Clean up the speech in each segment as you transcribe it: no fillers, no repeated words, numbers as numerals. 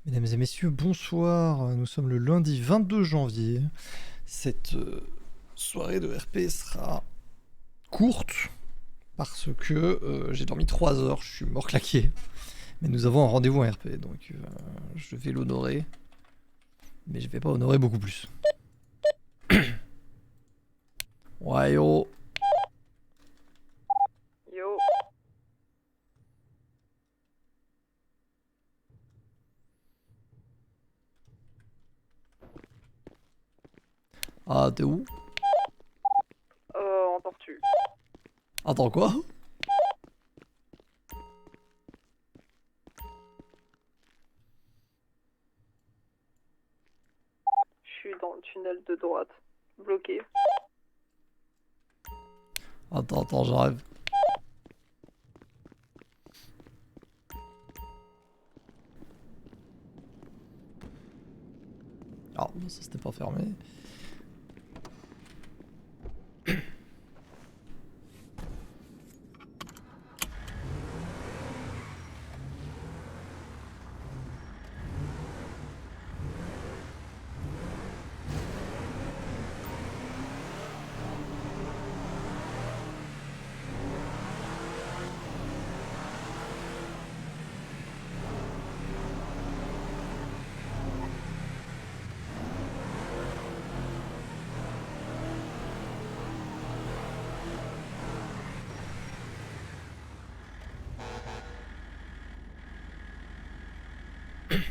Mesdames et messieurs, bonsoir. Nous sommes le lundi 22 janvier. Cette soirée de RP sera courte parce que j'ai dormi 3 heures, je suis mort claqué. Mais nous avons un rendez-vous en RP, donc je vais l'honorer. Mais je vais pas honorer beaucoup plus. Ouais yo. Yo. Ah t'es où? En tortue. Attends quoi? Je suis dans le tunnel de droite. Bloqué. Attends, j'arrive. Ah, ça c'était pas fermé.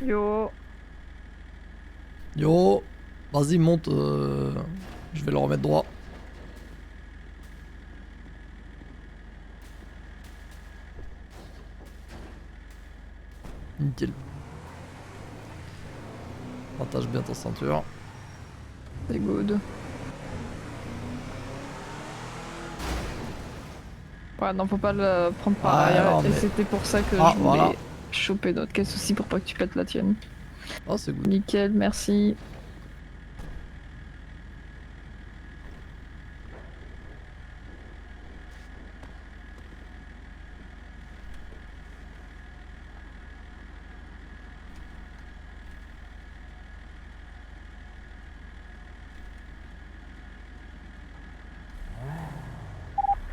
Yo. Yo, vas-y monte, je vais le remettre droit. Nickel. Attache bien ta ceinture. C'est good. Ouais, non, faut pas le prendre par Ah, arrière. non, Et mais... c'était pour ça que Ah, je voulais voilà. choper notre caisse aussi pour pas que tu pètes la tienne. Oh, c'est good. Nickel, merci.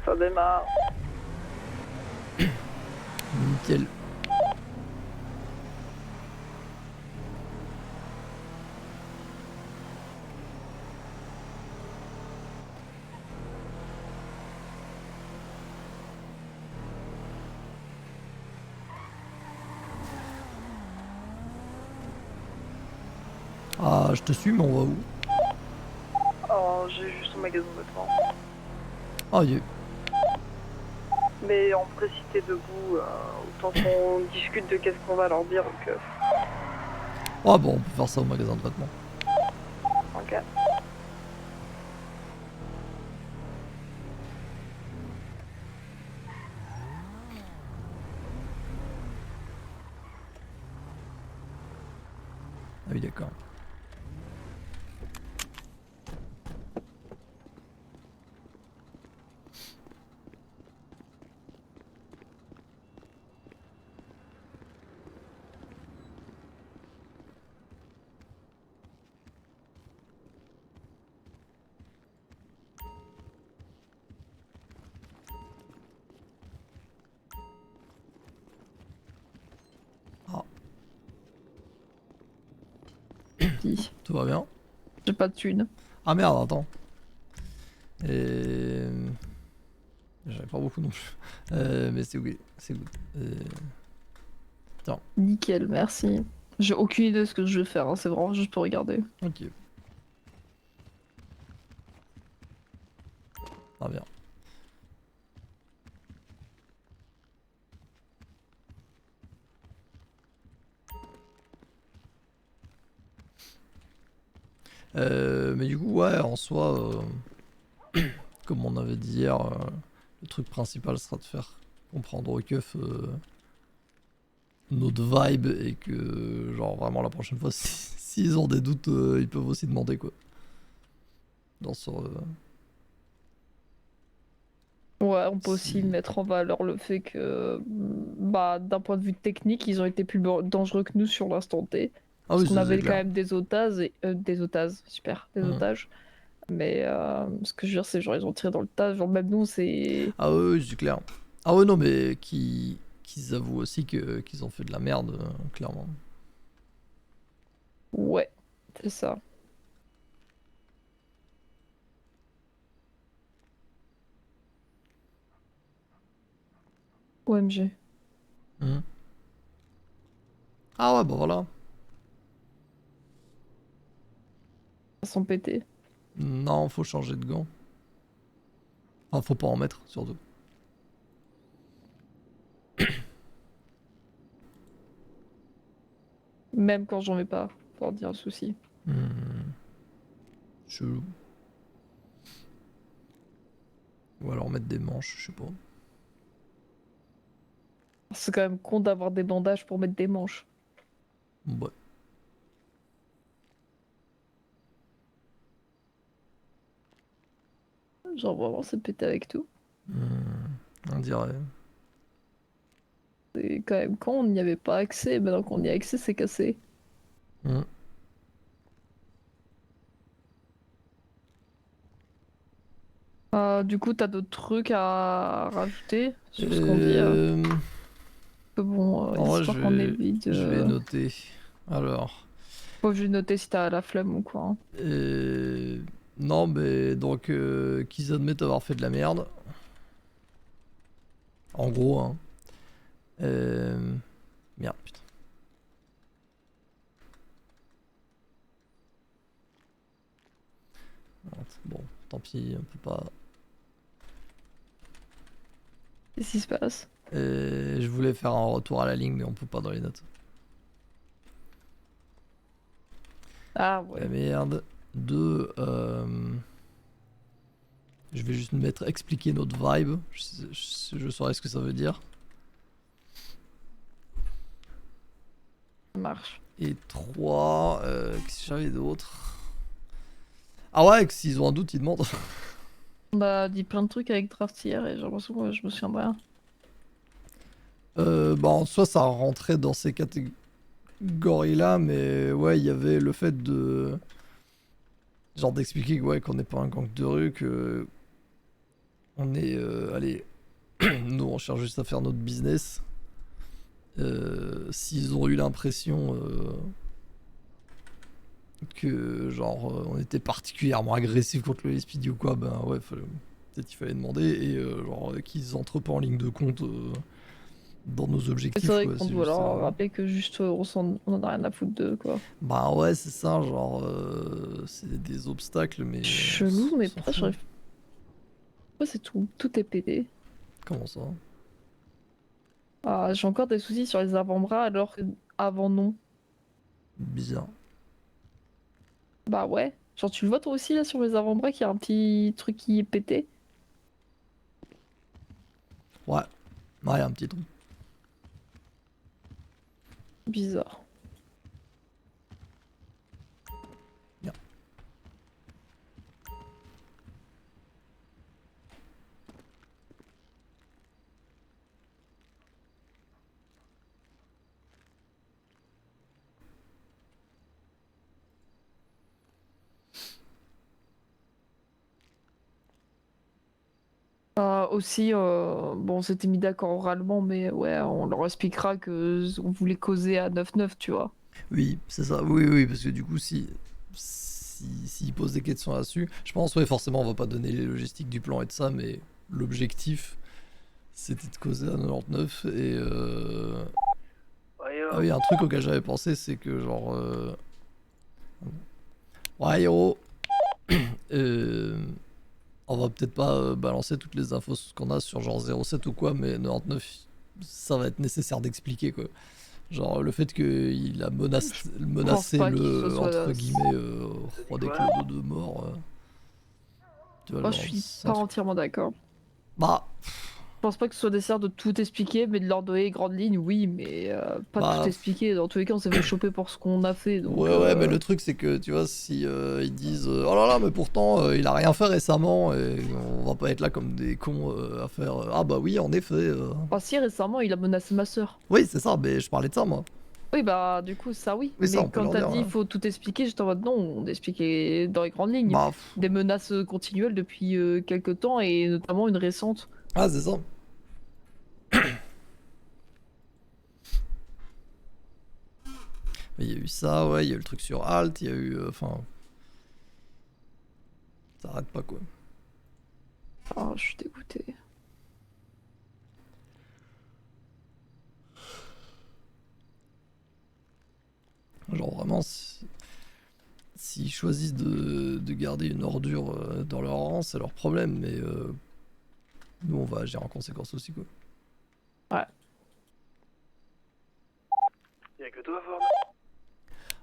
Ça démarre. Nickel. Ah, je te suis, mais on va où? Oh, j'ai juste un magasin de vêtements. Ah, yeah. Mais en vrai, si t'es debout, autant qu'on discute de qu'est-ce qu'on va leur dire. Donc, Ah bon, on peut faire ça au magasin de vêtements. ok. Ah oui, d'accord. Ah, Si. tout va bien? J'ai pas de thunes. Ah merde, attends. Et... J'avais pas beaucoup non plus. Mais c'est good. C'est good. Tiens, Nickel, merci. J'ai aucune idée de ce que je vais faire, hein, c'est vraiment juste pour regarder. ok. Ah bien. Mais du coup, ouais, en soi, comme on avait dit hier, le truc principal sera de faire comprendre aux keufs notre vibe et que, genre, vraiment la prochaine fois, s'ils ont des doutes, ils peuvent aussi demander quoi. Dans ce. Ouais, on peut aussi Si... mettre en valeur le fait que, bah, d'un point de vue technique, ils ont été plus dangereux que nous sur l'instant T. Ah Parce oui, qu'on c'est avait quand clair. même des otages, des otages, super, des Hmm. otages. Mais ce que je veux dire, c'est genre, ils ont tiré dans le tas. Genre, même nous, c'est. Ah oui, oui, c'est clair. Ah ouais, non, mais qu'ils avouent aussi qu'ils ont fait de la merde, clairement. Ouais, c'est ça. OMG. Hmm. Ah ouais, bah voilà. Sans péter. Non, faut changer de gants. Enfin, faut pas en mettre, surtout. Même quand j'en mets pas, pour dire le souci. Hmm. Chelou. Ou alors mettre des manches, je sais pas. C'est quand même con d'avoir des bandages pour mettre des manches. Ouais. Genre, vraiment, c'est pété avec tout. On dirait. C'est quand même con, on n'y avait pas accès. Maintenant qu'on y a accès, c'est cassé. Hmm. Du coup, t'as d'autres trucs à rajouter sur ce qu'on dit. Euh... Que bon, En vrai, histoire qu'on évite. je vais noter. Alors. Faut juste noter si t'as la flemme ou quoi, hein. Euh... Non, mais donc, qu'ils admettent avoir fait de la merde. En gros, hein. Merde, putain. Bon, tant pis, on peut pas. Qu'est-ce qui se passe? Je voulais faire un retour à la ligne, mais on peut pas dans les notes. Ah La ouais. merde. Deux, je vais juste mettre expliquer notre vibe. Je saurais ce que ça veut dire. Ça marche. Et trois, qu'est-ce que j'avais d'autre? Ah ouais, que s'ils ont un doute, ils demandent. On a dit plein de trucs avec Draft hier et j'ai l'impression que je me souviens de rien. Bah en soi, ça rentrait dans ces catégories-là, mais ouais, il y avait le fait de. Genre d'expliquer que, ouais, qu'on n'est pas un gang de rue, que. On est. Allez, nous on cherche juste à faire notre business. S'ils ont eu l'impression que genre on était particulièrement agressif contre le SPD ou quoi, ben ouais, peut-être il fallait demander et genre qu'ils entrent pas en ligne de compte dans nos Mais c'est objectifs vrai quoi, qu'on c'est doit juste leur rappeler que juste on en a rien à foutre d'eux, quoi. bah ouais c'est ça, genre c'est des obstacles mais Chelou, on mais s'en pourquoi fout. j'arrive. Pourquoi c'est tout? Tout est pété. Comment ça? Ah, j'ai encore des soucis sur les avant-bras alors que avant non. Bizarre. Bah ouais. Genre tu le vois toi aussi là sur les avant-bras qu'il y a un petit truc qui est pété. Ouais, ouais, un petit trou. Bizarre. Bien. Aussi, bon, on s'était mis d'accord oralement, mais ouais, on leur expliquera que on voulait causer à 9-9, tu vois. Oui, c'est ça. Oui, oui, parce que du coup, s'ils posent des questions là-dessus, je pense, ouais, forcément, on va pas donner les logistiques du plan et de ça, mais l'objectif, c'était de causer à 99. Et Ouais, ah oui, un truc auquel j'avais pensé, c'est que genre, ouais, héros, euh, on va peut-être pas balancer toutes les infos qu'on a sur genre 07 ou quoi, mais 99, ça va être nécessaire d'expliquer quoi. Genre le fait qu'il a Pense menacé pas qu'il se le soit. entre guillemets T'as dit roi des quoi? clodos de mort. Tu vois Moi, je genre suis c'est un pas truc. entièrement d'accord. Bah Je pense pas que ce soit nécessaire de tout expliquer, mais de leur donner les grandes lignes, oui, mais pas Bah, tout expliquer. Dans tous les cas, on s'est fait choper pour ce qu'on a fait, donc... ouais, mais le truc c'est que tu vois, si ils disent oh là là, mais pourtant il a rien fait récemment, et on va pas être là comme des cons à faire ah bah oui, en effet. Enfin, si, récemment, il a menacé ma sœur. Oui, c'est ça, mais je parlais de ça moi. Oui, bah, du coup, ça oui. Oui, ça Mais on peut quand leur t'as dire. dit il Ouais. faut tout expliquer, j'étais en mode non, on expliquait dans les grandes lignes. Bah, Des menaces continuelles depuis quelques temps, et notamment une récente. ah, c'est ça. Mais il y a eu ça, ouais, il y a eu le truc sur Alt, il y a eu. Enfin. Ça arrête pas quoi. Ah, je suis dégoûtée. Genre vraiment, s'ils choisissent de garder une ordure dans leur rang, c'est leur problème, mais nous on va agir en conséquence aussi quoi. Ouais. Y'a que toi, Ford?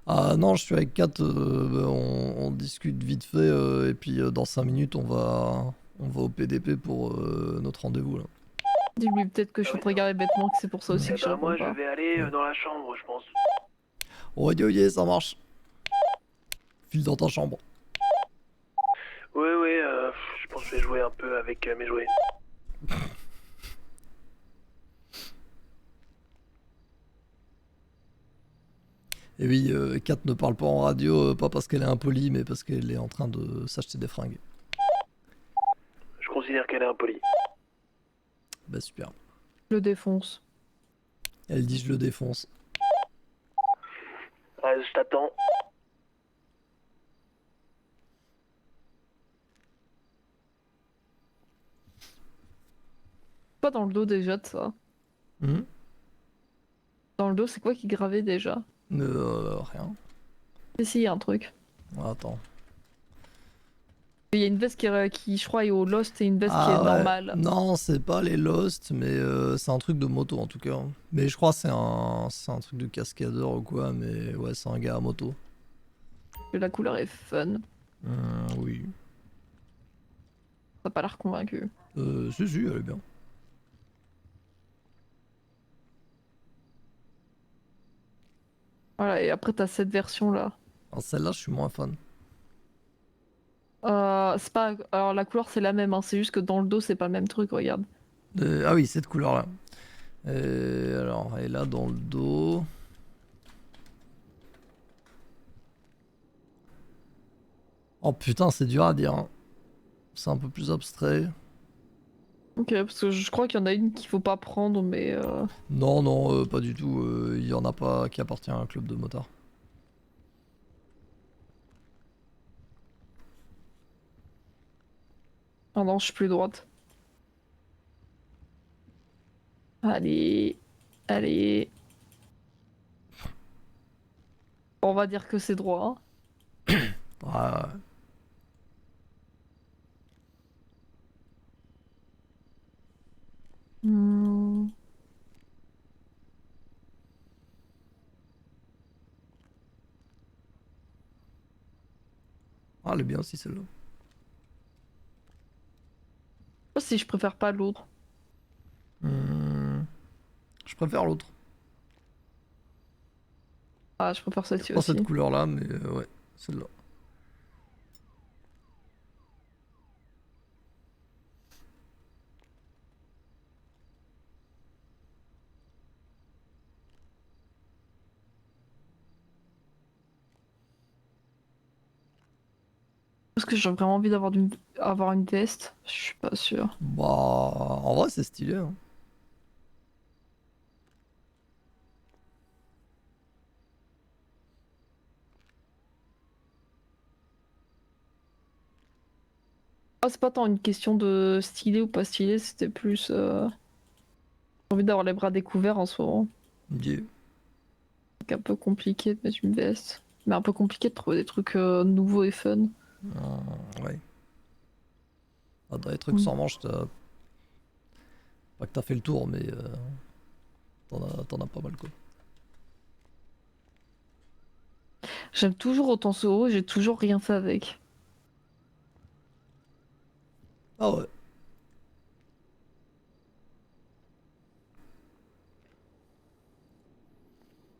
Ah non, je suis avec Kat, on discute vite fait, et puis dans 5 minutes on va au PDP pour notre rendez-vous là. Dis-lui peut-être que je suis en train de regarder bêtement, que c'est pour ça aussi Eh que je ben, réponds moi, je pas. vais aller Ouais. dans la chambre, je pense. Ok, ça marche. File dans ta chambre. Ouais, je pense que je vais jouer un peu avec mes jouets. Et oui, Kat ne parle pas en radio, pas parce qu'elle est impolie, mais parce qu'elle est en train de s'acheter des fringues. Je considère qu'elle est impolie. Bah super. Je le défonce. Elle dit je le défonce. Ouais, je t'attends. Pas dans le dos déjà de ça. Hmm. Dans le dos, c'est quoi qui gravait déjà? Rien. Et si, y a un truc. Attends. Il y a une veste qui, je crois, est au Lost et une veste qui est Ah ouais. normale. Non, c'est pas les Lost, mais c'est un truc de moto en tout cas. Mais je crois que c'est un truc de cascadeur ou quoi, mais ouais, c'est un gars à moto. La couleur est fun. Oui. T'as pas l'air convaincu. Si, elle est bien. Voilà, et après t'as cette version-là. Alors celle-là, je suis moins fan. C'est pas... Alors la couleur c'est la même, hein, c'est juste que dans le dos c'est pas le même truc, regarde. Ah oui, cette couleur-là. Et là, dans le dos. Oh putain, c'est dur à dire, hein. C'est un peu plus abstrait. Ok, parce que je crois qu'il y en a une qu'il faut pas prendre, mais... Non, non, pas du tout. Il y en a pas qui appartient à un club de motards. Ah non, je suis plus droite. Allez... Allez... On va dire que c'est droit, hein. Ah, Hmm. elle est bien aussi celle-là. Je sais pas si je préfère pas l'autre. Hmm, Je préfère l'autre. Ah, je préfère celle-ci Pas cette aussi. couleur-là, mais ouais, celle-là. Parce que j'ai vraiment envie avoir une veste. Je suis pas sûre. Bah, en vrai, c'est stylé, hein. Ah, c'est pas tant une question de stylé ou pas stylé, c'était plus... J'ai envie d'avoir les bras découverts en ce moment. Yeah. C'est un peu compliqué de mettre une veste. Mais un peu compliqué de trouver des trucs nouveaux et fun. Ouais. Ah, dans les trucs Mm. sans manches, pas que t'as fait le tour, mais t'en as pas mal quoi. J'aime toujours autant ce haut et j'ai toujours rien fait avec. Ah ouais.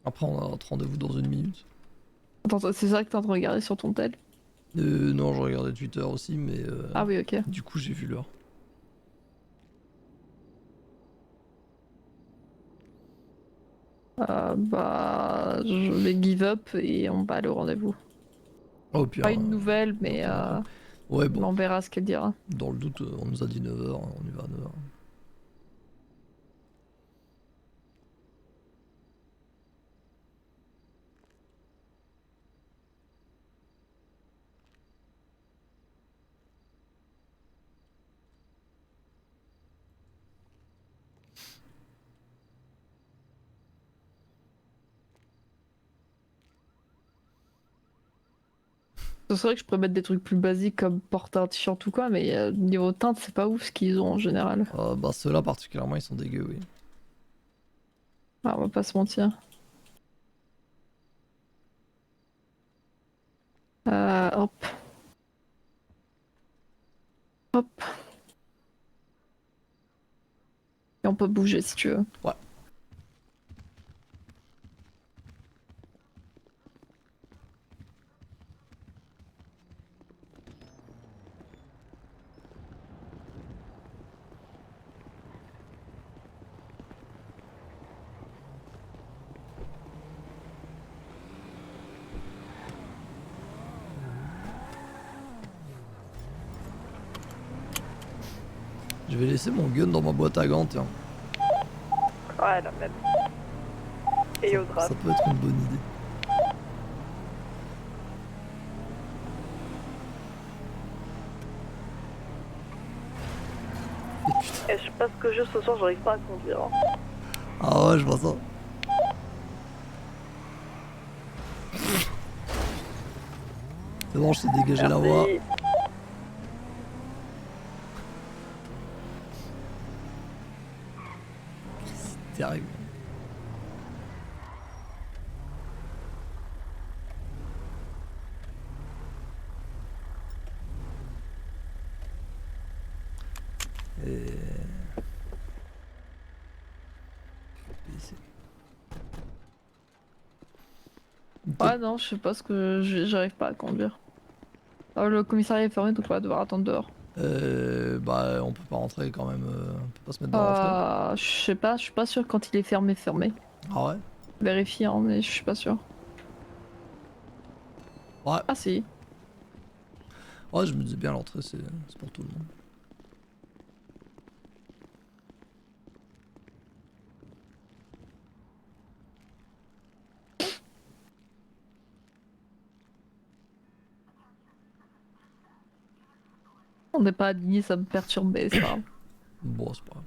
Après, on a notre rendez-vous dans 1 minute. Attends, c'est ça que t'es en train de regarder sur ton tel? Non, je regardais Twitter aussi, mais Ah oui, ok. du coup, j'ai vu l'heure. Bah, je vais give up et on va aller au rendez-vous. Oh, puis, Pas une nouvelle, mais ouais, bon, on verra ce qu'elle dira. dans le doute, on nous a dit 9h, on y va à 9h. C'est vrai que je pourrais mettre des trucs plus basiques comme porter un t-shirt ou quoi, mais niveau teinte, c'est pas ouf ce qu'ils ont en général. Bah, ceux-là, particulièrement, ils sont dégueux, oui. Ah, on va pas se mentir. Hop. Hop. Et on peut bouger si tu veux. Ouais. Je vais laisser mon gun dans ma boîte à gants, tiens. Ouais, la même. Et au drap. Ça peut être une bonne idée. Et putain. Et je passe que juste ce soir, j'arrive pas à conduire. Hein. Ah ouais, je vois ça. C'est bon, je t'ai dégagé la voie. Merci. C'est terrible. Et... ici. Ouais, non, je sais pas ce que j'arrive pas à conduire. Le commissariat est fermé, donc on va devoir attendre dehors. Bah, on peut pas rentrer quand même. On peut pas se mettre dans l'entrée. Je sais pas, je suis pas sûr quand il est fermé, fermé. Ah ouais? Vérifier, hein, mais je suis pas sûr. Ouais. Ah si. Ouais, je me disais bien l'entrée, c'est pour tout le monde. On n'est pas aligné, ça me perturbe, mais c'est pas grave. Bon, c'est pas grave.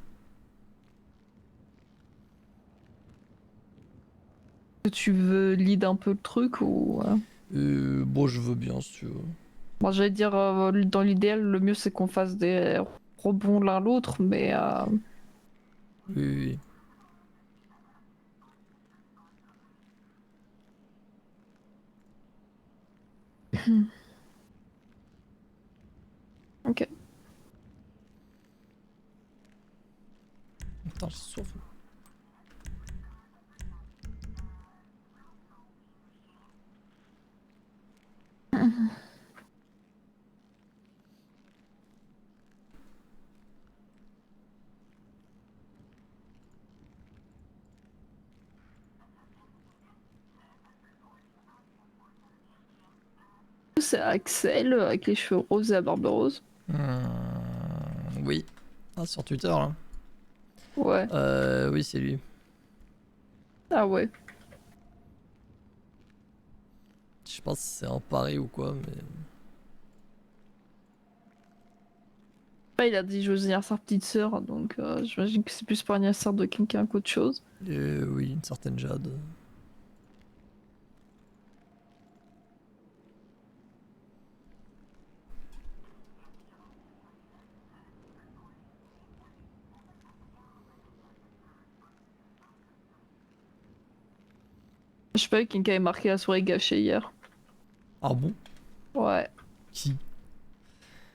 Tu veux lead un peu le truc ou... Bon, je veux bien si tu veux. Moi j'allais dire, dans l'idéal, le mieux c'est qu'on fasse des rebonds l'un l'autre, mais... Oui, oui, oui. Ok. Putain, j'ai soif. C'est Axel avec les cheveux roses et la barbe rose. Oui. Ah, sur Twitter, là. Ouais. Oui, c'est lui. Ah ouais. Je sais pas si c'est un pari ou quoi, mais... Ouais, il a dit joyeux anniversaire petite sœur, donc j'imagine que c'est plus pour l'anniversaire de quelqu'un qu'autre chose. Oui, une certaine Jade. Je sais pas, quelqu'un avait marqué la soirée gâchée hier. Ah bon? Ouais. Qui?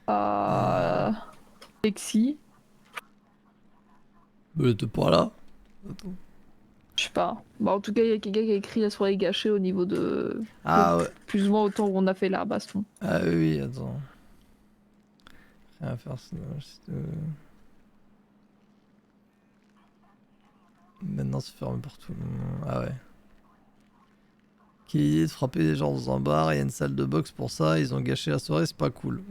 Euh... Lexi. Mais elle était pas là. Attends. Je sais pas. Bah, en tout cas, il y a quelqu'un qui a écrit la soirée gâchée au niveau de. Ah ouais. Plus ou moins autant où on a fait la baston. Ah oui, oui, attends. Rien à faire, maintenant c'est fermé pour tout le monde. Ah ouais. Quelle idée de frapper les gens dans un bar, il y a une salle de boxe pour ça, ils ont gâché la soirée, c'est pas cool.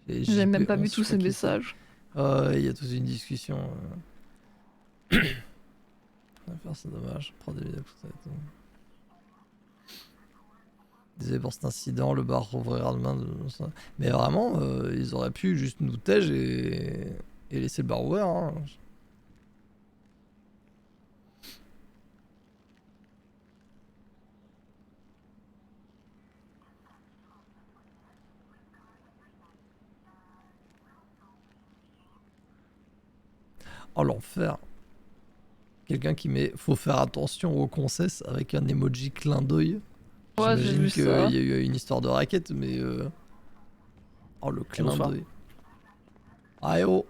Et J'ai même pas JP11, vu je tous crois ces qu'il était. messages. Ah ouais, il y a toute une discussion. Rien à faire, c'est dommage. Prends des vidéos pour ça et tout. Désolé pour cet incident, le bar rouvrira demain. Mais vraiment, ils auraient pu juste nous tège et laisser le bar ouvert. Hein. Oh l'enfer. Quelqu'un qui met faut faire attention aux concesses avec un emoji clin d'œil. Ouais, j'ai J'imagine vu qu'il ça. y a eu une histoire de raquette, mais. Oh le clin Bonsoir. d'œil. Ah eh oh.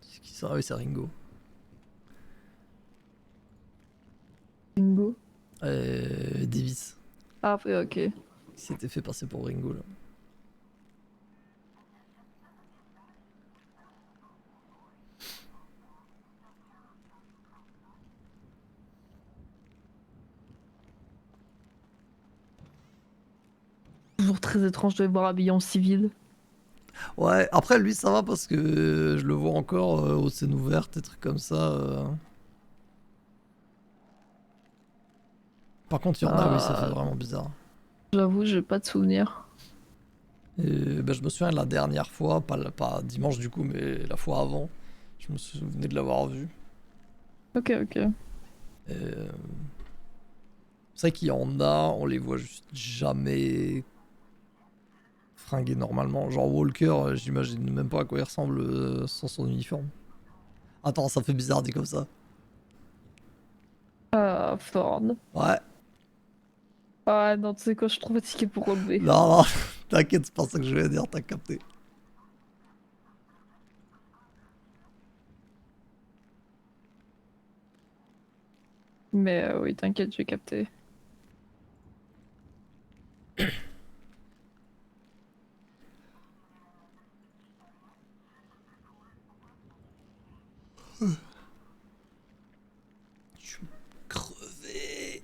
C'est qui ça? Ah oui, c'est Ringo. Bingo. Davis. Ah, ouais, ok. Il s'était fait passer pour Ringo là. Toujours très étrange de le voir habillé en civil. Ouais, après lui ça va parce que je le vois encore aux scènes ouvertes, des trucs comme ça. Par contre, il y en a, oui, ça fait Euh, vraiment bizarre. J'avoue, j'ai pas de souvenir. Et ben, je me souviens de la dernière fois, pas dimanche du coup, mais la fois avant, je me souvenais de l'avoir vu. Ok, ok. Et, c'est vrai qu'il y en a, on les voit juste jamais fringués normalement. Genre Walker, j'imagine même pas à quoi il ressemble sans son uniforme. Attends, ça fait bizarre dit comme ça. Ford. Ouais, Ah non, tu sais quoi, je suis trop fatiguée pour relever. non, non, t'inquiète, c'est pas ça que je voulais dire, t'as capté. Mais oui, t'inquiète, j'ai capté. Je suis crevé.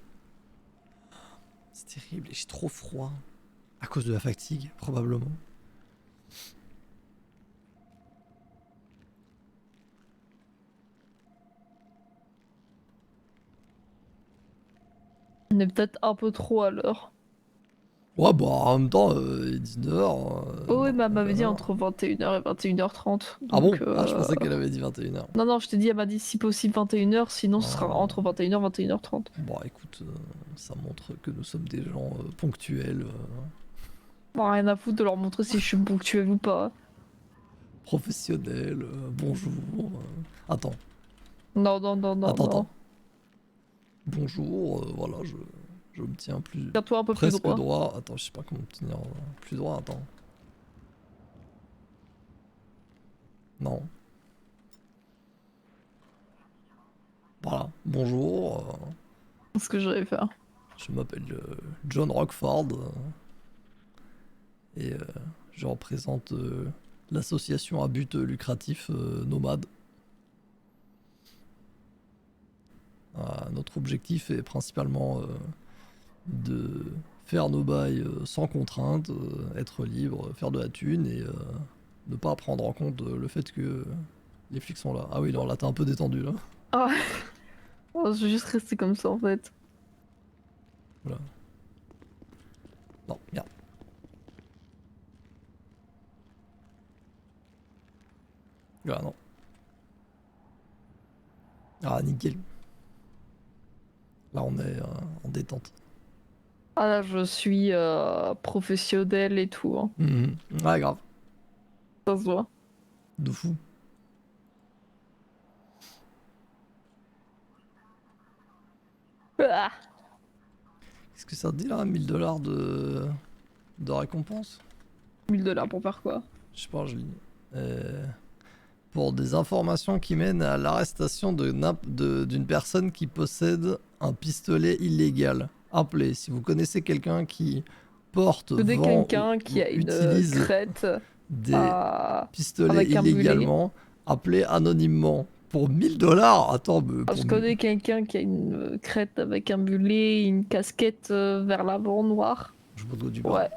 C'est terrible, et j'ai trop froid. À cause de la fatigue, probablement. On est peut-être un peu trop à l'heure. Ouais, bah en même temps, 19h. Oh oui, Non, mais elle on est m'avait pas dit mort. entre 21h et 21h30. Ah Donc, bon? Ah, je pensais qu'elle avait dit 21h. non, non, je t'ai dit, elle m'a dit si possible 21h, sinon ce sera Ah. entre 21h et 21h30. Bon, écoute, ça montre que nous sommes des gens ponctuels, Bon, rien à foutre de leur montrer si je suis ponctuel ou pas. professionnels, bonjour. Attends, Non, non, non, non, attends, non. attends. Bonjour, voilà, je me tiens plus. Tiens-toi un peu plus Presque droit. droit. Attends, je sais pas comment me tenir plus droit, attends. Non. Voilà, bonjour. C'est ce que j'allais faire. Je m'appelle John Rockford et je représente l'association à but lucratif Nomade. Notre objectif est principalement de faire nos bails sans contrainte, être libre, faire de la thune et ne pas prendre en compte le fait que les flics sont là. Ah oui, non, là t'es un peu détendu là. Ah, oh, je vais juste rester comme ça en fait. Voilà. Non, merde. Voilà, non. Ah, nickel. Là, on est en détente. Ah là, je suis professionnelle et tout. Hein. Mhm. Ouais, grave. Ça se voit. De fou. Ah, Qu'est-ce que ça te dit là, 1000 $ de récompense? $1000 pour faire quoi? Je sais pas, je lis. Pour des informations qui mènent à l'arrestation d'une personne qui possède un pistolet illégal. Appelez si vous connaissez quelqu'un qui porte, Dès vend quelqu'un ou qui a une utilise crête des pistolets avec un mulet. illégalement, appelez anonymement. Pour $1000? Attends, mais Je connais quelqu'un qui a une crête avec un mulet, une casquette vers l'avant noire. Je me dois du Ouais.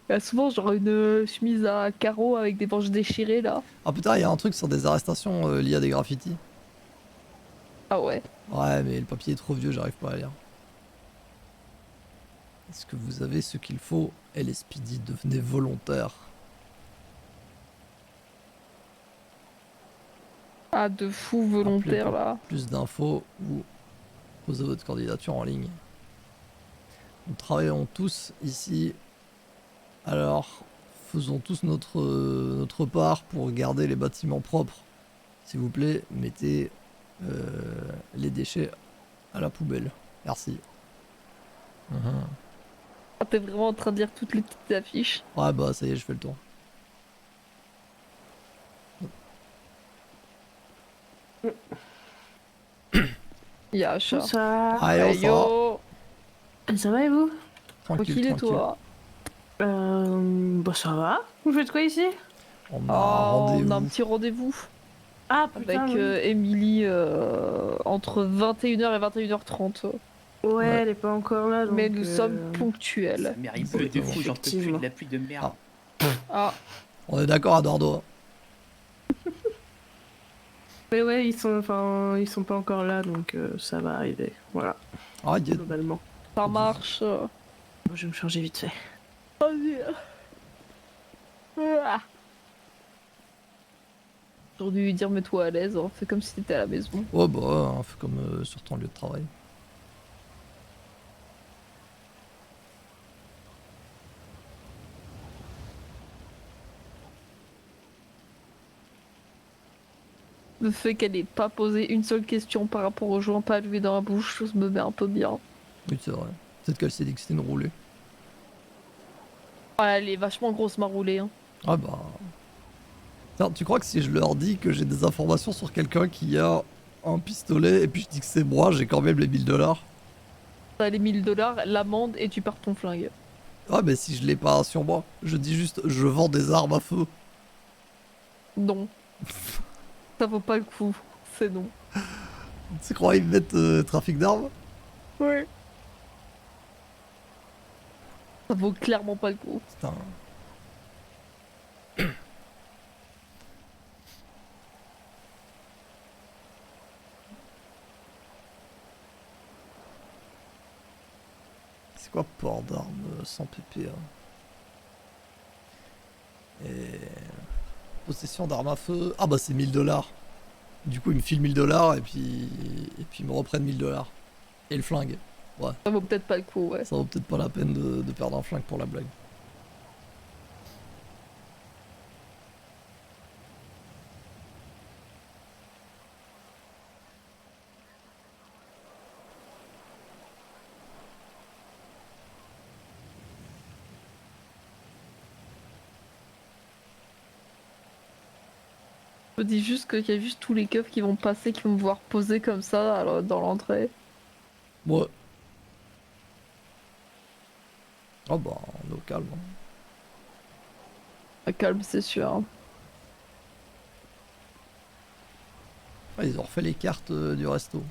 Il y a souvent genre une chemise à carreaux avec des manches déchirées là. Ah putain, il y a un truc sur des arrestations liées à des graffitis. Ah ouais. Ouais, mais le papier est trop vieux, j'arrive pas à lire. Est-ce que vous avez ce qu'il faut? LSPD, devenez volontaire. Ah, de fou volontaire Appelez là. Plus d'infos ou posez votre candidature en ligne. Nous travaillons tous ici. Alors, faisons tous notre part pour garder les bâtiments propres. S'il vous plaît, mettez les déchets à la poubelle. Merci. Ah, t'es vraiment en train de dire toutes les petites affiches. Ouais, bah ça y est, je fais le tour. Yacha. Bonsoir. Allez, Hey, yo. Ça va et vous? Tranquille et toi? Bah ça va. Vous faites quoi ici? On Oh, a un on a un rendez-vous. petit rendez-vous Ah avec putain, oui. Emily entre 21h et 21h30. Ouais, Ouais. elle est pas encore là. Donc, Mais nous sommes ponctuels. Ça mérite peu de fou, j'en peux plus Effectivement. de la pluie de merde. Ah, On est d'accord à Dordo. Mais ouais, ils sont pas encore là, donc ça va arriver. Voilà, Ah, il y a- globalement. ça marche. Bon, je vais me changer vite fait. Ah. J'aurais dû lui dire mets-toi à l'aise, hein. Fais comme si t'étais à la maison. Ouais, bah, on fait comme sur ton lieu de travail. Le fait qu'elle ait pas posé une seule question par rapport au joint pas levé dans la bouche, ça me met un peu bien. Oui, c'est vrai. Peut-être qu'elle s'est dit que c'était une roulée. Ah, elle est vachement grosse ma roulée. Hein. Ah bah. Tiens, tu crois que si je leur dis que j'ai des informations sur quelqu'un qui a un pistolet et puis je dis que c'est moi, j'ai quand même les $1000? T'as les $1000, l'amende et tu perds ton flingue. Ah, mais si je l'ai pas sur moi, je dis juste je vends des armes à feu. Non. Ça vaut pas le coup. C'est non. Tu crois qu'ils me mettent trafic d'armes? Ouais. Ça vaut clairement pas le coup. Putain. C'est quoi port d'armes sans PPA? Et possession d'armes à feu. Ah bah c'est $1000. Du coup ils me filent $1000 et puis ils me reprennent $1000. Et le flingue. Ça vaut peut-être pas le coup, ouais. Ça vaut peut-être pas la peine de perdre un flingue pour la blague. Je me dis juste qu'il y a juste tous les keufs qui vont passer, qui vont me voir poser comme ça alors, dans l'entrée. Ouais. Oh bah on est au calme. Hein. À calme, c'est sûr. Hein. Ah, ils ont refait les cartes du resto.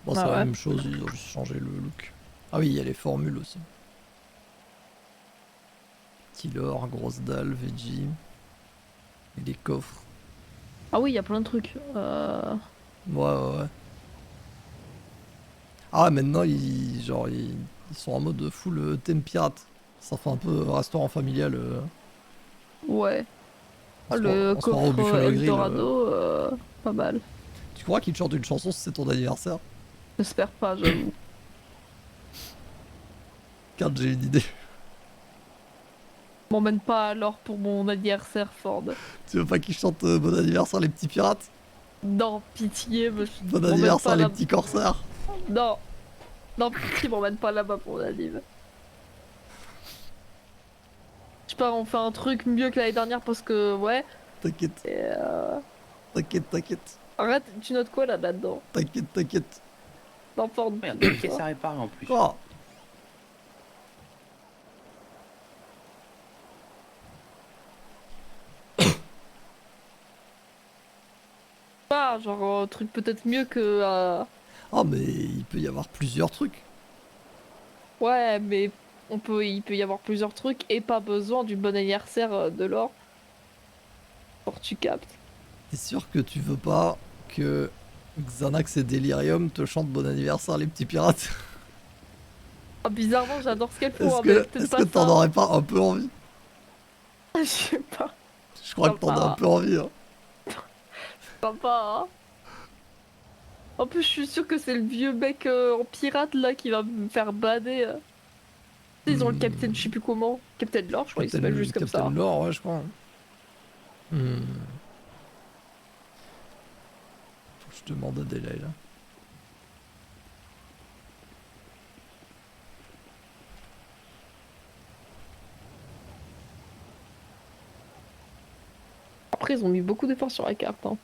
Bon, c'est Ah la ouais. même chose, ils ont juste changé le look. Ah oui, il y a les formules aussi. Killer, grosse dalle, veggie. Et des coffres. Ah oui, il y a plein de trucs. Ouais. Ah, maintenant, ils sont en mode full thème pirate. Ça fait un peu restaurant familial. Ouais. en Ah, se le croirait- on se croirait au coffre Buffalo Grill, Eldorado, pas mal. Tu crois qu'ils te chantent une chanson si c'est ton anniversaire? J'espère pas, j'avoue. Car j'ai une idée. M'emmène pas alors pour mon anniversaire, Ford. Tu veux pas qu'ils chantent bon anniversaire les petits pirates? Non, pitié, Bon m'emmène anniversaire pas les là- petits corsaires? Non, Non, qui m'emmène pas là-bas pour l'anime. Je sais pas, on fait un truc mieux que l'année dernière parce que, ouais. T'inquiète, Et t'inquiète. Arrête, tu notes quoi là-dedans? T'inquiète. N'importe Il y a deux pièces à réparer en plus. Quoi? pas, genre un truc peut-être mieux que. Ah, mais il peut y avoir plusieurs trucs. Ouais, mais il peut y avoir plusieurs trucs et pas besoin du bon anniversaire de l'or. Pour tu captes. T'es sûr que tu veux pas que Xanax et Delirium te chantent bon anniversaire, les petits pirates? Ah, bizarrement, j'adore ce qu'elles font. Est-ce hein, mais que peut-être est-ce pas que t'en ça. aurais pas un peu envie? Je sais pas. Je crois que t'en as un peu envie. Hein. Sympa, hein. En plus, je suis sûre que c'est le vieux mec en pirate là qui va me faire bader. Ils ont le capitaine, je sais plus comment. Capitaine Lore, je crois qu'il s'appelle juste comme ça. Captain Lore, ouais, je crois. Faut que je demande à Delilah. Après, ils ont mis beaucoup d'efforts sur la carte. Hein.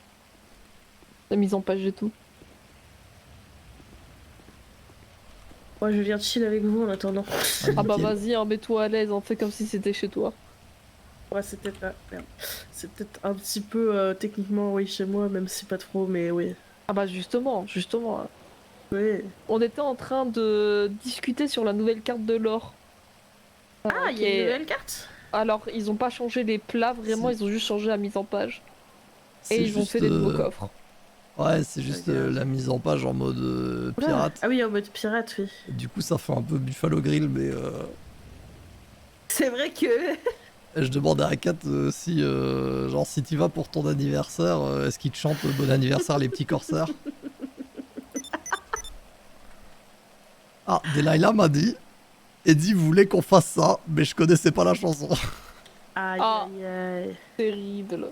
La mise en page et tout. Moi, je viens de chill avec vous en attendant. Ah bah nickel. vas-y, hein, mets-toi à l'aise, hein, fais comme si c'était chez toi. Ouais, c'est peut-être merde. C'est peut-être un petit peu techniquement, oui, chez moi, même si pas trop, mais oui. Ah bah justement. Hein. Oui. On était en train de discuter sur la nouvelle carte de l'or. Ah, il y a une nouvelle carte? Alors, ils ont pas changé les plats, vraiment, ils ont juste changé la mise en page. C'est Et ils ont juste, fait des nouveaux coffres. Ouais, c'est juste la mise en page en mode pirate. Ah oui, en mode pirate, oui. Du coup, ça fait un peu Buffalo Grill, mais C'est vrai que... je demande à Akat si, genre, si t'y vas pour ton anniversaire, est-ce qu'il te chante bon anniversaire, les petits corsaires? Ah, Delilah m'a dit, Eddie voulait qu'on fasse ça, mais je connaissais pas la chanson. Aïe, Ah. aïe, aïe. Terrible.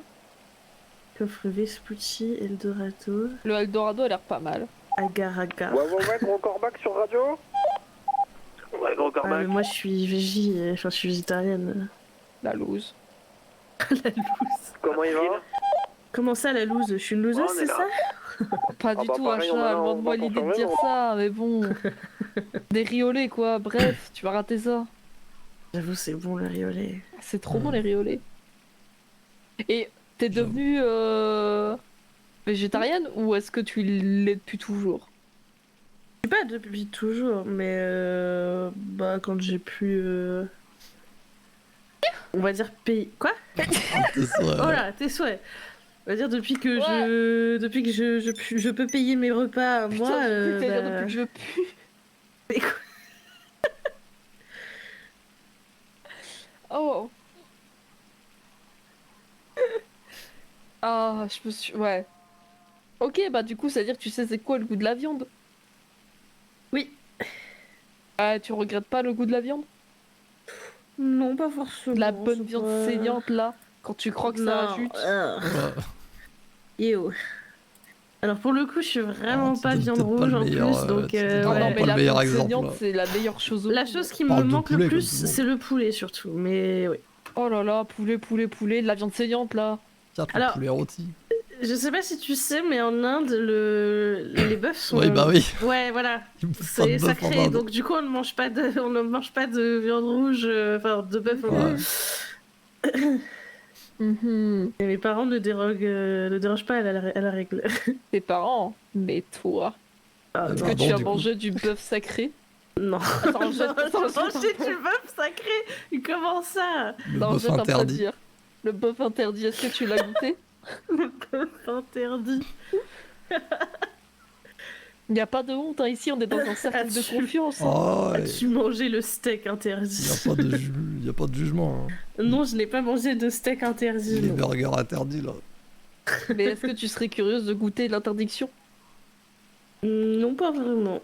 Coffre Vespucci, Eldorado, Le Eldorado a l'air pas mal. Agar-Agar. Ouais, gros corbac sur radio. Ouais, gros Ah, mais corbac. moi, je suis végé, enfin, je suis végétarienne. La loose. La loose. Comment il va? Comment ça, la loose? Je suis une loseuse, Ouais, on est c'est là. ça? Pas Ah du bah tout, pareil, on achat, a- loin on de moi va l'idée de confirmer, dire ça, mais bon. Des riolets quoi, bref, tu vas rater ça. J'avoue, c'est bon, le riolet. C'est trop bon les riolets. Et t'es J'avoue. devenue végétarienne ou est-ce que tu l'es depuis toujours? Je sais pas depuis toujours, mais bah, quand j'ai pu... On va dire payer... Quoi? C'est ça, ouais. Voilà, tes souhaits. On va dire depuis que je peux payer mes repas, Putain, moi... j'ai cru que t'allais dire bah, depuis que je pue. Mais quoi? Oh. Ah, je me suis... Ouais. Ok, bah du coup, ça veut dire que tu sais c'est quoi le goût de la viande? Oui. Ah, tu regrettes pas le goût de la viande? Non, pas forcément. De la bonne c'est viande pas- saignante là, quand tu croques ça Non, jute. Ouais. Yo. Alors pour le coup, je suis vraiment tu pas donnes viande peut-être pas rouge le en meilleur, plus, donc tu donnes Ah pas non, le mais la meilleur viande exemple, saignante, là. c'est la meilleure chose au la monde. chose qui Parle me de manque poulet, le comme plus, tout le monde. c'est le poulet surtout. Mais oui. Oh là là, poulet, de la viande saignante là. Tiens, ton Alors- poulet rôti. Je sais pas si tu sais, mais en Inde, les bœufs sont. Oui, bah oui. Ouais, voilà. Il me faut pas de C'est bœuf en sacré, Inde. donc du coup on ne mange pas de viande rouge, enfin de bœuf. Ouais. Et mes parents ne dérogent pas à la règle. Tes parents, mais toi. Ah, Est-ce bah que bon, tu as du coup. mangé du bœuf sacré? non. Attends, J'ai du bœuf sacré. Comment ça? Le Non, bœuf je vais pas interdit. dire. Le bœuf interdit, est-ce que tu l'as goûté? Le bœuf interdit. Il n'y a pas de honte, hein. Ici on est dans un cercle de As-tu- confiance. Hein. Oh, ouais. As-tu mangé le steak Il interdit? y a pas de jugement. Hein. Non, je n'ai pas mangé de steak interdit. Les non. burgers interdits, là. Mais est-ce que tu serais curieuse de goûter l'interdiction? Non, pas vraiment.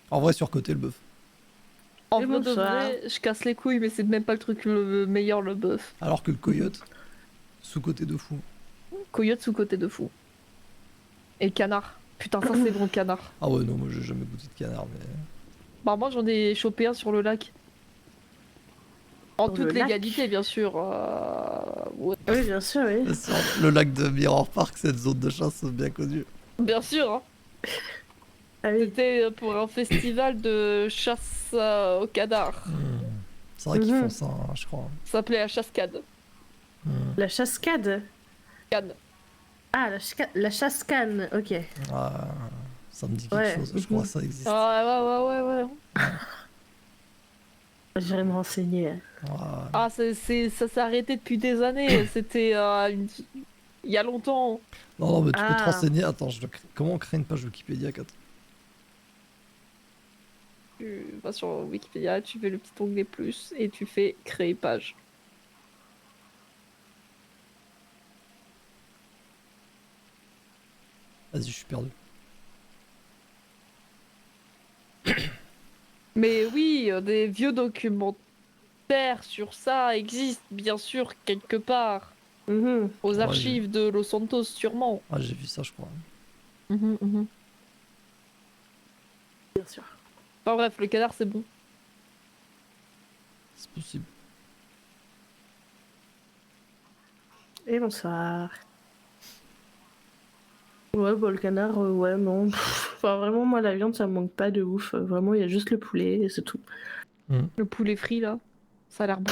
En vrai, surcoté le bœuf. En Et vrai de bonsoir. vrai, je casse les couilles, mais c'est même pas le truc le meilleur, le bœuf. Alors que le coyote, sous-côté de fou. Coyote sous côté de fou. Et canard. Putain, ça c'est bon, le canard. Ah ouais, non, moi j'ai jamais goûté de canard, mais. Bah, moi j'en ai chopé un sur le lac. En Sur toute le lac légalité, bien sûr. Ouais. Oui, bien sûr, oui. Bien sûr, le lac de Mirror Park, c'est une zone de chasse bien connue. Bien sûr, hein. Ah oui. C'était pour un festival de chasse au canard. C'est vrai qu'ils Mhm. font ça, hein, je crois. Ça s'appelait la chasse-canne. La chasse-cade. Canne. Ah, la chasse-canne, ok. Ah, ça me dit quelque Ouais. chose, je crois que ça existe. Ouais. J'irai me renseigner. Ouais. Ah, ça s'est arrêté depuis des années. C'était il y a longtemps. Non, mais tu peux te Ah. renseigner. Attends, comment on crée une page Wikipédia, Kat? Tu vas sur Wikipédia, tu fais le petit onglet plus et tu fais créer page. Vas-y, je suis perdu. Mais oui, des vieux documentaires sur ça existent bien sûr quelque part. Mhm. Aux Ouais, archives de Los Santos, sûrement. Ah, j'ai vu ça, je crois. Bien sûr. Enfin bref, le canard c'est bon. C'est possible. Et bonsoir. Ouais, bah le canard, ouais, non. Enfin, vraiment, moi, la viande, ça me manque pas de ouf. Vraiment, il y a juste le poulet et c'est tout. Le poulet frit là, ça a l'air bon.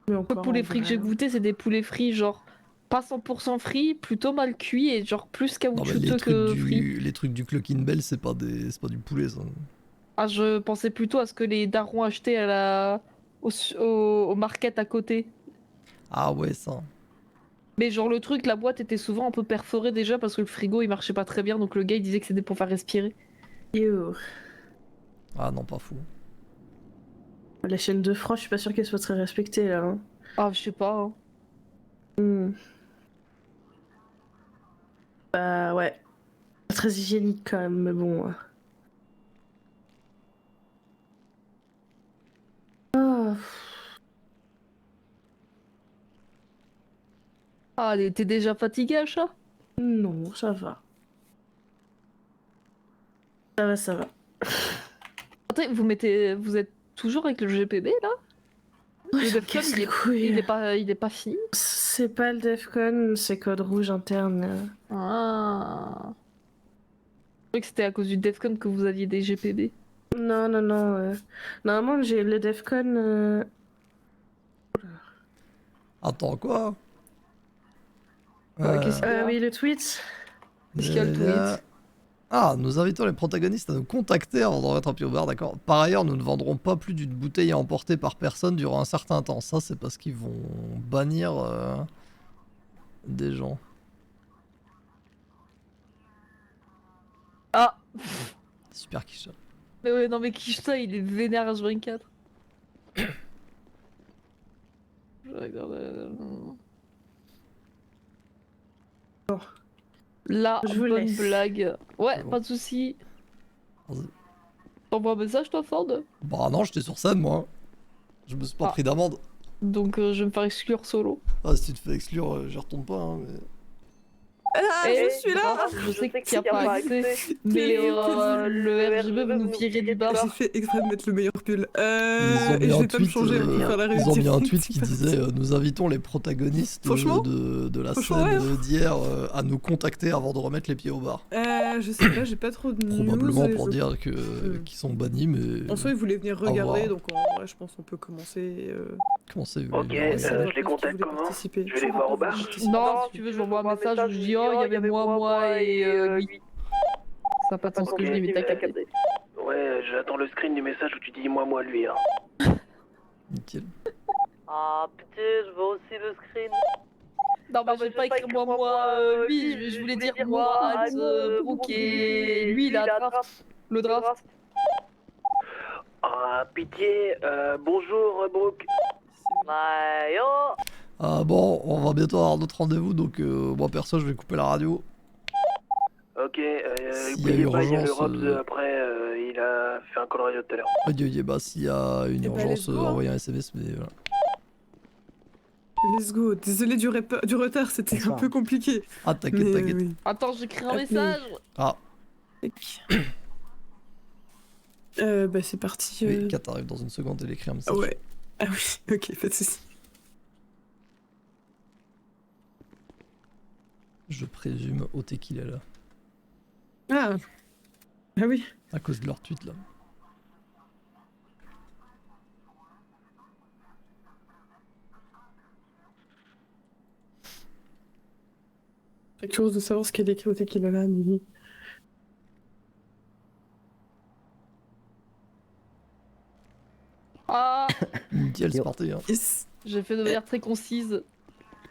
Mais Le encore, poulet en frit que vrai, j'ai goûté, c'est des poulets frits genre pas 100% frits, plutôt mal cuits et genre plus Non, mais caoutchouteux que frits. les trucs du Clucking Bell, c'est pas du poulet, ça. Ah, je pensais plutôt à ce que les darons achetaient à au market à côté. Ah ouais, ça. Mais genre le truc, la boîte était souvent un peu perforée déjà parce que le frigo il marchait pas très bien, donc le gars il disait que c'était pour faire respirer. Yo. Ah non, pas fou. La chaîne de froid, je suis pas sûre qu'elle soit très respectée, là. Hein. Ah, je sais pas. Hein. Hmm. Bah, ouais. Pas très hygiénique, quand même, mais bon. Ah. Ah, t'es déjà fatigué, à chat? Non, ça va. Ça va. Attends, vous êtes toujours avec le GPB là? Le Defcon, Casse les couilles. il est pas fini? C'est pas le Defcon, c'est code rouge interne. Ah. Je croyais que c'était à cause du Defcon que vous aviez des GPB. Non. Normalement, j'ai le Defcon. Attends, quoi? Qu'est-ce qu'il y a? Oui, le tweet. Qu'est-ce qu'il y a le tweet? Ah, nous invitons les protagonistes à nous contacter avant de remettre un pied au bar, d'accord. Par ailleurs, nous ne vendrons pas plus d'une bouteille à emporter par personne durant un certain temps. Ça, c'est parce qu'ils vont bannir des gens. Ah! Super Kisha. Mais ouais, non, mais Kishta, il est vénère à 24. Je regarde. Bon. La Je vous bonne laisse. blague. Ouais, C'est bon. pas de soucis. Vas-y. T'envoies un message, toi, Ford? Bah non, j'étais sur scène, moi. Je me suis pas Ah. pris d'amende. Donc, je vais me faire exclure solo. Ah, si tu te fais exclure, j'y retourne pas, hein, mais... Ah, Eh, je suis là. grave, je sais qu'il n'y a pas accès, mais le RGB veut nous virer du bar. J'ai fait exprès de mettre le meilleur pull. Ils ont Et mis je un vais pas me tweet, changer pour faire la ils ont mis un réussite. tweet qui disait nous invitons les protagonistes Franchement de la Franchement, scène d'hier à nous contacter avant de remettre les pieds au bar. Je sais pas, j'ai pas trop de news. Probablement et pour je- dire que qu'ils sont bannis, mais En soi, ils voulaient venir à regarder, voir. donc en vrai, je pense qu'on peut commencer. comment c'est Ok, je les contacte comment Je vais les voir au bar. Non, si tu veux, je lui envoie un message où je dis oh, il y avait moi et lui. Ça n'a pas de sens que je dis, mais t'as capté. Ouais, j'attends le screen du message où tu dis moi, lui. Hein. nickel. Ah putain, je veux aussi le screen. Non, mais je vais pas écrire lui, je voulais dire moi, Brooke et lui, là, le draft. Ah, pitié, bonjour Brooke. Ouais, yo. Ah bon, on va bientôt avoir notre rendez-vous, donc moi perso je vais couper la radio. Ok, S'il y a n'oubliez pas, il y a le urgence, Robs après, il a fait un Colorado tout à l'heure. Bah s'il y a une Eh bah, urgence, let's go, hein. envoyez un SMS, mais voilà. Let's go. Désolé du retard, c'était un Bonsoir. peu compliqué. Ah, t'inquiète, Mais, t'inquiète. oui. Attends, j'écris un Ah, message. Ah, Bah c'est parti. oui, Kat arrive dans une seconde, elle écrit un message. Ah ouais. Ah oui, ok, pas de soucis. Je présume au tequila là. Ah. Ah oui. À cause de leur tweet là. J'ai curieux de savoir ce qu'elle écrit au tequila là, Mimi. Ah, Nickel, c'est Yo. parti. Hein. Yes. j'ai fait de manière très concise.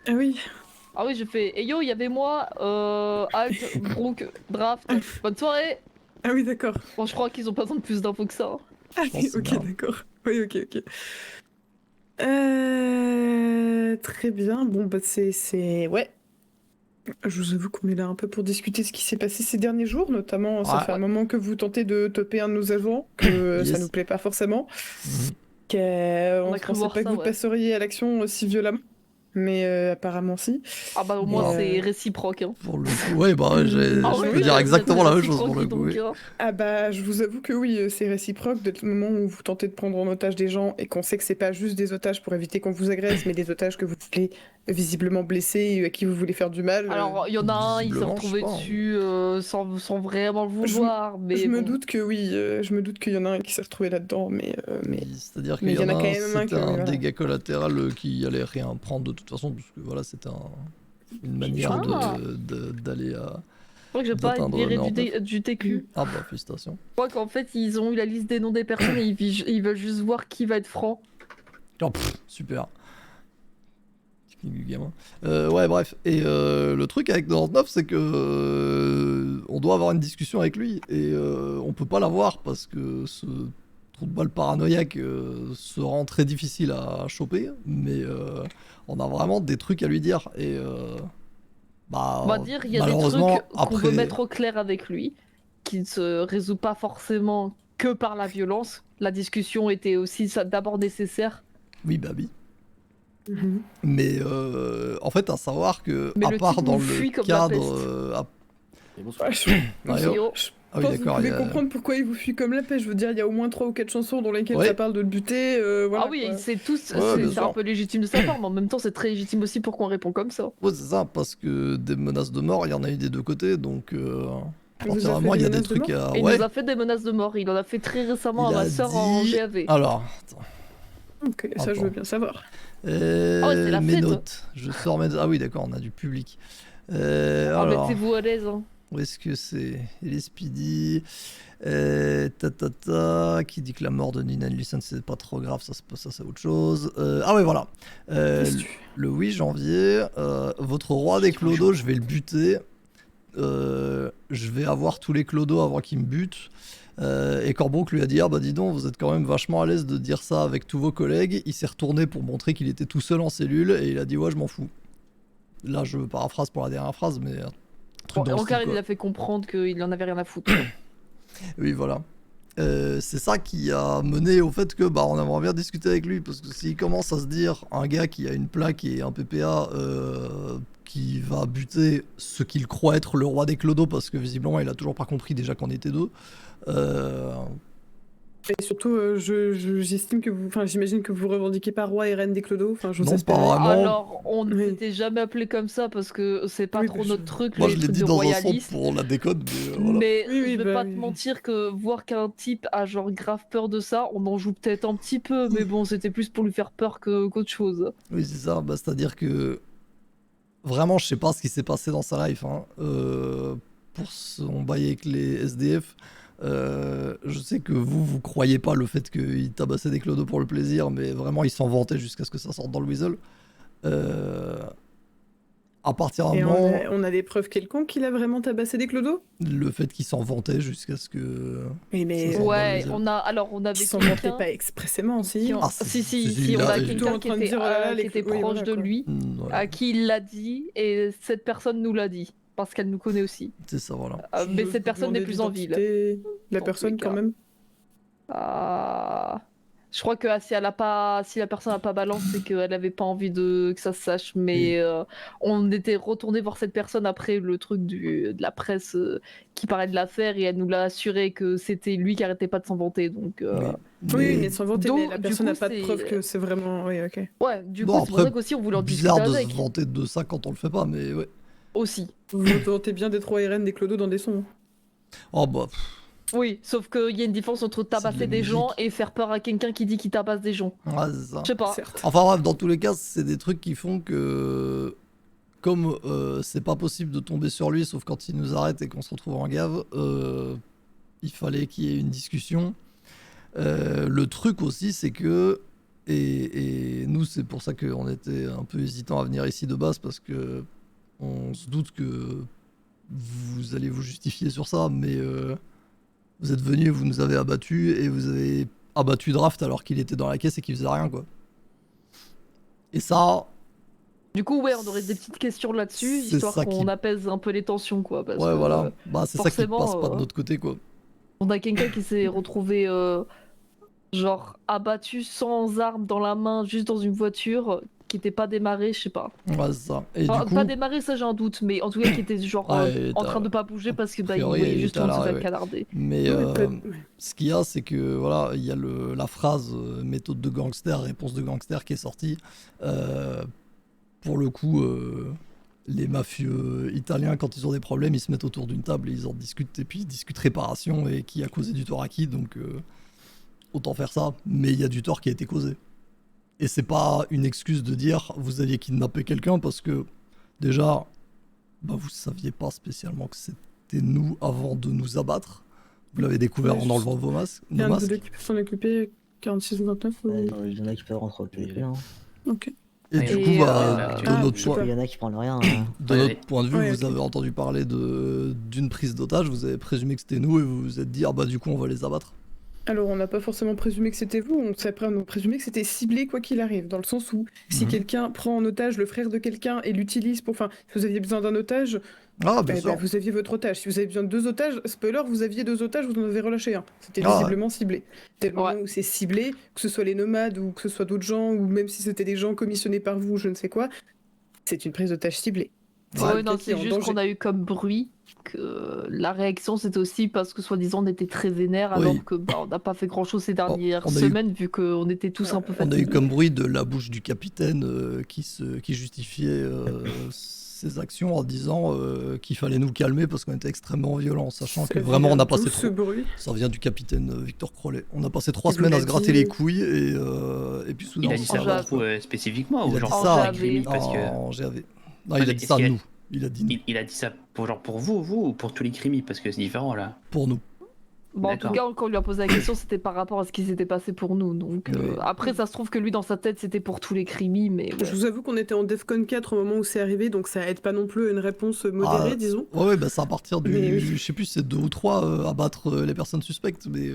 Ah oui. Ah oui, j'ai fait hey yo, il y avait moi, Alt, Bronk, Draft. Bonne soirée. Ah oui, d'accord. Bon, je crois qu'ils ont pas besoin de plus d'infos que ça. Hein. Ah Je pense oui, que c'est ok, bien. d'accord. Oui, ok. Très bien. Bon, bah c'est... Ouais. Je vous avoue qu'on est là un peu pour discuter de ce qui s'est passé ces derniers jours, notamment ça Ouais. fait un moment que vous tentez de toper un de nos agents, que ça Yes. nous plaît pas forcément, Mhm. qu'on On ne a cru pensait voir pas ça, que vous ouais. passeriez à l'action aussi violemment, mais apparemment si. Ah bah au moins Ouais. c'est réciproque. Hein. Pour le coup, ouais, bah je Ah peux oui, dire c'est exactement la même chose réciproque, pour le coup. donc, Oui. hein. Ah bah je vous avoue que oui, c'est réciproque, dès le moment où vous tentez de prendre en otage des gens et qu'on sait que c'est pas juste des otages pour éviter qu'on vous agresse, mais des otages que vous voulez visiblement blesser et à qui vous voulez faire du mal. Alors il y en a un, il s'est visiblement, retrouvé je sais pas, dessus sans vraiment le vouloir, mais je me bon. doute que oui, je me doute qu'il y en a un qui s'est retrouvé là-dedans, mais C'est-à-dire mais qu'il y en a quand un, même un c'était que, un voilà. dégât collatéral qui allait rien prendre de toute façon, puisque voilà, c'était une manière Ah. d'aller à. Je crois que j'ai pas d'atteindre viré leur du TQ. Ah bah félicitations. Je crois qu'en fait ils ont eu la liste des noms des personnes et ils veulent juste voir qui va être franc. Oh, super. Technique du gamin. Ouais, bref. Et le truc avec 99, c'est que on doit avoir une discussion avec lui et on peut pas l'avoir parce que ce trou de balle paranoïaque se rend très difficile à choper. Mais on a vraiment des trucs à lui dire et bah. On va dire il y a des malheureusement, trucs qu'on veut après. mettre au clair avec lui, qui ne se résout pas forcément que par la violence. La discussion était aussi d'abord nécessaire. Oui, bah oui. Mhm. Mais en fait, à savoir que, Mais à le part type dans nous le fuit comme la cadre. peste. Et bonsoir. Ouais, Ah, Et oh, Ah oui, Je pense que vous d'accord. pouvez il y a- comprendre pourquoi il vous fuit comme la pêche. Je veux dire, il y a au moins 3 ou 4 chansons dans lesquelles Ouais. ça parle de le buter. Voilà, ah oui, quoi. c'est tous, Ouais, bien c'est un sûr. peu légitime de sa part, mais en même temps c'est très légitime aussi pour qu'on réponde comme ça. Ouais, c'est ça, parce que des menaces de mort, il y en a eu des deux côtés, donc à Il vous partir a d'un fait moment, il y a des des menaces de trucs à. Et il Ouais, nous a fait des menaces de mort. Il en a fait très récemment il à a ma soeur en dit- GAV. Alors, attends. Ok, ça je Attends. veux bien savoir. Ah ouais, c'est la Mes fête. notes. Je sors mes. Ah oui, d'accord, on a du public. Ah, Alors, mettez-vous à l'aise. Hein. où est-ce que c'est Les Speedy. Qui dit que la mort de Nina Lucen c'est pas trop grave, ça c'est autre chose. Ah ouais, voilà. Qu'est-ce que tu- Le 8 janvier, votre roi des clodos, je vais le buter. Je vais avoir tous les clodos avant qu'il me bute. Et Corbeau lui a dit: ah bah dis donc, vous êtes quand même vachement à l'aise de dire ça avec tous vos collègues. Il s'est retourné pour montrer qu'il était tout seul en cellule et il a dit: ouais, je m'en fous. Là, je paraphrase pour la dernière phrase, mais un truc dans le Encore, style, il quoi. a fait comprendre qu'il en avait rien à foutre. Oui, voilà. C'est ça qui a mené au fait que bah on aimerait bien discuter avec lui, parce que s'il commence à se dire un gars qui a une plaque et un PPA qui va buter ce qu'il croit être le roi des clodos, parce que visiblement il a toujours pas compris déjà qu'on était deux. Et surtout, j'estime que vous. Enfin, j'imagine que vous revendiquez pas roi et reine des clodos. Enfin, j'ose Non, espérer. pas vraiment. Alors, on ne Oui. s'était jamais appelé comme ça parce que c'est pas Oui, trop bah, notre truc, Moi les je l'ai trucs dit de dans un royalistes. sens pour la décode, mais voilà. Mais Oui, oui, je vais bah pas oui. te mentir que voir qu'un type a genre grave peur de ça, on en joue peut-être un petit peu, mais bon, c'était plus pour lui faire peur qu'autre chose. Oui, c'est ça. Bah, c'est-à-dire que vraiment, je sais pas ce qui s'est passé dans sa life. Hein. Pour son bail avec les SDF, je sais que vous croyez pas le fait qu'il tabassait des clodos pour le plaisir, mais vraiment, il s'en vantait jusqu'à ce que ça sorte dans le Weasel. À partir d'un Et moment, on a des preuves quelconques qu'il a vraiment tabassé des clodos. le fait qu'il s'en vantait jusqu'à ce que. Oui, mais. Ça, Ouais, dans le on avait Qui s'en vantait quelqu'un pas expressément, si. qui en- Ah, si, il on a- a il- Plutôt quelqu'un en qui train de était, dire, oh là là, les qui était clous- oui, proche voilà, de quoi. lui, Ouais, à qui il l'a dit, et cette personne nous l'a dit, parce qu'elle nous connaît aussi. c'est ça, voilà. Mais Je cette peux personne n'est demander plus en ville. l'identité de la Dans personne tous les quand cas. même. Ah. Je crois que si la personne n'a pas balance, c'est qu'elle avait pas envie que ça se sache. Mais on était retourné voir cette personne après le truc de la presse qui parlait de l'affaire et elle nous l'a assuré que c'était lui qui arrêtait pas de s'en vanter. Donc, Oui, mais sans vanter, mais la du personne coup, n'a pas de c'est- preuve que c'est vraiment. Oui, ok. ouais, du Bon, coup, c'est pour après, ça qu'aussi on voulait en discuter bizarre de avec. se vanter de ça quand on le fait pas, mais ouais. Aussi. Vous vous vantez bien des 3 RN des clodos dans des sons. Oh bah, Oui, sauf qu'il y a une différence entre de la tabasser des musique. gens et faire peur à quelqu'un qui dit qu'il tabasse des gens. ouais, c'est ça. Je sais pas. Certes. Enfin bref, dans tous les cas, c'est des trucs qui font que, comme c'est pas possible de tomber sur lui, sauf quand il nous arrête et qu'on se retrouve en gave, il fallait qu'il y ait une discussion. Le truc aussi, c'est que, et nous, c'est pour ça qu'on était un peu hésitant à venir ici de base, parce que on se doute que vous allez vous justifier sur ça, mais vous êtes venu, vous nous avez abattus, et vous avez abattu Draft alors qu'il était dans la caisse et qu'il faisait rien, quoi. Et ça, Du coup, ouais, on aurait des petites questions là-dessus, C'est histoire ça qu'on qui- apaise un peu les tensions, quoi. Parce ouais, que, voilà, bah c'est ça qui forcément, passe pas de notre côté, quoi. on a quelqu'un qui s'est retrouvé, genre, abattu sans arme dans la main, juste dans une voiture, qui était pas démarrée, je sais pas. Ouais, c'est ça. Et Enfin, du coup, pas démarrée, ça j'ai un doute, mais en tout cas qui était genre Ouais, il était en train à- de pas bouger parce que a bah, il priori, voyait il juste était tout à le monde se l'arrêt, faire ouais. canarder. mais Ouais, ce qu'il y a, c'est que voilà, il y a la phrase méthode de gangster, réponse de gangster qui est sortie. Pour le coup, les mafieux italiens, quand ils ont des problèmes, ils se mettent autour d'une table et ils en discutent, et puis ils discutent réparation et qui a causé du tort à qui, donc autant faire ça. Mais il y a du tort qui a été causé. Et c'est pas une excuse de dire vous aviez kidnappé quelqu'un, parce que déjà, bah, vous saviez pas spécialement que c'était nous avant de nous abattre. Vous l'avez découvert Ouais, en enlevant vos masques. Il y a nos un de masques. deux qui peut s'en occuper, 46-29 ou... Il y en a qui peuvent rentrer plus. Hein. Ok. Et Et du coup, bah, tu- de Ah, notre je sais point, pas. Il y en a qui prennent rien. de Ouais, notre point de vue, ouais, vous ok. avez entendu parler d'une prise d'otage, vous avez présumé que c'était nous et vous vous êtes dit, ah bah du coup on va les abattre. Alors, on n'a pas forcément présumé que c'était vous, on a présumé que c'était ciblé quoi qu'il arrive, dans le sens où si Mhm. quelqu'un prend en otage le frère de quelqu'un et l'utilise pour... Enfin, si vous aviez besoin d'un otage, Ah, bien eh sûr. ben, vous aviez votre otage. Si vous avez besoin de 2 otages, spoiler, vous aviez 2 otages, vous en avez relâché un. C'était Ah ouais. visiblement ciblé. Dès le moment Ouais. où c'est ciblé, que ce soit les nomades ou que ce soit d'autres gens, ou même si c'était des gens commissionnés par vous, je ne sais quoi, c'est une prise d'otage ciblée. Ouais, non, quelqu'un qui est c'est en juste danger. qu'on a eu comme bruit que la réaction c'était aussi parce que soi-disant on était très vénère Oui. alors que bah, on n'a pas fait grand-chose ces dernières on a eu- semaines vu qu'on était tous un peu On a eu fatigués. comme bruit de la bouche du capitaine qui justifiait ses actions en disant qu'il fallait nous calmer parce qu'on était extrêmement violents, sachant que Ça vraiment on vient a passé d'où, ce bruit. Ça vient du capitaine Victor Crollet. On a passé 3 Il vous semaines à l'a se gratter dit. les couilles et puis soudain Il a on dit s'est ça Java. à vous spécifiquement Il ou a genre dit pour ça la Grémy, parce que en GAV. Non, Ouais, il a mais dit est-ce ça à qu'il y a- nous. Il a dit nous. il a dit ça pour vous ou pour tous les crimis parce que c'est différent là. Pour nous. Bon, en tout D'accord. cas, quand on lui a posé la question, c'était par rapport à ce qui s'était passé pour nous. Donc, Oui. après, ça se trouve que lui, dans sa tête, c'était pour tous les crimis, mais ouais. Je vous avoue qu'on était en Defcon 4 au moment où c'est arrivé, donc ça aide pas non plus à une réponse modérée, Ah, disons. Ouais, bah c'est à partir du. Mais oui. Je sais plus si c'est 2 ou 3 abattre les personnes suspectes, mais.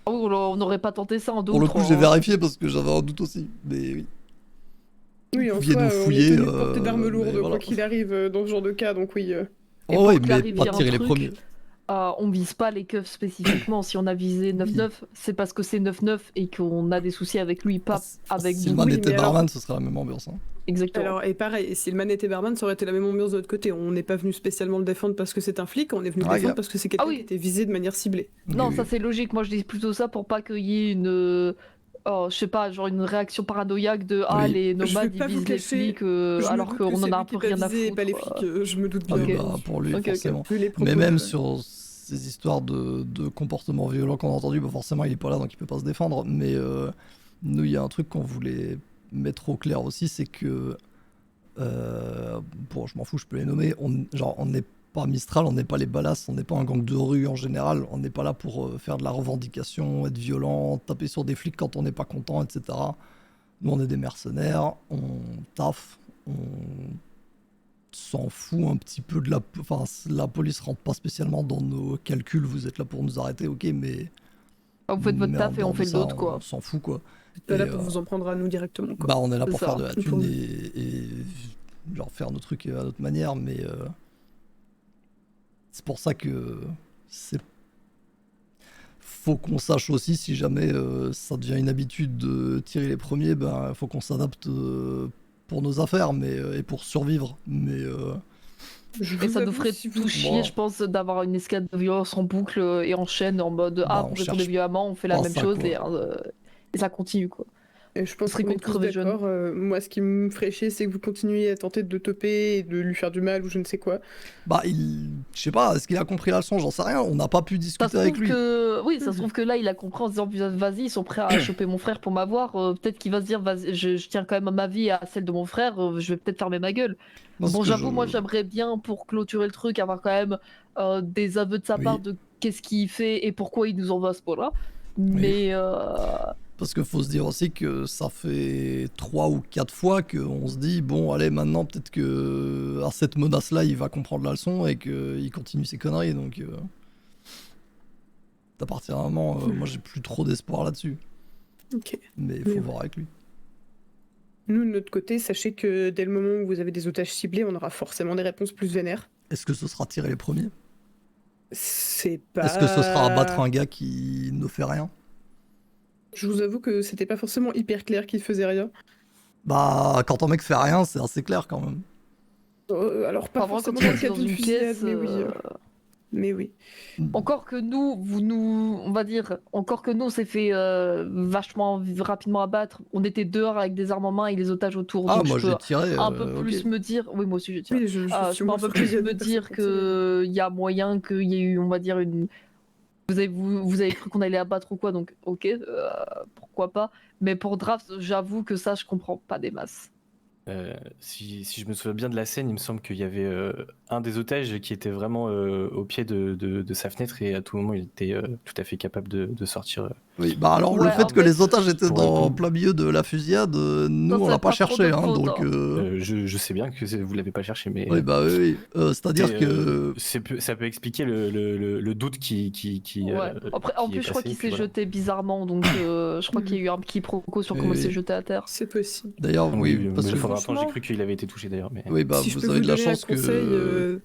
Ah oui, on n'aurait pas tenté ça en deux Pour ou le coup, trois, j'ai hein. vérifié parce que j'avais un doute aussi. Mais oui. Oui, en pouviez soi, nous on est fouiller, tenu de porter d'armes mais lourdes, voilà. quoi qu'il arrive dans ce genre de cas, donc oui. Et Oh, ouais, pour mais clarifier pas un tirer les truc, premiers. On vise pas les keufs spécifiquement. Si on a visé 9-9, c'est parce que c'est 9-9 et qu'on a des soucis avec lui, pas avec Si nous. le man Oui, était mais alors- barman, ce serait la même ambiance. Hein. Exactement. Alors, et pareil, si le man était barman, ça aurait été la même ambiance de l'autre côté. On n'est pas venu spécialement le défendre parce que c'est un flic, on est venu le Ah, défendre gars. parce que c'est quelqu'un Ah oui. qui était visé de manière ciblée. Non, Oui, ça oui. c'est logique. Moi, je dis plutôt ça pour pas qu'il y ait une. Oh, je sais pas, genre une réaction paranoïaque de ah, Oui. les Je vais nomades pas ils vous visent les cacher, flics Je me alors doute qu'on que en c'est a un lui peu qui rien va à viser et foutre. pas les flics, je me doute bien. Ok. Bah, pour lui, Ok, ok. forcément. Vu les propos, Mais même sur ces histoires de comportements violents qu'on a entendu, bah forcément il est pas là donc il peut pas se défendre. Mais nous, il y a un truc qu'on voulait mettre au clair aussi, c'est que. Bon, je m'en fous, je peux les nommer. On n'est pas Mistral, on n'est pas les Ballas, on n'est pas un gang de rue en général. On n'est pas là pour faire de la revendication, être violent, taper sur des flics quand on n'est pas content, etc. Nous, on est des mercenaires, on taffe, on s'en fout un petit peu de la... Enfin, la police rentre pas spécialement dans nos calculs, vous êtes là pour nous arrêter, ok, mais... Vous faites votre mais taf en et dehors on de fait le ça, nôtre, quoi. On s'en fout, quoi. Vous êtes pas là Et, pour vous en prendre à nous directement, quoi. Bah, on est là C'est pour ça. faire de la Pour thune nous. et genre faire nos trucs à notre manière, mais c'est pour ça que c'est faut qu'on sache aussi si jamais ça devient une habitude de tirer les premiers, ben faut qu'on s'adapte pour nos affaires et pour survivre. Mais Je Et vous ça nous avoue, ferait si vous- tout chier, je pense, d'avoir une escalade de violence en boucle et en chaîne en mode Bah, vous on répondez cherche violemment, on fait la pas même ça, chose quoi. et ça continue quoi. Et je pense serait qu'on est con de tous crever jeune. d'accord. Moi, ce qui me ferait chier, c'est que vous continuiez à tenter de le toper et de lui faire du mal ou je ne sais quoi. bah, je sais pas, est-ce qu'il a compris la leçon? J'en sais rien. On n'a pas pu Ça discuter se avec trouve lui. que oui, Mmh. ça se trouve que là il a compris en se disant vas-y, ils sont prêts à choper mon frère pour m'avoir. Peut-être qu'il va se dire vas-y, je tiens quand même à ma vie et à celle de mon frère. Je vais peut-être fermer ma gueule. Parce Bon, que j'avoue, moi j'aimerais bien pour clôturer le truc avoir quand même des aveux de sa part Oui, de qu'est-ce qu'il fait et pourquoi il nous envoie à ce point-là. oui. Mais Parce qu'il faut se dire aussi que ça fait 3 ou 4 fois qu'on se dit, bon, allez, maintenant, peut-être que à cette menace-là, il va comprendre la leçon et qu'il continue ses conneries. Donc, à partir d'un moment, moi, j'ai plus trop d'espoir là-dessus. Ok. Mais il Oui, faut oui. voir avec lui. Nous, de notre côté, sachez que dès le moment où vous avez des otages ciblés, on aura forcément des réponses plus vénères. Est-ce que ce sera tirer les premiers? C'est pas. Est-ce que ce sera abattre un gars qui ne fait rien? Je vous avoue que c'était pas forcément hyper clair qu'il faisait rien. Bah, quand un mec fait rien, c'est assez clair quand même. Alors, pas Enfin, vraiment, forcément quand il dans est le cadre dans d'une une fusillade, pièce, mais oui. Mais oui. encore que nous, on va dire, encore que nous, on s'est fait vachement rapidement abattre. On était dehors avec des armes en main et les otages autour, Ah, donc moi je peux j'ai tiré, un peu ok. plus me dire. Oui, moi aussi, je tire. Oui, je Je suis peux un moins peu sur les plus me personnes dire comme ça. qu'il y a moyen qu'il y ait eu, on va dire, une. Vous avez cru qu'on allait abattre ou quoi, donc ok, pourquoi pas. Mais pour Draft, j'avoue que ça, je comprends pas des masses. Si je me souviens bien de la scène, il me semble qu'il y avait un des otages qui était vraiment au pied de sa fenêtre et à tout moment il était tout à fait capable de sortir. Oui, bah alors le Ouais, fait en que fait, les otages étaient pour dans répondre. plein milieu de la fusillade, nous Ça, on c'est l'a pas pas trop cherché, notre hein, faute, donc. hein. Je sais bien que vous l'avez pas cherché, mais Oui, bah oui. C'est-à-dire que. ça peut expliquer le doute qui Ouais. Après, en qui est plus, je crois passé, qu'il puis s'est voilà. jeté bizarrement, donc je crois qu'il y a eu un quiproquo sur comment il s'est Oui. jeté à terre. C'est possible. D'ailleurs, Oui, oui, parce mais que. pendant un temps, j'ai franchement- cru qu'il avait été touché d'ailleurs. Mais... Oui, bah Si je vous peux avez vous de la donner un chance conseil, que.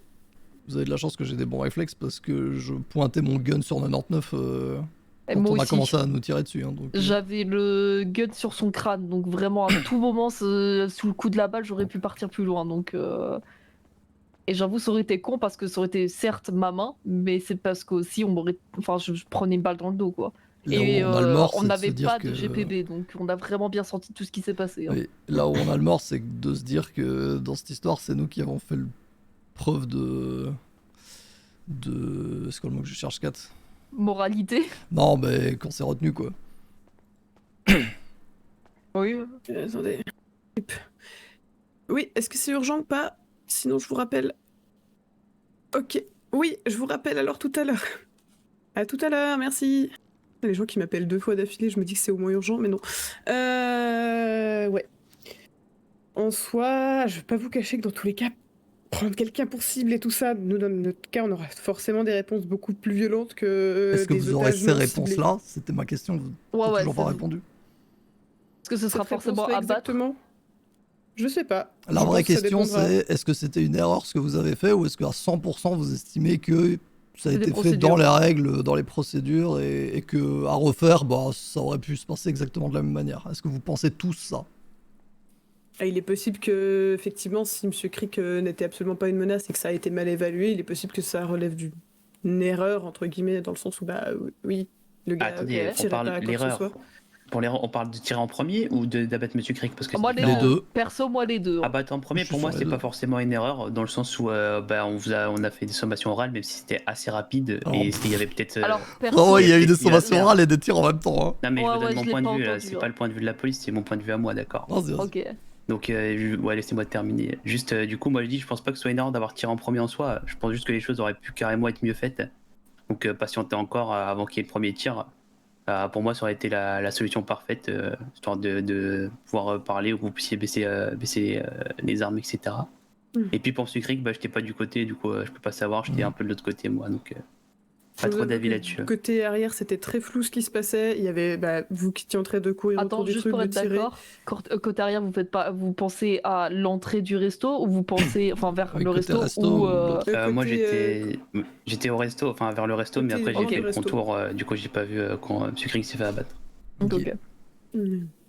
Vous avez de la chance que j'ai des bons réflexes parce que je pointais mon gun sur 99 Et quand moi on a aussi. commencé à nous tirer dessus. Hein, donc, J'avais le gun sur son crâne, donc vraiment à tout moment, sous le coup de la balle, j'aurais pu partir plus loin. Donc, et j'avoue, ça aurait été con parce que ça aurait été certes ma main, mais c'est parce qu'aussi on m'aurait, enfin, je prenais une balle dans le dos, quoi. là Et où on a le mort, on c'est de se n'avait dire pas que. de GPB, donc on a vraiment bien senti tout ce qui s'est passé. Hein. Oui, là où on a le mort, c'est de se dire que dans cette histoire, c'est nous qui avons fait preuve de. C'est quoi le mot que je cherche, 4? Moralité. Non, mais qu'on s'est retenu quoi. Oui. Attendez. Oui, est-ce que c'est urgent ou pas? Sinon, je vous rappelle. Ok. Oui, je vous rappelle alors tout à l'heure. À tout à l'heure, merci. Les gens qui m'appellent 2 fois d'affilée, je me dis que c'est au moins urgent, mais non. Ouais. En soi, je vais pas vous cacher que dans tous les cas, prendre quelqu'un pour cible et tout ça, nous, dans notre cas, on aura forcément des réponses beaucoup plus violentes que Est-ce que des vous aurez otages ces non ciblés. réponses-là? C'était ma question, vous Ouais, n'avez ouais, toujours pas c'est- répondu. Est-ce que ce sera Cette forcément réponse-là abattre? exactement? Je sais pas. La Je vraie pense que ça question, dépendra. c'est est-ce que c'était une erreur ce que vous avez fait ou est-ce qu'à 100% vous estimez que ça a C'est des été fait dans procédures. les règles, dans les procédures et que à refaire, bah, ça aurait pu se passer exactement de la même manière? Est-ce que vous pensez tous ça? Ah, il est possible que, effectivement, si M. Crick n'était absolument pas une menace et que ça a été mal évalué, il est possible que ça relève d'une erreur, entre guillemets, dans le sens où, bah oui, le gars Attendez, on tirait pas à parle quoi que ce l'erreur. soit. Pour l'erreur, on parle de tirer en premier ou d'abattre Monsieur Crick parce que Moi, c'est les Les différent. deux. deux. Perso, moi, les deux. hein. Abattre en premier, Je suis pour moi, sur les c'est pas deux. forcément une erreur dans le sens où on a fait des sommations orales, même si c'était assez rapide Oh. et il y avait peut-être. Alors, perso, Oh, il y a eu des il y a- sommations orales et des tirs en même temps. Hein. Non, mais je Ouais, vous donne ouais, mon je l'ai point de pas vue, là. entendu, C'est hein. pas le point de vue de la police, c'est mon point de vue à moi, d'accord. Vas-y, vas-y. Ok. Donc, ouais, laissez-moi terminer. Juste, du coup, moi je dis, je pense pas que ce soit une erreur d'avoir tiré en premier en soi. Je pense juste que les choses auraient pu carrément être mieux faites. Donc, patienter encore avant qu'il y ait le premier tir. Pour moi, ça aurait été la solution parfaite, histoire de pouvoir parler ou que vous puissiez baisser les armes, etc. Mm. Et puis pour ce Crick, bah, j'étais pas du côté, du coup, je peux pas savoir, j'étais un peu de l'autre côté, moi. Donc, Pas Je trop vous avoue d'avis que là-dessus. Côté arrière, c'était très flou ce qui se passait. Il y avait vous qui étiez en train de courir Attends, autour du juste truc, pour de être tirer. d'accord, côté arrière, vous pensez à l'entrée du resto ou vous pensez vers Oui, le côté resto, resto ou ou l'autre. Moi Côté, j'étais au resto, enfin vers le resto, mais côté après j'ai devant fait le le resto. contour, du coup j'ai pas vu quand M. Krieg s'est fait abattre. Ok.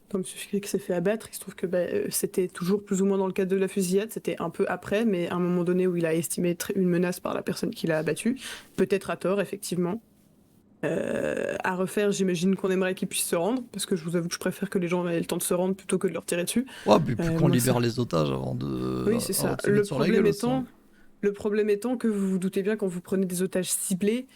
Comme celui qui s'est fait abattre, il se trouve que c'était toujours plus ou moins dans le cadre de la fusillade, c'était un peu après, mais à un moment donné où il a estimé une menace par la personne qui l'a abattu, peut-être à tort, effectivement. À refaire, j'imagine qu'on aimerait qu'ils puissent se rendre, parce que je vous avoue que je préfère que les gens aient le temps de se rendre plutôt que de leur tirer dessus. Ouais, puis qu'on moi, libère ça- les otages avant de. Oui, c'est ça. avant de se mettre sur la gueule aussi, hein. Le problème étant que vous vous doutez bien, quand vous prenez des otages ciblés,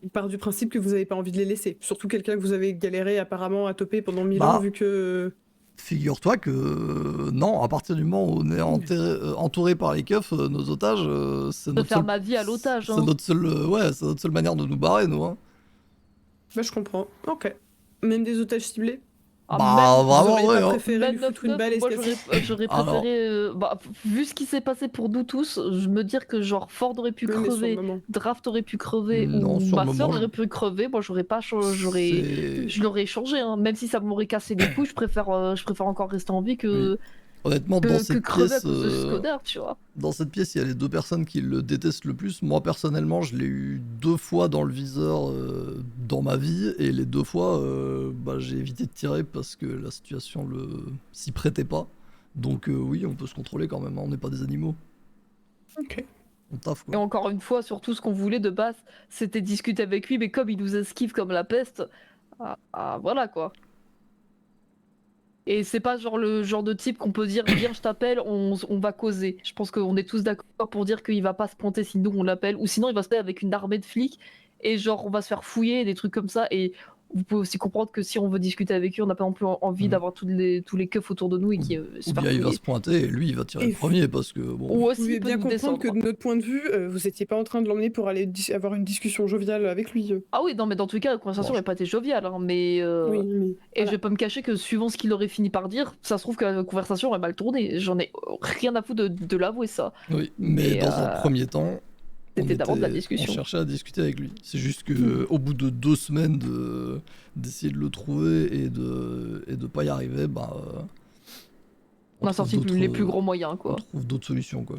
il part du principe que vous n'avez pas envie de les laisser. Surtout quelqu'un que vous avez galéré apparemment à toper pendant 1000 ans, vu que... Figure-toi que non, à partir du moment où on est entouré par les keufs, nos otages, c'est de notre faire seule... ma vie à l'otage. C'est Hein. notre seule, c'est notre seule manière de nous barrer, nous. Hein. Je comprends. Ok. Même des otages ciblés. Ah, Bah, même- vraiment, vous auriez ouais. pas Hein. préféré Même lui foutre une 9-9, balle et se moi casser j'aurais Alors. préféré, vu ce qui s'est passé pour nous tous, je me dire que genre Ford aurait pu Oui, mais sur le crever, moment. Draft aurait pu crever, Non, ou sur le ma soeur moment, aurait pu crever, moi j'aurais pas C'est- je l'aurais échangé, hein. Même si ça m'aurait cassé les couilles, je préfère encore rester en vie que, Honnêtement, que, dans que cette crever à pièce, cause de Skoda, tu vois. dans cette pièce, il y a les deux personnes qui le détestent le plus. Moi, personnellement, je l'ai eu 2 fois dans le viseur dans ma vie, et les 2 fois, j'ai évité de tirer parce que la situation s'y prêtait pas. Donc oui, on peut se contrôler quand même, hein, on n'est pas des animaux. Ok. On taffe, Et quoi. encore une fois, surtout ce qu'on voulait de base, c'était discuter avec lui, mais comme il nous esquive comme la peste, voilà quoi. Et c'est pas genre le genre de type qu'on peut dire viens je t'appelle, on va causer. Je pense qu'on est tous d'accord pour dire qu'il va pas se pointer si nous on l'appelle, ou sinon il va se mettre avec une armée de flics et genre on va se faire fouiller, des trucs comme ça. Et vous pouvez aussi comprendre que si on veut discuter avec lui, on n'a pas non plus envie d'avoir tous les keufs autour de nous et qui se Ou faire bien il va fouiller. se pointer et lui il va tirer Et le premier parce que bon. Ou Vous aussi pouvez il peut bien nous comprendre que descendre. de notre point de vue, vous étiez pas en train de l'emmener pour aller avoir une discussion joviale avec lui. Ah oui, non mais dans tous les cas la conversation Bon, n'a pas été joviale, hein, mais Oui, mais... et je vais pas me cacher que suivant ce qu'il aurait fini par dire, ça se trouve que la conversation aurait mal tourné. J'en ai rien à foutre de l'avouer ça. Oui, mais Mais, dans un premier temps, c'était d'abord de la discussion. on cherchait à discuter avec lui. C'est juste que au bout de 2 semaines d'essayer de le trouver et de pas y arriver, On a trouve sorti d'autres- les plus gros moyens on quoi. trouve d'autres solutions, quoi.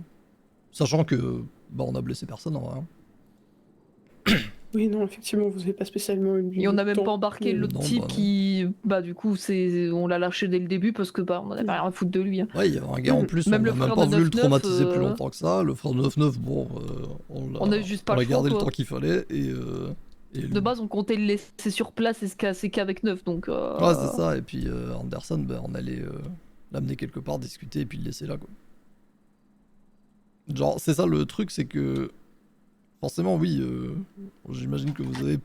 Sachant que on a blessé personne en vrai. Hein. Oui, non, effectivement, vous avez pas spécialement une... Et on n'a même temps. pas embarqué Non, l'autre non, type bah non. qui, du coup, on l'a lâché dès le début parce que on en avait rien à foutre de lui. Hein. Ouais, il y avait un gars en plus, Même on le n'a même frère pas de voulu le 9-9, traumatiser plus longtemps que ça. Le frère de 9-9, bon, On a juste pas on le l'a choix, gardé le quoi. temps qu'il fallait et De base, on comptait le laisser sur place et se casser qu'avec 9, donc. Ouais, c'est ça. Et puis Anderson, on allait l'amener quelque part, discuter et puis le laisser là, quoi. Genre, c'est ça le truc, c'est que forcément, oui, j'imagine que vous avez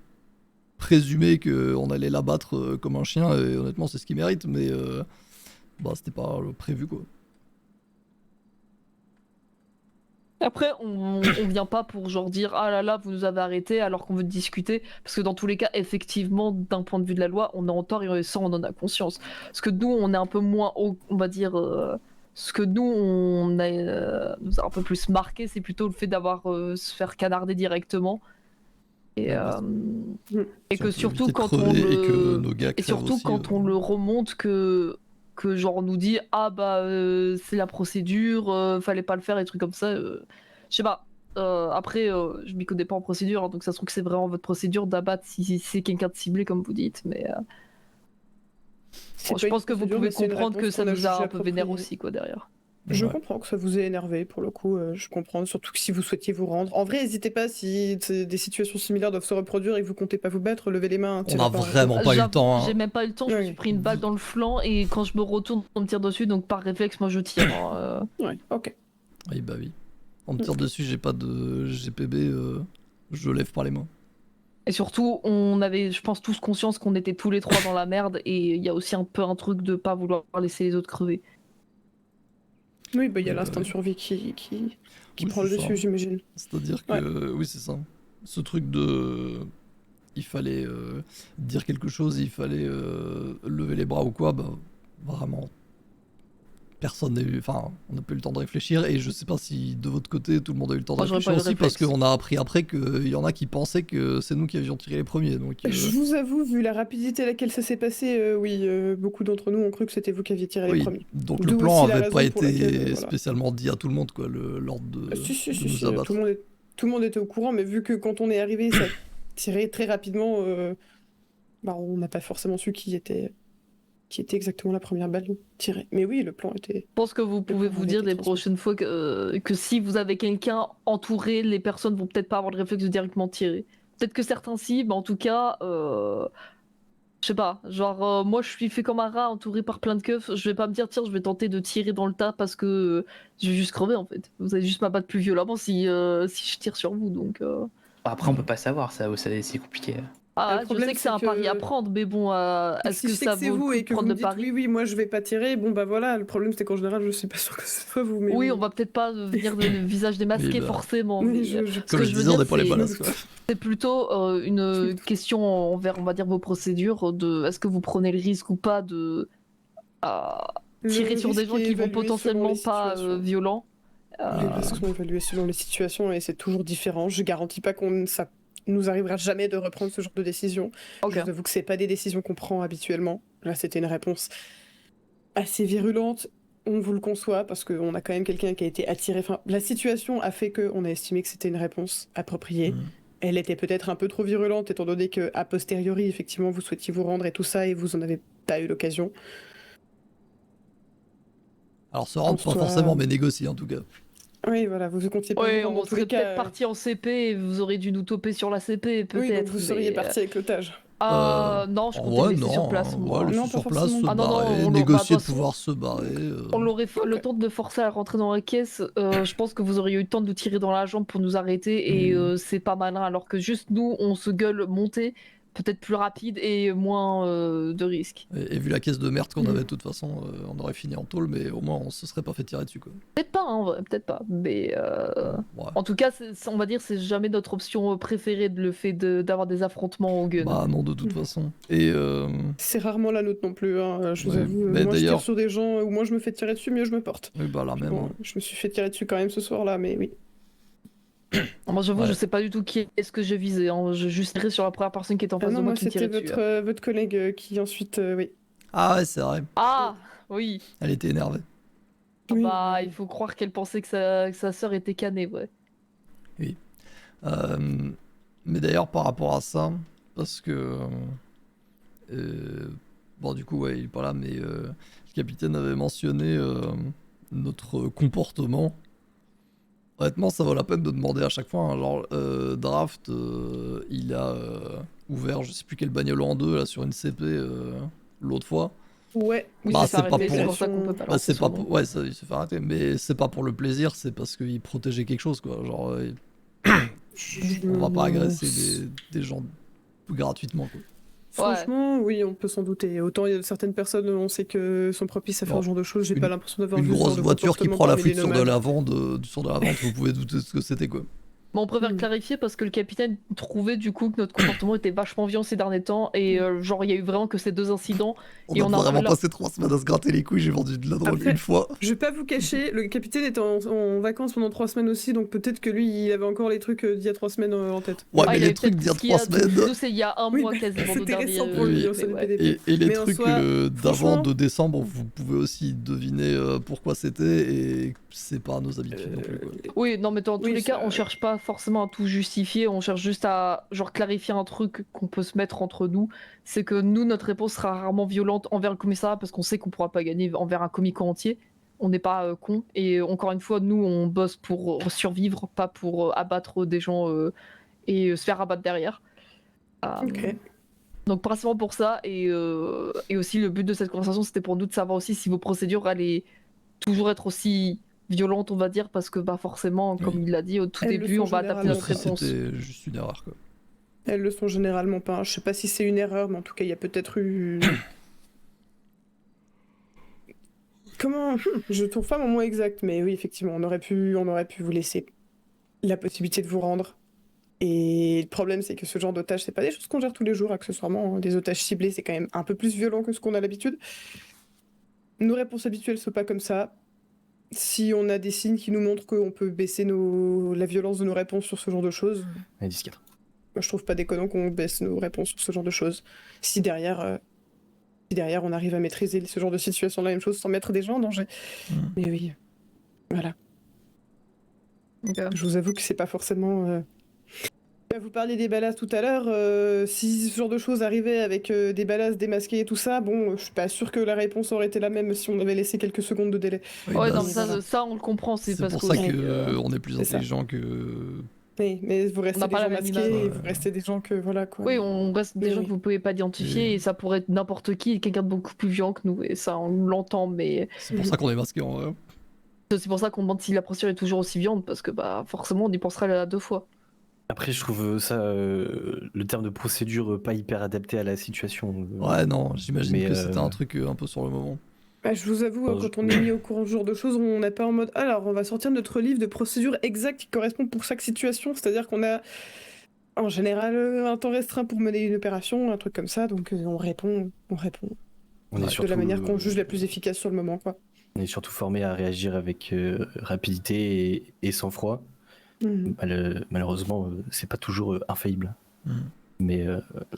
présumé qu'on allait l'abattre comme un chien, et honnêtement, c'est ce qu'il mérite, mais c'était pas prévu, quoi. Après, on vient pas pour genre dire ah là là, vous nous avez arrêté alors qu'on veut discuter, parce que dans tous les cas, effectivement, d'un point de vue de la loi, on est en tort et ça, on en a conscience. Parce que nous, on est un peu moins, on va dire. Ce que nous, nous a un peu plus marqué, c'est plutôt le fait d'avoir se faire canarder directement. Et, Ouais, et Si que on peut surtout éviter de quand on crever et que le... nos gars Et crèvent surtout aussi, quand on le remonte que genre on nous dit c'est la procédure, fallait pas le faire, et trucs comme ça. Je sais pas. Après, je m'y connais pas en procédure, hein, donc ça se trouve que c'est vraiment votre procédure d'abattre si c'est quelqu'un de ciblé comme vous dites, mais C'est je pas pense une que vous procédure, pouvez mais c'est une comprendre que réponse ça qu'on a nous a jugée un peu vénère appropriée. aussi quoi derrière. Je Ouais. comprends que ça vous ait énervé, pour le coup, je comprends, surtout que si vous souhaitiez vous rendre. En vrai, n'hésitez pas, si des situations similaires doivent se reproduire et que vous comptez pas vous battre, levez les mains. On tirez n'a pas. vraiment pas eu le J'avoue, temps. Hein. J'ai même pas eu le temps, je me Ouais. suis pris une balle dans le flanc et quand je me retourne, on me tire dessus, donc par réflexe, moi je tire. Hein, Ouais, ok. Oui, bah oui. On me tire dessus, j'ai pas de GPB, je lève pas les mains. Et surtout, on avait, je pense, tous conscience qu'on était tous les trois dans la merde et il y a aussi un peu un truc de pas vouloir laisser les autres crever. Oui, il y a Ouais, l'instinct de ouais. survie qui Oui, prend le c'est ça. dessus, j'imagine. C'est-à-dire que, oui, c'est ça. Ce truc de. Il fallait dire quelque chose, il fallait lever les bras ou quoi, vraiment. personne n'a eu, enfin, on n'a pas eu le temps de réfléchir, et je sais pas si de votre côté tout le monde a eu le temps de Moi, j'aurais réfléchir pas eu aussi, le parce réflexe. qu'on a appris après qu'il y en a qui pensaient que c'est nous qui avions tiré les premiers. Donc, Je vous avoue, vu la rapidité à laquelle ça s'est passé, oui, beaucoup d'entre nous ont cru que c'était vous qui aviez tiré les oui, premiers. donc le D'où plan aussi la avait pas raison pour été laquelle, voilà. spécialement dit à tout le monde, quoi, l'ordre de, Si, de nous si, abattre. tout le monde était au courant, mais vu que quand on est arrivé, ça tirait très rapidement, on n'a pas forcément su qui était exactement la première balle tirée. Mais oui, le plan était... Je pense que vous pouvez plan vous avait dire été les transmis. prochaines fois que si vous avez quelqu'un entouré, les personnes vont peut-être pas avoir le réflexe de directement tirer. Peut-être que certains si, mais en tout cas, je sais pas. Genre, moi je suis fait comme un rat entouré par plein de keufs. Je vais pas me dire, tiens, je vais tenter de tirer dans le tas parce que je vais juste crever en fait. Vous allez juste m'abattre plus violemment si je tire sur vous. Donc, Après, on peut pas savoir, ça, c'est compliqué. ah, Le je problème, sais que c'est un pari à prendre, mais bon, est-ce Si que je sais ça que c'est vaut le vous coup et de que vous prendre me le dites pari? oui, moi je vais pas tirer, bon bah voilà, le problème c'est qu'en général je sais pas sûr que ce soit vous. Mais Oui, on va peut-être pas venir le visage démasqué Oui, bah. forcément. Oui, Mais, je- ce Comme que je je veux disais, on dire, n'est pas les c'est- balasses, quoi. c'est plutôt une question envers, on va dire, vos procédures de est-ce que vous prenez le risque ou pas de tirer Le sur des risque gens est qui vont évalué selon potentiellement les pas situations. violents. Les risques sont évalués selon les situations et c'est toujours différent. Je garantis pas ça nous arrivera jamais de reprendre ce genre de décision. Ok. Je vous avoue que c'est pas des décisions qu'on prend habituellement. Là, c'était une réponse assez virulente. On vous le conçoit parce qu'on a quand même quelqu'un qui a été attiré. Enfin, la situation a fait qu'on a estimé que c'était une réponse appropriée. Mhm. Elle était peut-être un peu trop virulente étant donné que a posteriori, effectivement, vous souhaitiez vous rendre et tout ça et vous en avez pas eu l'occasion. Alors se rendre, En pas soi- forcément, mais négocier en tout cas. Oui, voilà, vous comptiez pas Oui, vous rendre on dans tous serait les peut-être cas. parti en CP et vous auriez dû nous toper sur la CP, peut-être. Oui, donc vous seriez mais, parti avec l'otage. Non, je En comptais vrai, le laisser sur place. hein, moi. ouais, laisser Non, pas sur place, forcément. se Ah non, non, barrer, on négocier bah, de de toute façon, pouvoir se barrer. On l'aurait Ok. le temps de me forcer à rentrer dans la caisse. Je pense que vous auriez eu le temps de nous tirer dans la jambe pour nous arrêter et c'est pas malin. Alors que juste nous, on se gueule monter, peut-être plus rapide et moins de risques. Et vu la caisse de merde qu'on Mhm. avait de toute façon, on aurait fini en tôle, mais au moins on se serait pas fait tirer dessus, quoi. Peut-être pas, en vrai, peut-être pas. Mais Ouais. en tout cas, on va dire, c'est jamais notre option préférée le fait d'avoir des affrontements au gun. Bah non, de toute Mhm. façon. Et C'est rarement la nôtre non plus, hein, je vous Ouais, avoue. mais Moi, je tire d'ailleurs- sur des gens où moi je me fais tirer dessus, mieux je me porte. oui, bah la même. Bon, hein. je me suis fait tirer dessus quand même ce soir-là, mais oui. Moi, j'avoue, Ouais. je sais pas du tout qui est-ce que j'ai visé. Hein. Je juste tiré sur la première personne qui était en Ah face non, de moi moi qui me c'était tirait dessus. votre collègue qui ensuite, oui. Ah ouais, c'est vrai. Ah, oui. Elle était énervée. Oui, Bah, oui. il faut croire qu'elle pensait que sa sœur était canée, ouais. Euh, mais d'ailleurs, par rapport à ça, parce que. Bon, du coup, ouais, il est pas là, mais le capitaine avait mentionné notre comportement. Honnêtement, ça vaut la peine de demander à chaque fois. Hein, genre, Draft, il a ouvert je sais plus quelle bagnole en deux là, sur une CP l'autre fois. Ouais. Oui, Bah, c'est c'est ça, pas arrêté, pour- c'est pour ça qu'on peut pas Bah, lancer c'est son pas nom. pour... Ouais, ça, il se fait arrêter, mais c'est pas pour le plaisir, c'est parce qu'il protégeait quelque chose, quoi. Genre, on va pas agresser des gens gratuitement, quoi. Franchement, oui, on peut s'en douter. Autant il y a certaines personnes, on sait que sont propices à faire Bon, ce genre de choses. J'ai une- pas l'impression d'avoir Une vu ce genre grosse de voiture qui comportement prend la parmi les fuite sur de nomades. la vente, sur de la vente, vous pouvez douter de ce que c'était, quoi. Mais on préfère Hmm. clarifier parce que le capitaine trouvait du coup que notre comportement était vachement violent ces derniers temps et genre il y a eu vraiment que ces deux incidents. On Et a on a vraiment appelé- passé 3 semaines à se gratter les couilles, j'ai vendu de la drogue Après, une fois. Je vais pas vous cacher, le capitaine était en vacances pendant 3 semaines aussi, donc peut-être que lui, il avait encore les trucs d'il y a 3 semaines en tête. Ouais, Ah, mais il les avait trucs peut-être d'il y a ce qu'il 3 a- semaines. Nous c'est il y a un Oui, mois bah, quasiment. c'était nos derniers, récent pour lui, oui, ça mais n'est ouais. pas des- Et les Mais en trucs soi, d'avant franchement- de décembre, vous pouvez aussi deviner pourquoi c'était, et c'est pas nos habitudes non plus, quoi. Oui, non, mais dans tous Oui, les cas, ça- on cherche pas forcément à tout justifier, on cherche juste à genre clarifier un truc qu'on peut se mettre entre nous. C'est que nous, notre réponse sera rarement violente envers le commissariat parce qu'on sait qu'on pourra pas gagner envers un comico entier. On n'est pas con. Et encore une fois, nous, on bosse pour survivre, pas pour abattre des gens et se faire abattre derrière. Ok. Donc principalement pour ça, et aussi le but de cette conversation, c'était pour nous de savoir aussi si vos procédures allaient toujours être aussi violentes, on va dire, parce que bah forcément, comme Oui. il l'a dit au tout Elles le début, sont on va adapter généralement notre Si réponse. c'était juste une erreur, quoi. Elles le sont généralement pas. Je sais pas si c'est une erreur, mais en tout cas, il y a peut-être eu. Comment Je trouve pas mon mot exact, mais oui, effectivement, on aurait pu vous laisser la possibilité de vous rendre. Et le problème, c'est que ce genre d'otages, c'est pas des choses qu'on gère tous les jours, accessoirement. Des otages ciblés, c'est quand même un peu plus violent que ce qu'on a l'habitude. nos réponses habituelles sont pas comme ça. Si on a des signes qui nous montrent qu'on peut baisser la violence de nos réponses sur ce genre de choses, Allez, 10-4. moi je trouve pas déconnant qu'on baisse nos réponses sur ce genre de choses. Si derrière on arrive à maîtriser ce genre de situation, la même chose, sans mettre des gens en danger. Mais oui, voilà. Ok. Je vous avoue que c'est pas forcément... Vous parliez des balasses tout à l'heure. Si ce genre de choses arrivait avec des balasses démasquées et tout ça, bon, je suis pas sûre que la réponse aurait été la même si on avait laissé quelques secondes de délai. Oui, Ouais, bah, non, c'est ça, on le comprend, c'est parce pour que ça aussi, qu'on est plus c'est ça. intelligent que... Oui, mais vous restez n'a des pas la gens même masqués, image. et vous restez des gens que... Voilà, quoi. Oui, on reste des Oui, gens oui. que vous pouvez pas identifier Oui. et ça pourrait être n'importe qui, quelqu'un de beaucoup plus violent que nous, et ça, on l'entend, mais C'est pour ça qu'on est masqué en vrai. c'est pour ça qu'on demande si la procédure est toujours aussi violente, parce que bah forcément, on y pensera là 2 fois. Après, je trouve ça, le terme de procédure, pas hyper adapté à la situation. Ouais, non, j'imagine Mais, que c'était un truc un peu sur le moment. Bah, je vous avoue, Bon, quand on est mis au courant de ce genre de choses, on n'est pas en mode alors on va sortir notre livre de procédure exacte qui correspond pour chaque situation, c'est-à-dire qu'on a en général un temps restreint pour mener une opération, un truc comme ça, donc on répond On est de surtout, la manière qu'on juge la plus efficace sur le moment, quoi. on est surtout formé à réagir avec rapidité et sang-froid. Mhm. Malheureusement, c'est pas toujours infaillible. Mhm. Mais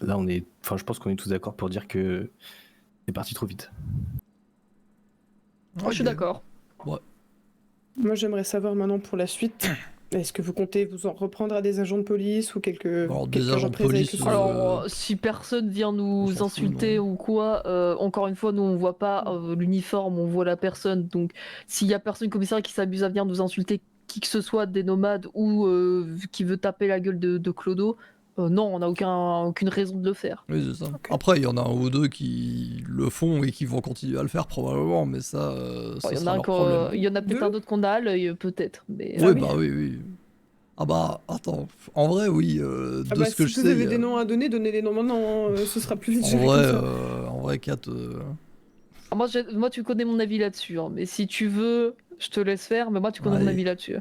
là, je pense qu'on est tous d'accord pour dire que c'est parti trop vite. Moi, je suis Ok. d'accord. Moi j'aimerais savoir maintenant pour la suite, est-ce que vous comptez vous en reprendre à des agents de police ou Alors, des quelques agents de représailles que police, ce soit Alors, si personne vient on nous s'en fout, insulter non. ou quoi, encore une fois, nous on voit pas l'uniforme, on voit la personne. Donc, s'il y a personne commissariat qui s'amuse à venir nous insulter, qui que ce soit, des nomades ou qui veut taper la gueule de Clodo, non, on n'a aucune raison de le faire. Oui, c'est ça. Après, il y en a un ou deux qui le font et qui vont continuer à le faire probablement, mais ça, Bon, ce il y en sera a leur problème. il y en a peut-être Deux un autre qu'on a à l'œil, peut-être. Mais Oui, oui. bah oui, oui. Ah bah, attends. En vrai, oui, de Ah bah, ce que si je vous sais... avez des noms à donner, donnez les noms maintenant, ce sera plus vite En géré vrai, comme ça. en vrai, Kat... ah, moi, tu connais mon avis là-dessus. Hein, mais si tu veux, je te laisse faire. Mais moi, tu connais mon Ouais. avis là-dessus.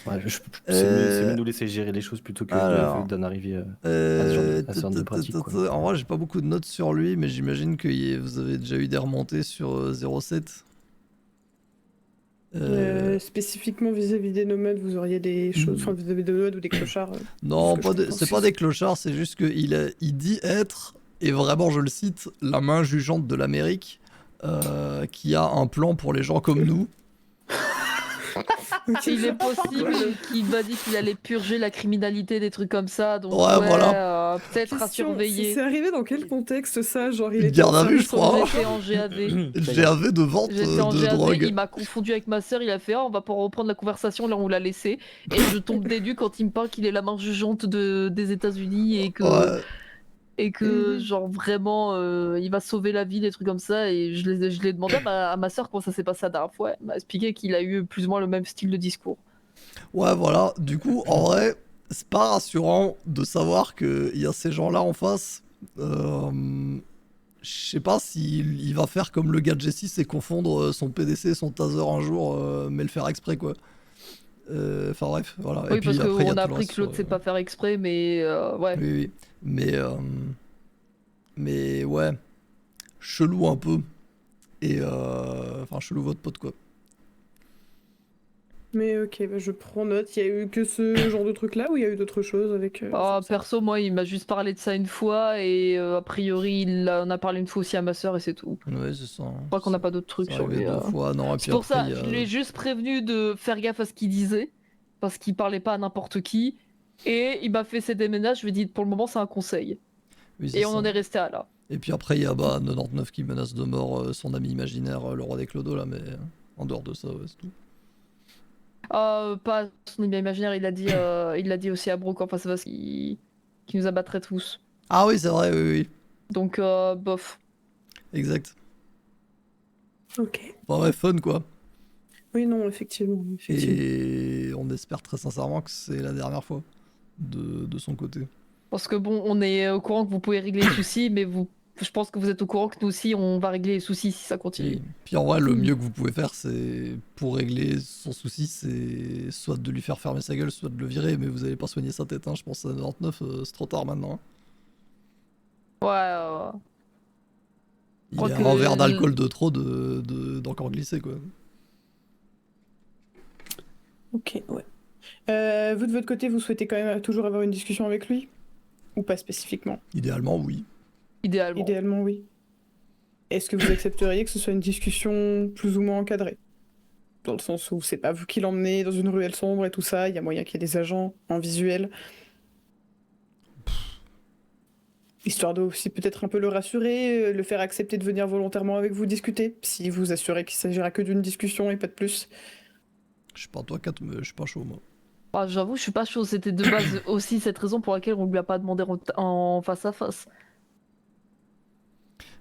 Ouais, c'est mieux de nous laisser gérer les choses plutôt que alors, d'en arriver à ce genre de pratique, quoi. En vrai, j'ai pas beaucoup de notes sur lui, mais j'imagine que vous avez déjà eu des remontées sur 07. Spécifiquement vis-à-vis des nomades, vous auriez des choses, enfin vis-à-vis des nomades ou des clochards. Non, ce que je comprends, c'est pas des clochards, c'est juste qu'il dit être, et vraiment je le cite, la main jugeante de l'Amérique, qui a un plan pour les gens comme nous. Il est possible qu'il m'a dit qu'il allait purger la criminalité, des trucs comme ça. Donc, Ouais, voilà. peut-être à Question, surveiller. c'est arrivé dans quel contexte ça? Genre il Une était garde en à vue, service je crois. en- J'étais en GAV. GAV de vente J'étais en de GAV, drogue. il m'a confondu avec ma sœur, il a fait on va pouvoir reprendre la conversation là où on l'a laissé. Et je tombe des nues quand il me parle qu'il est la main jugeante des États-Unis et que, Ouais. genre vraiment il va sauver la vie, des trucs comme ça. Et je l'ai demandé à ma sœur comment ça s'est passé la dernière fois. Elle m'a expliqué qu'il a eu plus ou moins le même style de discours. Ouais, voilà. Du coup, en vrai, c'est pas rassurant de savoir qu'il y a ces gens-là en face. Je sais pas s'il va faire comme le gars de Jessie, et confondre son PDC et son taser un jour, mais le faire exprès, quoi. Enfin bref, voilà. Oui, Et puis parce après, il y qu'on a a tout le appris reste que l'autre sur, sait pas faire exprès, mais ouais. Oui, oui. Mais ouais, chelou un peu. Et enfin, chelou votre pote, quoi. Mais ok, bah, je prends note. Il y a eu que ce genre de truc là ou il y a eu d'autres choses avec. Ah, perso, moi, il m'a juste parlé de ça une fois et a priori, il en a parlé une fois aussi à ma soeur et c'est tout. Ouais, c'est ça. Je crois qu'on n'a pas d'autres trucs C'est sur arrivé lui. 2 fois, non, et C'est puis pour après, ça, il y a... je l'ai juste prévenu de faire gaffe à ce qu'il disait parce qu'il parlait pas à n'importe qui et il m'a fait ses déménages. Je lui ai dit pour le moment, c'est un conseil. Oui, c'est Et on ça. en est resté à là. Et puis après, il y a 99 qui menace de mort son ami imaginaire, le roi des clodos, là, mais en dehors de ça, ouais, c'est tout. Pas son ami imaginaire, il l'a dit aussi à Brooke, enfin c'est parce qu'il nous abattrait tous. Ah oui, c'est vrai, oui, oui. Donc, bof. Exact. Ok. Enfin, ouais, fun, quoi. Oui, non, effectivement. Et on espère très sincèrement que c'est la dernière fois de son côté. Parce que bon, on est au courant que vous pouvez régler les soucis, mais je pense que vous êtes au courant que nous aussi, on va régler les soucis si ça continue. Et puis en vrai, le mieux que vous pouvez faire, c'est pour régler son souci, c'est soit de lui faire fermer sa gueule, soit de le virer, mais vous allez pas soigner sa tête, hein. Je pense à 99, c'est trop tard maintenant. Ouais. Il crois y a que- un verre d'alcool de trop d'encore glissé, quoi. Ok, ouais. Vous, de votre côté, vous souhaitez quand même toujours avoir une discussion avec lui? Ou pas spécifiquement? Idéalement, oui. Idéalement. Idéalement, oui. Est-ce que vous accepteriez que ce soit une discussion plus ou moins encadrée? Dans le sens où c'est pas vous qui l'emmenez dans une ruelle sombre et tout ça, il y a moyen qu'il y ait des agents en visuel. Histoire de aussi peut-être un peu le rassurer, le faire accepter de venir volontairement avec vous discuter, si vous assurez qu'il s'agira que d'une discussion et pas de plus. Je sais pas toi, Kat, mais je suis pas chaud, moi. Ah, j'avoue, je suis pas chaud. C'était de base aussi cette raison pour laquelle on lui a pas demandé en face à face.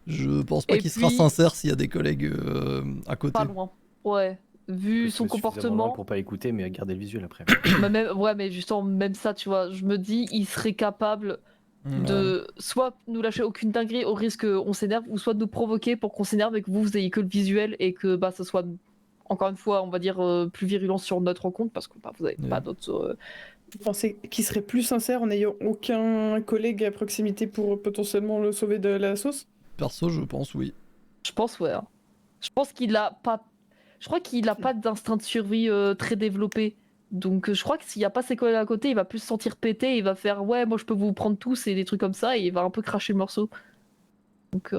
Je pense pas Et qu'il sera puis- sincère s'il y a des collègues à côté. Pas loin. Ouais. Vu Parce son que suffisamment loin comportement. pour pas écouter, mais garder le visuel après. Bah, même, ouais, mais justement, même ça, tu vois, je me dis, il serait capable de soit nous lâcher aucune dinguerie au risque qu'on s'énerve, ou soit de nous provoquer pour qu'on s'énerve et que vous ayez que le visuel et que bah, ça soit, encore une fois, on va dire, plus virulent sur notre compte parce que bah, vous avez pas d'autres. Vous pensez qu'il serait plus sincère en n'ayant aucun collègue à proximité pour potentiellement le sauver de la sauce? Perso, je pense oui. Je pense, ouais. Hein. Je pense qu'il a pas. Je crois qu'il a pas d'instinct de survie très développé. Donc je crois que s'il n'y a pas ses collègues à côté, il va plus se sentir pété, il va faire ouais, moi je peux vous prendre tous et des trucs comme ça, et il va un peu cracher le morceau. Donc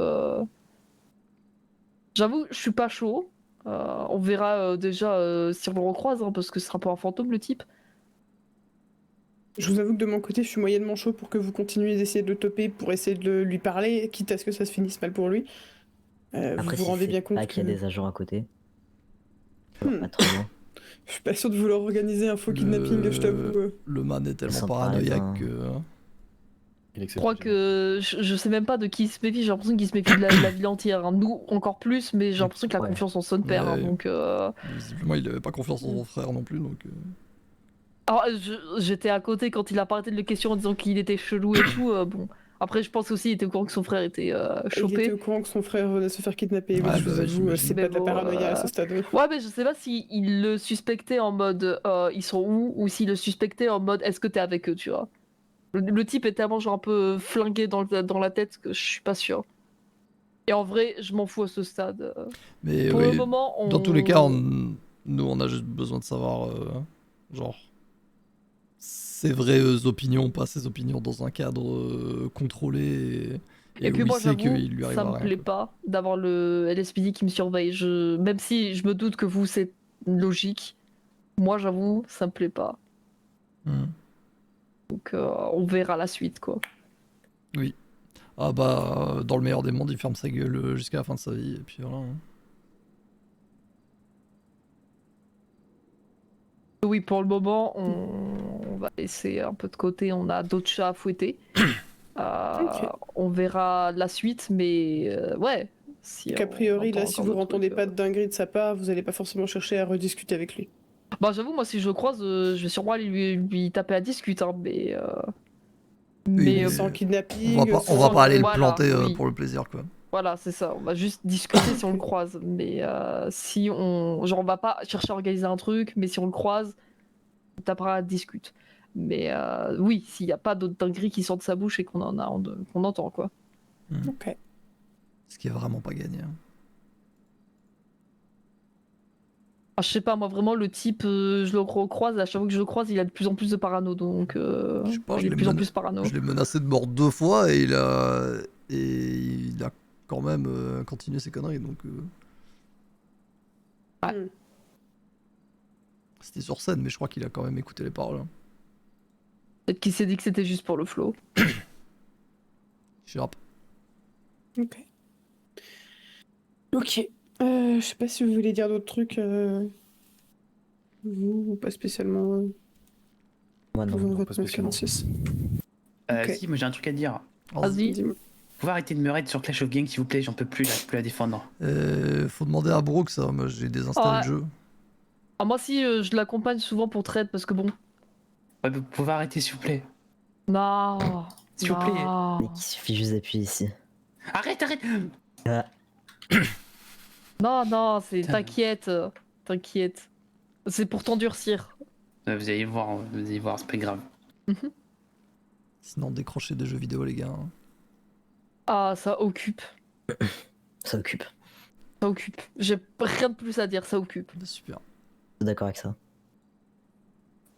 j'avoue, je suis pas chaud. On verra déjà si on le recroise, hein, parce que ce sera pas un fantôme le type. Je vous avoue que de mon côté, je suis moyennement chaud pour que vous continuiez d'essayer de le toper, pour essayer de lui parler, quitte à ce que ça se finisse mal pour lui. Après, vous vous si rendez bien c'est compte pas que... qu'il y a des agents à côté. Hmm. Pas trop loin. Je suis pas sûr de vouloir organiser un faux kidnapping, je t'avoue. Le man est tellement Ça me paranoïaque paraît que. Je crois que je sais même pas de qui il se méfie, j'ai l'impression qu'il se méfie de la ville entière. Hein. Nous encore plus, mais j'ai l'impression qu'il a Ouais. confiance en son père. Hein, Ouais. donc, Visiblement, il avait pas confiance en son frère non plus, donc. alors, j'étais à côté quand il a pas arrêté de le questionner en disant qu'il était chelou et tout. Bon, après je pense aussi qu'il était au courant que son frère était Il était chopé. au courant que son frère venait se faire kidnapper, oui, Ouais, je vous bah, avoue, j'imagine. c'est Mais pas de la bon, paranoïa à ce stade. Oui. Ouais, mais je sais pas s'il le suspectait en mode ils sont où, ou s'il le suspectait en mode est-ce que t'es avec eux, tu vois. Le type est tellement genre un peu flingué dans la tête que je suis pas sûr. Et en vrai, je m'en fous à ce stade. Mais Pour oui, le moment, on... dans tous les cas, nous, on a juste besoin de savoir, genre, ses vraies opinions, pas ses opinions dans un cadre contrôlé Et où puis il moi, sait j'avoue, qu'il lui ça arrivera me rien. plaît pas d'avoir le LSPD qui me surveille. Même si je me doute que vous, c'est logique, moi, j'avoue, ça me plaît pas. Hmm. Donc, on verra la suite, quoi. Oui. Ah bah, dans le meilleur des mondes, il ferme sa gueule jusqu'à la fin de sa vie, et puis voilà. Hein. Oui, pour le moment, on va laisser un peu de côté. On a d'autres chats à fouetter. Ok. On verra la suite, mais ouais. Si Qu'a on priori, entend là, si encore vous d'autres n'entendez trucs, pas de dinguerie de sa part, vous allez pas forcément chercher à rediscuter avec lui. Bah, j'avoue, moi, si je le croise, je vais sûrement aller lui taper à discute, hein, mais. Oui, mais Sans on kidnapping, va sans... pas aller le Voilà, planter oui. pour le plaisir, quoi. Voilà, c'est ça. On va juste discuter si on le croise. Mais si on. Genre, on va pas chercher à organiser un truc, mais si on le croise, on tapera à discute. Mais oui, s'il n'y a pas d'autres dingueries qui sortent de sa bouche et qu'on entend, quoi. Ok. Ce qui est vraiment pas gagné. Hein. Ah, je sais pas, moi vraiment le type, je le recroise, à chaque fois que je le croise, il a de plus en plus de parano, donc Je sais pas, il est de plus en plus parano. je l'ai menacé de mort 2 fois et il a quand même continué ses conneries, donc. Ouais. C'était sur scène, mais je crois qu'il a quand même écouté les paroles. Hein. Peut-être qu'il s'est dit que c'était juste pour le flow. Je sais pas. Ok. Ok. Je sais pas si vous voulez dire d'autres trucs. Vous, ou pas spécialement. Moi non. Vous, pas votre spécialement. 946. Ok. Si, moi j'ai un truc à dire. Vas-y. Dis-moi. Vous pouvez arrêter de me raid sur Clash of Gang s'il vous plaît, j'en peux plus là, je peux plus la défendre. Faut demander à Brooke ça, moi j'ai désinstallé Ouais. le jeu. Ah, moi si, je l'accompagne souvent pour trade, parce que bon... Ouais, vous pouvez arrêter s'il vous plaît. Non. S'il vous plaît. Non. Mais il suffit juste d'appuyer ici. Arrête, arrête. Non, c'est... Putain. T'inquiète. C'est pour t'endurcir. Vous allez voir, c'est pas grave. Sinon décrochez des jeux vidéo les gars. Hein. Ah, ça occupe. Ça occupe. Ça occupe. J'ai rien de plus à dire, ça occupe. Super. Je suis d'accord avec ça.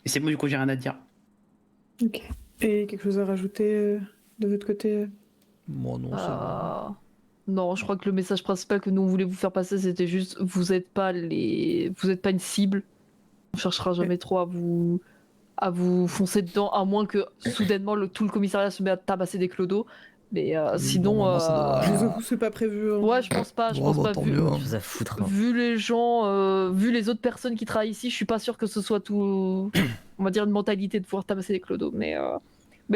Et c'est bon, du coup, j'ai rien à dire. Ok. Et quelque chose à rajouter de votre côté Moi non, c'est bon. Non, je crois que le message principal que nous on voulait vous faire passer, c'était juste vous êtes pas une cible. On cherchera jamais trop à vous foncer dedans, à moins que soudainement tout le commissariat se met à tabasser des clodos. Mais Oui, sinon, normalement, ça devrait- Je vous avoue, c'est pas prévu. hein. ouais, je pense pas. Je Bon, pense bah, pas. tant Vu, mieux. Hein. Je vous à foutre. Hein. vu les gens, vu les autres personnes qui travaillent ici, je suis pas sûr que ce soit tout, on va dire une mentalité de pouvoir tabasser des clodos. Mais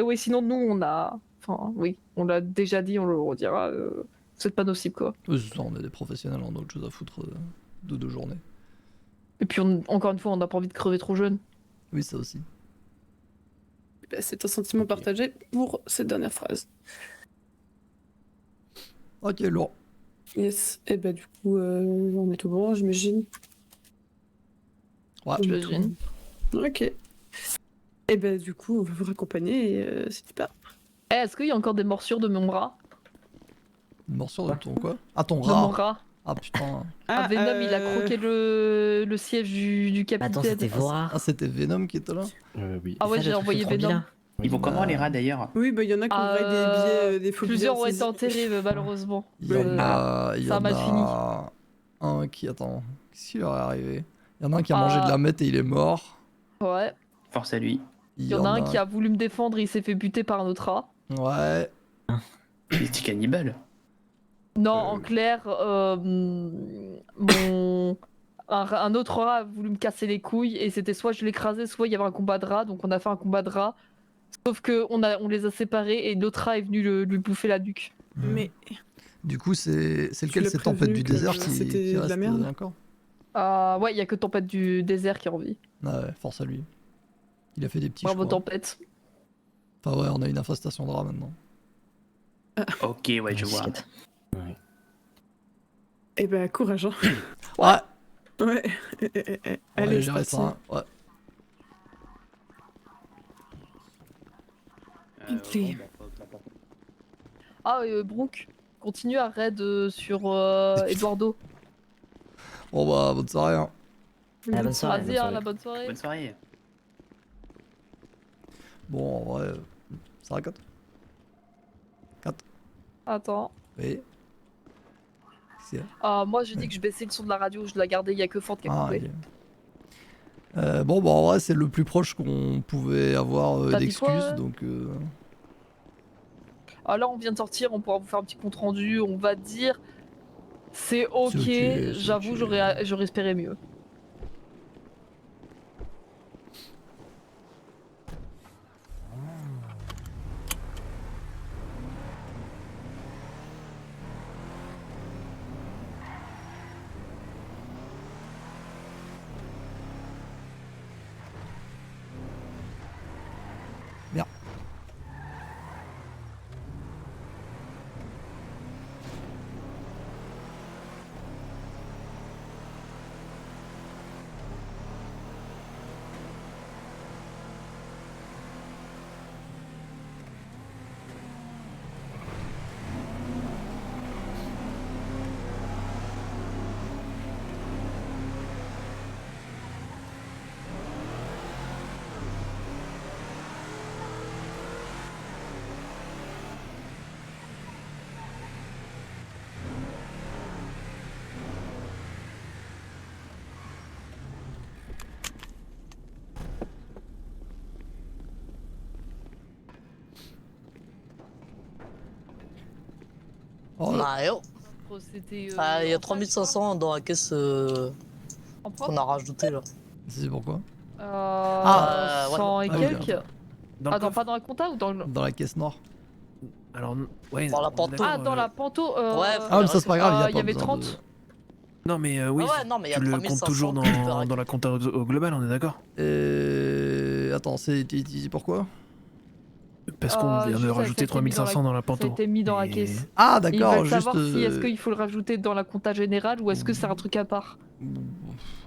oui, sinon nous on l'a déjà dit, on le redira. Vous êtes pas nos cibles quoi. Oui, c'est ça, on est des professionnels, on a autre chose à foutre de 2 journées. Et puis encore une fois, on n'a pas envie de crever trop jeune. Oui, ça aussi. Bah, c'est un sentiment partagé pour cette dernière phrase. Ok, lourd. Yes. Et bah du coup, on est tout bon, j'imagine. Ouais, J'imagine. Ok. Et bah du coup, on va vous raccompagner et c'est super. Est-ce qu'il y a encore des morsures de mon rat? Une morsure de ton quoi? Ah, ton De mon rat. rat. Ah putain. Ah, Venom, il a croqué le siège du capitaine. Attends, c'était vos rats. Ah, c'était Venom qui était là? Oui. Ah ouais, C'est ça, j'ai le truc envoyé trop Venom. vilain. Ils vont comment, les rats, d'ailleurs? Oui, bah il y en a qui ont des billets, des faux Plusieurs ont billets été enterrés, malheureusement. Il y en a, il y ça a en mal fini. a un qui... Attends, qu'est-ce qui leur est arrivé? Il y en a un qui a mangé de la meth et il est mort. Ouais. Force à lui. Il y en a un qui a voulu me défendre, il s'est fait buter par un autre rat. Ouais. Il était cannibale. Non, en clair, un autre rat a voulu me casser les couilles et c'était soit je l'écrasais, soit il y avait un combat de rats, donc on a fait un combat de rats. Sauf que on les a séparés et l'autre rat est venu lui bouffer la nuque. Mais Du coup, c'est lequel? l'as C'est Tempête du prévenu que désert qui c'était de la reste merde encore? Ouais, il y a que Tempête du désert qui est en vie. Ouais, force à lui. Il a fait des petits Bravo choix. Tempête. Enfin ouais, on a une infestation de rats maintenant. Ok, ouais, je vois. Disquette. et bah courage. Hein. Ouais. Ouais. On va Allez, gérer c'est ça. parti. Hein. Ouais. Ok. Ah, Brooke, continue à raid sur Eduardo. Bon bah, bonne soirée. Hein. Ah, bonne soirée. Vas-y, hein, la bonne soirée. Bonne soirée. Bon, en vrai, ça raconte. Attends. Oui. C'est... Moi j'ai dit que je baissais le son de la radio, je l'ai gardé, il y a que Ford qui a Ah, coupé. ok. Bon, bah en vrai, c'est le plus proche qu'on pouvait avoir T'as dit d'excuses, quoi, donc... Ah là on vient de sortir, on pourra vous faire un petit compte rendu, on va dire c'est ok, c'est j'avoue ok. j'aurais espéré mieux. Bien. Oh, Mario. Procédé, Ah, il y a en 3500 dans la caisse en qu'on propre a rajouté là. c'est pourquoi? ouais. ouais. 100 et Ah oui, quelques. Dans le Attends, coffre. pas dans la compta ou dans le... Dans la caisse nord. Alors, ouais. Dans la on est panto. d'accord, Ah, dans la panto. Ouais, Ah, mais ça c'est pas grave, il y pas avait besoin 30. Non, mais oui. Ah ouais, non, mais il y a tu le 3500. comptes toujours tu peux dans la compta au global, on est d'accord? Attends, c'est pourquoi? Parce qu'on vient Juste, de ça a rajouter été mis 3500 dans la Ça a panto. été mis dans la Et- caisse. Ah Ils d'accord, veulent juste... savoir si est-ce qu'il faut le rajouter dans la compta générale ou est-ce que c'est un truc à part.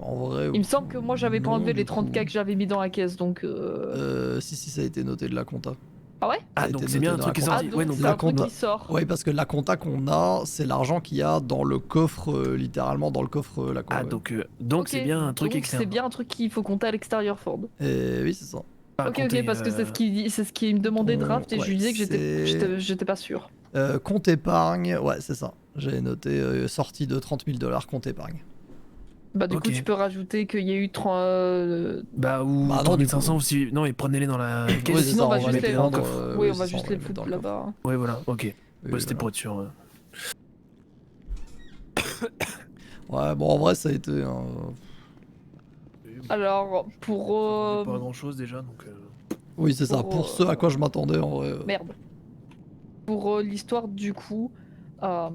En vrai... Il me semble que moi j'avais pas non, enlevé du les coup. 30K que j'avais mis dans la caisse donc. Si, ça a été noté de la compta. Ah ouais? Ah, a donc été c'est bien un noté dans truc qui est la Ah, sorti. donc Ouais, donc c'est la un truc compta- qui sort. Oui, parce que la compta qu'on a, c'est l'argent qu'il y a dans le coffre, littéralement dans le coffre, la Ah, ouais. donc c'est Ok, bien un truc donc externe. c'est bien un truc qu'il faut compter à l'extérieur, Ford. Et oui, c'est ça. Pas Ok, compter, parce que c'est ce qu'il me demandait draft et je lui disais que c'est- j'étais pas sûr. Compte épargne, ouais, c'est ça. J'ai noté sortie de 30 000 $ compte épargne. Bah du coup Ok. tu peux rajouter qu'il y a eu 30... Bah, ou Bah non, 3500 si. Non, mais prenez-les dans la Oui, caisse. c'est sinon ça, on va on va juste les les... dans le prendre. coffre. Oui, on c'est va ça, juste va les mettre foutre dans le coffre. là-bas. Ouais, voilà, ok. Oui, Ouais, c'était voilà. pour être sûr. Ouais, bon, en vrai, ça a été. Alors, pour... Pas grand chose déjà, donc. Oui, c'est ça. Pour, Pour ce à quoi je m'attendais, en vrai. Merde. Pour l'histoire du coup, euh,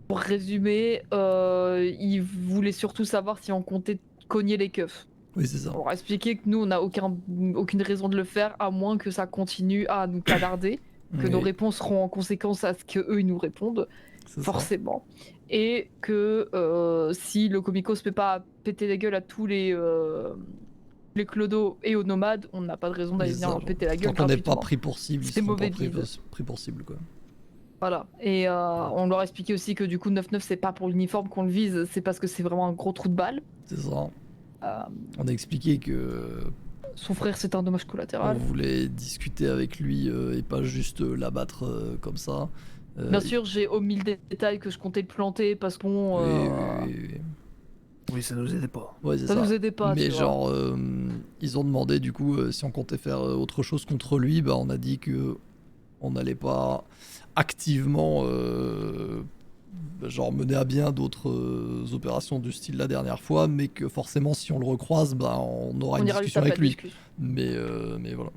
pour résumer, il voulait surtout savoir si on comptait cogner les keufs. Oui, c'est ça. On leur a expliqué que nous, on n'a aucune raison de le faire, à moins que ça continue à nous canarder, que nos Oui, réponses seront en conséquence à ce qu'eux, ils nous répondent, c'est ça. forcément. Et que si le Comico se met pas à péter la gueule à tous les clodos et aux nomades, on n'a pas de raison Oui, d'aller c'est venir ça, leur genre. péter la gueule Tant qu'on n'est pas gratuitement. pris pour cible, ils C'est seront mauvais pas bide. pris pour cible, quoi. Voilà. Et on leur a expliqué aussi que du coup 9-9 c'est pas pour l'uniforme qu'on le vise, c'est parce que c'est vraiment un gros trou de balle. C'est ça. Euh, On a expliqué que son frère c'est un dommage on collatéral. voulait discuter avec lui et pas juste l'abattre comme ça. Bien sûr, j'ai omis le détail que je comptais le planter parce qu'on. Oui. Oui, ça nous aidait pas. Ouais, c'est Ça ça. nous aidait pas, Mais tu vois. genre, ils ont demandé du coup si on comptait faire autre chose contre lui. Bah, on a dit que on n'allait pas activement genre mener à bien d'autres opérations du style la dernière fois, mais que forcément si on le recroise, bah, on aura On une ira lui discussion taper avec la lui. discussion. Mais voilà.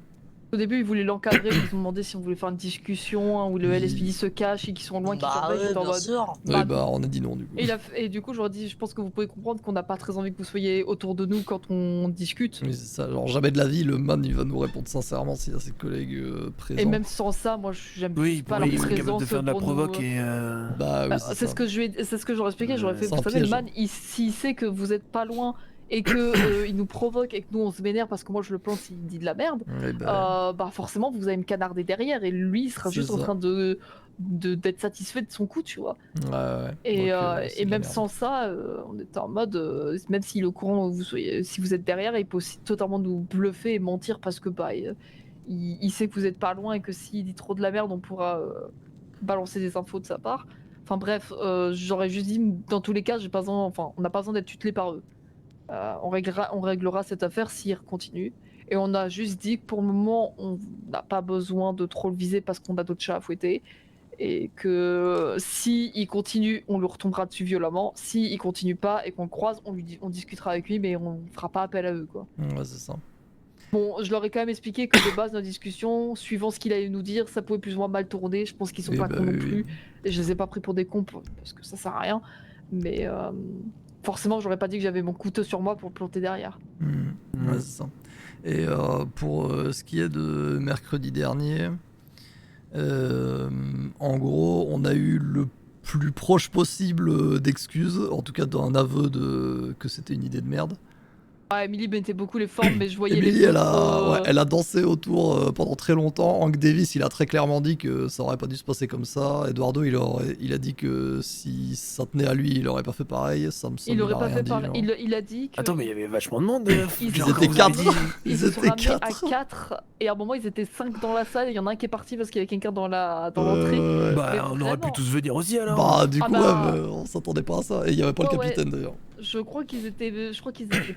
Au début, ils voulaient l'encadrer, ils ont demandé si on voulait faire une discussion hein, où le Oui. LSPD se cache et qu'ils sont loin, qu'ils Bah surveillent. ouais, J'étais en bien mode. sûr. Oui, Bah, bah on a dit non du coup. Et du coup, je leur dis, je pense que vous pouvez comprendre qu'on n'a pas très envie que vous soyez autour de nous quand on discute. Oui, c'est ça. Genre jamais de la vie, le man il va nous répondre sincèrement s'il y a ses collègues présents. Et même sans ça, moi, j'aime Oui, juste pas oui, leur ils sont capables présence de faire de la pour provoque nous. et. Bah oui, c'est C'est ça. ce que c'est ce que j'aurais expliqué. J'aurais fait, c'est vous un savez, le piège. man, s'il sait que vous êtes pas loin et que il nous provoque et que nous on se vénère parce que moi je le plante s'il dit de la merde, Ouais, bah, bah forcément vous allez me canarder derrière et lui il sera C'est juste en ça. train d'être satisfait de son coup, tu vois. ouais. Et, Donc, c'est et de la même merde. sans ça, on était en mode, même s'il est au courant, si vous êtes derrière, il peut aussi totalement nous bluffer et mentir parce que bah, il sait que vous êtes pas loin et que s'il dit trop de la merde, on pourra balancer des infos de sa part. Enfin bref, j'aurais juste dit, dans tous les cas, j'ai pas besoin, enfin, on n'a pas besoin d'être tutelé par eux. On réglera cette affaire s'il continue. Et on a juste dit que pour le moment, on n'a pas besoin de trop le viser parce qu'on a d'autres chats à fouetter. Et que si il continue, on lui retombera dessus violemment. Si il continue pas et qu'on le croise, on discutera avec lui, mais on fera pas appel à eux, quoi. Ouais, c'est ça. Bon, je leur ai quand même expliqué que de base, nos discussions, suivant ce qu'il allait nous dire, ça pouvait plus ou moins mal tourner. Je pense qu'ils sont Oui, pas bah cons non oui, plus. oui. Et je les ai pas pris pour des cons parce que ça sert à rien. Mais forcément, j'aurais pas dit que j'avais mon couteau sur moi pour le planter derrière. Ouais, c'est ça. Et pour ce qui est de mercredi dernier, en gros, on a eu le plus proche possible d'excuses, en tout cas d'un aveu que c'était une idée de merde. Ah, Emily mettait beaucoup les formes, mais je voyais Emily, les elle autres, a, ouais, elle a dansé autour pendant très longtemps. Hank Davis, il a très clairement dit que ça aurait pas dû se passer comme ça. Eduardo, il a dit que si ça tenait à lui, il aurait pas fait pareil. Samson, Il aurait a pas rien fait dit, pareil. genre. Il a dit que. Attends, mais il y avait vachement de monde. Ils genre, étaient quand vous avez quatre. dit- Ils se sont étaient ramenés à 4. 4 et à un moment ils étaient 5 dans la salle. Il y en a un qui est parti parce qu'il y avait quelqu'un dans l'entrée. Ouais. Bah, Mais on aurait pu vraiment. tous venir aussi alors. Bah, du Ah coup, bah. ouais, mais on s'attendait pas à ça. Et il y avait pas le Ouais, capitaine d'ailleurs. Je crois qu'ils étaient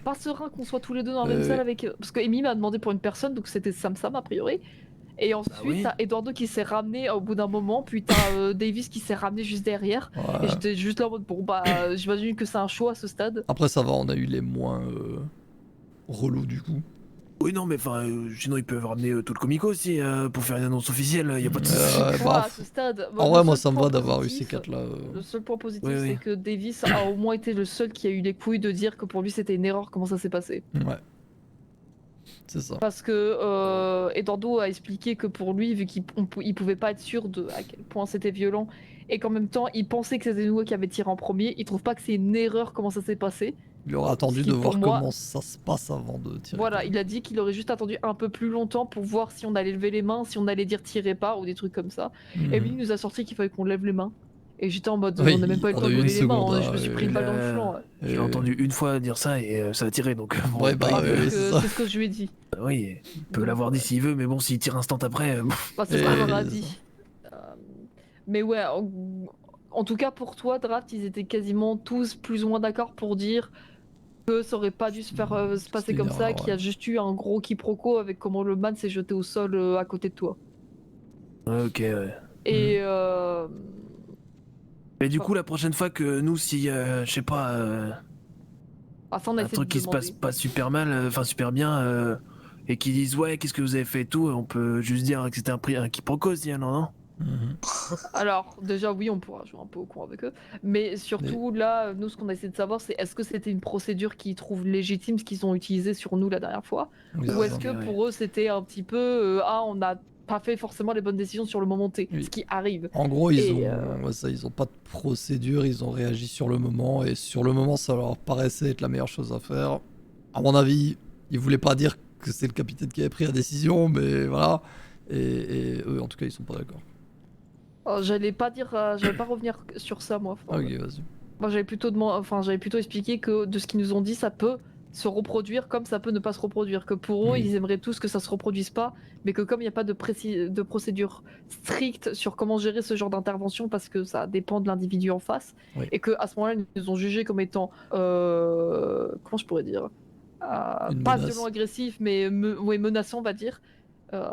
pas sereins qu'on soit tous les deux dans la même Ouais. salle avec eux. Parce que Amy m'a demandé pour une personne, donc c'était Sam a priori. Et ensuite oui. t'as Eduardo qui s'est ramené au bout d'un moment, puis t'as Davis qui s'est ramené juste derrière. Ouais. Et j'étais juste là en mode bon bah j'imagine que c'est un show à ce stade. Après, ça va, on a eu les moins relous du coup. Oui, non, mais enfin, sinon ils peuvent ramener tout le comico aussi pour faire une annonce officielle. Il y a pas de souci. Ouais, Tu bah, vois, à ce stade. en le vrai, moi, seul ça me point va d'avoir eu positif- ces 4 là. Le seul point positif, Oui, oui. c'est que Davis a au moins été le seul qui a eu les couilles de dire que pour lui c'était une erreur comment ça s'est passé. Ouais. C'est ça. Parce que Eduardo a expliqué que pour lui, vu qu'il pouvait pas être sûr de à quel point c'était violent, et qu'en même temps il pensait que c'était nous qui avait tiré en premier, il trouve pas que c'est une erreur comment ça s'est passé. Il aurait attendu Ce qui, de voir pour moi- comment ça se passe avant de tirer. Voilà, il a dit qu'il aurait juste attendu un peu plus longtemps pour voir si on allait lever les mains, si on allait dire tirez pas ou des trucs comme ça. Mhm. Et lui, il nous a sorti qu'il fallait qu'on lève les mains. Et j'étais en mode, Oui, on n'a même pas eu le on temps a de eu lever une les mains, seconde, hein, je me suis pris une balle dans le flanc. J'ai entendu une fois dire ça et ça a tiré donc. bon, Ouais, bah, bah, ouais, Donc, c'est ça. c'est ce que je lui ai dit. oui, il peut l'avoir dit s'il veut, mais bon, s'il tire instant après. Enfin, c'est ce qu'on Et- leur a dit. Mais ouais, en tout cas pour toi, Draft, ils étaient quasiment tous plus ou moins d'accord pour dire que ça aurait pas dû se faire se passer C'était une comme ça, erreur, qu'il y a ouais. juste eu un gros quiproquo avec comment le man s'est jeté au sol à côté de toi. Ok, ouais. Et Et du coup, la prochaine fois que nous, si, je sais pas, ça, on a un essayé truc de qui se passe demander. pas super mal, enfin super bien, et qu'ils disent ouais, qu'est-ce que vous avez fait et tout, on peut juste dire que c'était un quiproquo aussi, alors non? Mhm. Alors, déjà, oui, on pourra jouer un peu au courant avec eux. Mais surtout, là, nous, ce qu'on a essayé de savoir, c'est est-ce que c'était une procédure qu'ils trouvent légitime, ce qu'ils ont utilisé sur nous la dernière fois, Oui, ou c'est est-ce ça. que pour eux, c'était un petit peu on n'a pas fait forcément les bonnes décisions sur le moment T, Oui. ce qui arrive. En gros, Et, ils ont pas de procédure, ils ont réagi sur le moment, et sur le moment, ça leur paraissait être la meilleure chose à faire. À mon avis, ils voulaient pas dire que c'est le capitaine qui avait pris la décision, mais voilà. Et eux, en tout cas, ils sont pas d'accord. j'allais pas revenir sur ça, moi. Enfin, Ok, vas-y. Moi, j'avais plutôt expliqué que de ce qu'ils nous ont dit, ça peut se reproduire comme ça peut ne pas se reproduire. Que pour eux, Oui. ils aimeraient tous que ça se reproduise pas, mais que comme il n'y a pas de procédure stricte sur comment gérer ce genre d'intervention, parce que ça dépend de l'individu en face, Oui. et que à ce moment-là, ils nous ont jugé comme étant, comment je pourrais dire, Une pas menace. violent agressif, mais ouais, menaçant, on va dire. Euh,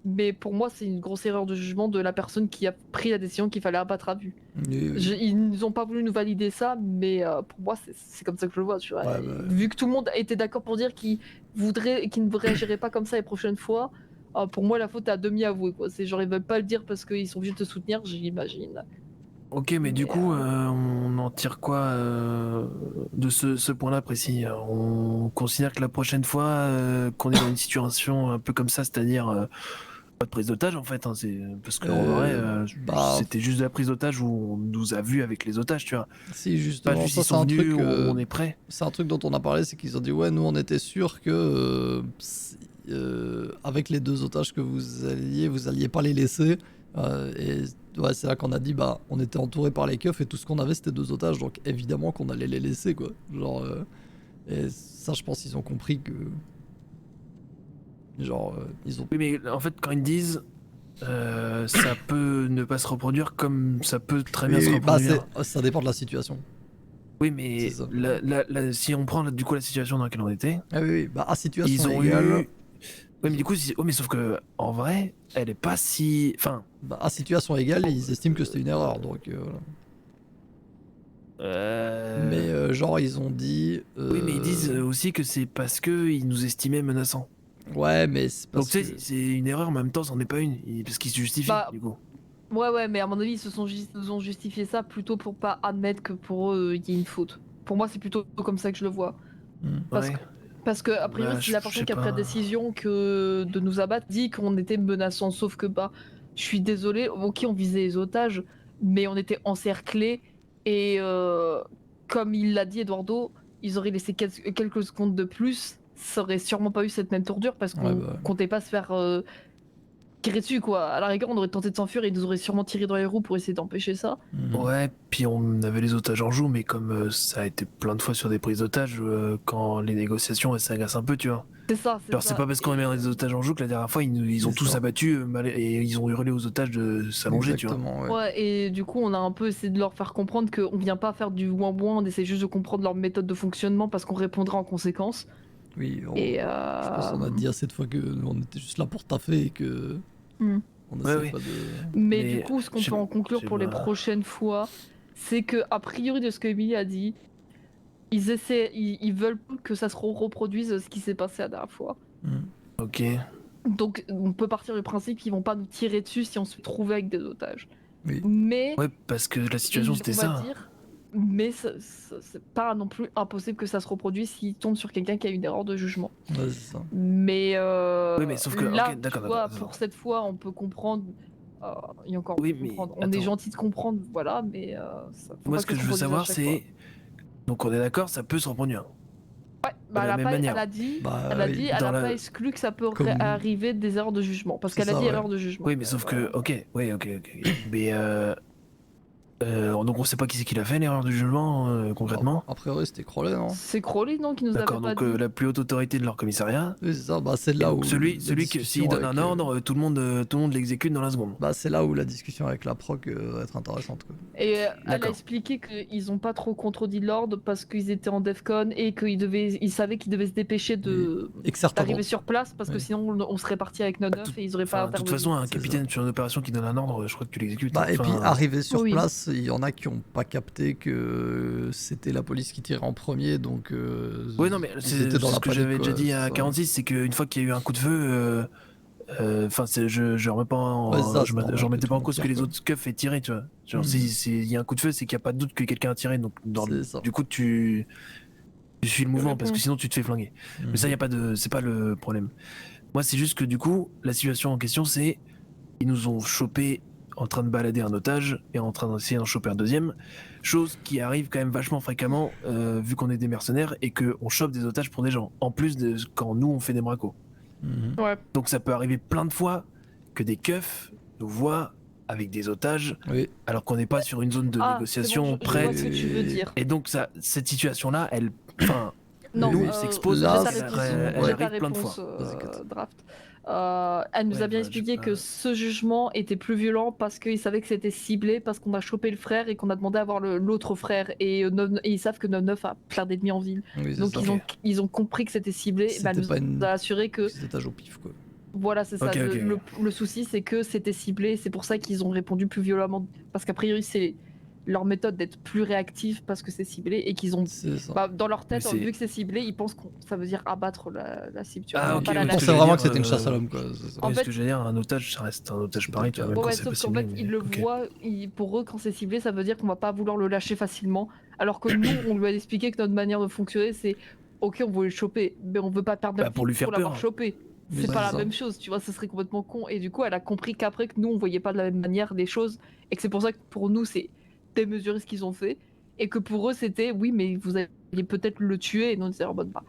Mais pour moi, c'est une grosse erreur de jugement de la personne qui a pris la décision qu'il fallait abattre à vue. Oui, oui. Ils n'ont pas voulu nous valider ça, mais pour moi, c'est comme ça que je le vois. Tu vois. Ouais, bah, Vu que tout le monde était d'accord pour dire qu'il ne réagirait pas comme ça les prochaines fois, pour moi, la faute est à demi avouée. Quoi. C'est genre, ils veulent pas le dire parce qu'ils sont obligés de te soutenir, j'imagine. Ok, mais du coup, on en tire quoi de ce point-là précis? On considère que la prochaine fois qu'on est dans une situation un peu comme ça, c'est-à-dire pas de prise d'otage en fait, hein, parce qu'en vrai, bah, c'était juste de la prise d'otage où on nous a vus avec les otages, tu vois. Si, Pas justement, juste ça, ils c'est sont un truc. venus, on est prêt. C'est un truc dont on a parlé, c'est qu'ils ont dit ouais, nous on était sûr que avec les deux otages que vous alliez pas les laisser. Et ouais, c'est là qu'on a dit bah on était entouré par les keufs et tout ce qu'on avait c'était deux otages, donc évidemment qu'on allait les laisser quoi. Genre et ça je pense qu'ils ont compris que genre ils ont. Oui, mais en fait quand ils disent ça peut ne pas se reproduire comme ça peut très bien Oui, se oui, bah, reproduire. ça dépend de la situation. Oui, mais C'est ça. si on prend du coup la situation dans laquelle on était, Ah oui, oui, bah à situation ils ont égale. eu. Oui, mais du coup, mais sauf que en vrai, elle est pas si. Enfin. Bah, à situation égale, ils estiment que c'était une erreur, donc voilà. Mais genre ils ont dit. Oui, mais ils disent aussi que c'est parce que ils nous estimaient menaçants. Ouais, mais c'est parce Donc tu sais, que. c'est une erreur, mais en même temps, c'en est pas une, parce qu'ils se justifient Bah, du coup. Ouais, mais à mon avis, ils nous ont justifié ça plutôt pour pas admettre que pour eux, il y a une faute. Pour moi, c'est plutôt comme ça que je le vois. Parce Ouais. Parce que, a priori, Bah, c'est la je personne sais qui a pris la pas. décision que de nous abattre dit qu'on était menaçant. Sauf que, bah, je suis désolé, ok, on visait les otages, mais on était encerclés. Et comme il l'a dit, Eduardo, ils auraient laissé quelques secondes de plus. Ça aurait sûrement pas eu cette même tournure parce qu'on Ouais, bah. comptait pas se faire tirer dessus, quoi. À la rigueur, on aurait tenté de s'enfuir et ils nous auraient sûrement tiré dans les roues pour essayer d'empêcher ça. Ouais, puis on avait les otages en joue, mais comme ça a été plein de fois sur des prises d'otages, quand les négociations elles s'agacent un peu, tu vois. C'est ça, c'est Alors ça. c'est pas parce qu'on met des otages en joue que la dernière fois ils ont C'est tous ça. abattu et ils ont hurlé aux otages de s'allonger, tu vois. Exactement, ouais. Ouais, et du coup, on a un peu essayé de leur faire comprendre qu'on vient pas faire du ouin-ouin, on essaie juste de comprendre leur méthode de fonctionnement parce qu'on répondra en conséquence. Oui, Et je pense qu'on a dit assez de fois que nous, on était juste là pour taffer et que Hmm. on Ouais, essaie oui. pas de. Mais Mais du coup, ce qu'on je sais peut en pas, conclure je sais pour les pas. prochaines fois, c'est que, a priori, de ce que Emily a dit, ils veulent pas que ça se reproduise ce qui s'est passé la dernière fois. Ok. Donc, on peut partir du principe qu'ils vont pas nous tirer dessus si on se trouve avec des otages. Oui. Mais, Ouais, parce que la situation c'était on va ça. dire, mais c'est pas non plus impossible que ça se reproduise s'il tombe sur quelqu'un qui a une erreur de jugement. Ouais, c'est ça. Mais, Oui, mais sauf que- là, ok, d'accord, tu vois, d'accord. pour cette fois, on peut comprendre. Et encore, Oui, on peut mais comprendre. On est attends. gentil de comprendre, voilà, mais faut Moi pas ce que ça je se veux reproduise à savoir chaque c'est Donc on est d'accord, ça peut se reproduire. Ouais, De bah la elle a même pas, manière. elle a dit, Bah, elle a oui. dit, elle Dans a la- pas exclu que ça peut Comme- arriver des erreurs de jugement, parce C'est qu'elle a ça, dit ouais. erreur de jugement. Oui, mais sauf que, ok. Mais donc on sait pas qui c'est qui l'a fait l'erreur du jugement concrètement. A priori, c'était Crowley, non? C'est Crowley, non, qui nous avait D'accord, pas donc dit. la plus haute autorité de leur commissariat. Oui, c'est ça. Bah, c'est là Et donc où. celui la que discussion s'il donne un avec, ordre, tout le monde l'exécute dans la seconde. Bah, c'est là où la discussion avec la proc va être intéressante, quoi. Et elle a D'accord. expliqué qu'ils ont pas trop contredit l'ordre parce qu'ils étaient en DEFCON et ils savaient qu'ils devaient se dépêcher Et que certains. d'arriver sur place parce que Oui. sinon on serait parti avec 9-9 et ils auraient pas Enfin, de toute intervenu. façon, un C'est capitaine sur une opération qui donne un ordre, je crois que tu l'exécutes. Bah, et puis, Enfin, arrivé sur Oui. place, il y en a qui ont pas capté que c'était la police qui tirait en premier, donc. Ouais, non, mais ils c'est étaient dans ce la que panique, j'avais déjà quoi, dit à ça. 46, c'est qu'une fois qu'il y a eu un coup de feu, enfin, je remets pas en, Ouais, ça, je c'est normal remettais que pas en tout le cause monde que les tire, autres keufs aient tiré, tu vois. Genre, Mhm. s'il y a un coup de feu, c'est qu'il n'y a pas de doute que quelqu'un a tiré, donc C'est ça. du coup, tu suis le mouvement parce que réponse. sinon tu te fais flinguer. Mhm. Mais ça, y a pas de, c'est pas le problème. Moi, c'est juste que du coup, la situation en question, c'est ils nous ont chopé en train de balader un otage et en train d'essayer d'en choper un deuxième, chose qui arrive quand même vachement fréquemment vu qu'on est des mercenaires et qu'on chope des otages pour des gens, en plus de quand nous on fait des bracos. Mhm. Ouais. Donc ça peut arriver plein de fois que des keufs nous voient avec des otages Oui. alors qu'on n'est pas sur une zone de Ah, négociation c'est bon, je prête. vois ce que tu veux dire. Et donc cette situation-là, elle, enfin, Non, nous s'expose là, j'ai ta c'est- réponse, elle j'ai arrive ta plein de réponse, fois. Vas-y, Kat. Draft. Elle nous Ouais, a bien bah, expliqué j'ai que pas- ce jugement était plus violent parce qu'ils savaient que c'était ciblé, parce qu'on a chopé le frère et qu'on a demandé à voir l'autre frère. Et ils savent que 9-9 a plein d'ennemis en ville. Oui, c'est Donc ça. ils ont compris que c'était ciblé. C'était Bah, elle nous pas une- a assuré que C'était étage au pif, quoi. voilà, c'est ça. Ok, ok. Le souci, c'est que c'était ciblé. C'est pour ça qu'ils ont répondu plus violemment. Parce qu'a priori, c'est leur méthode d'être plus réactif parce que c'est ciblé et qu'ils ont. C'est ça. Bah, dans leur tête, Mais c'est- vu que c'est ciblé, ils pensent que ça veut dire abattre la cible. Tu vois, Ah, on va ok, pas la ouais, Je lâcher. pensais je veux vraiment dire, que c'était une chasse à l'homme, quoi. C'est ça. En Ouais, fait- ce que j'allais dire, un otage, ça reste un otage pareil, tu vois, même Ouais, quand c'est sauf pas qu'en fait, ciblé, ils mais- le ok. voient, pour eux, quand c'est ciblé, ça veut dire qu'on va pas vouloir le lâcher facilement. Alors que nous, on lui a expliqué que notre manière de fonctionner, c'est ok, on veut le choper, mais on veut pas perdre Bah, notre pour vie lui faire l'avoir peur. chopé. Oui, C'est c'est pas la ça. même chose, tu vois, ce serait complètement con. Et du coup, elle a compris qu'après, que nous, on voyait pas de la même manière les choses, et que c'est pour ça que pour nous, c'est démesuré ce qu'ils ont fait, et que pour eux, c'était oui, mais vous alliez peut-être le tuer, et nous, on disait en mode bah.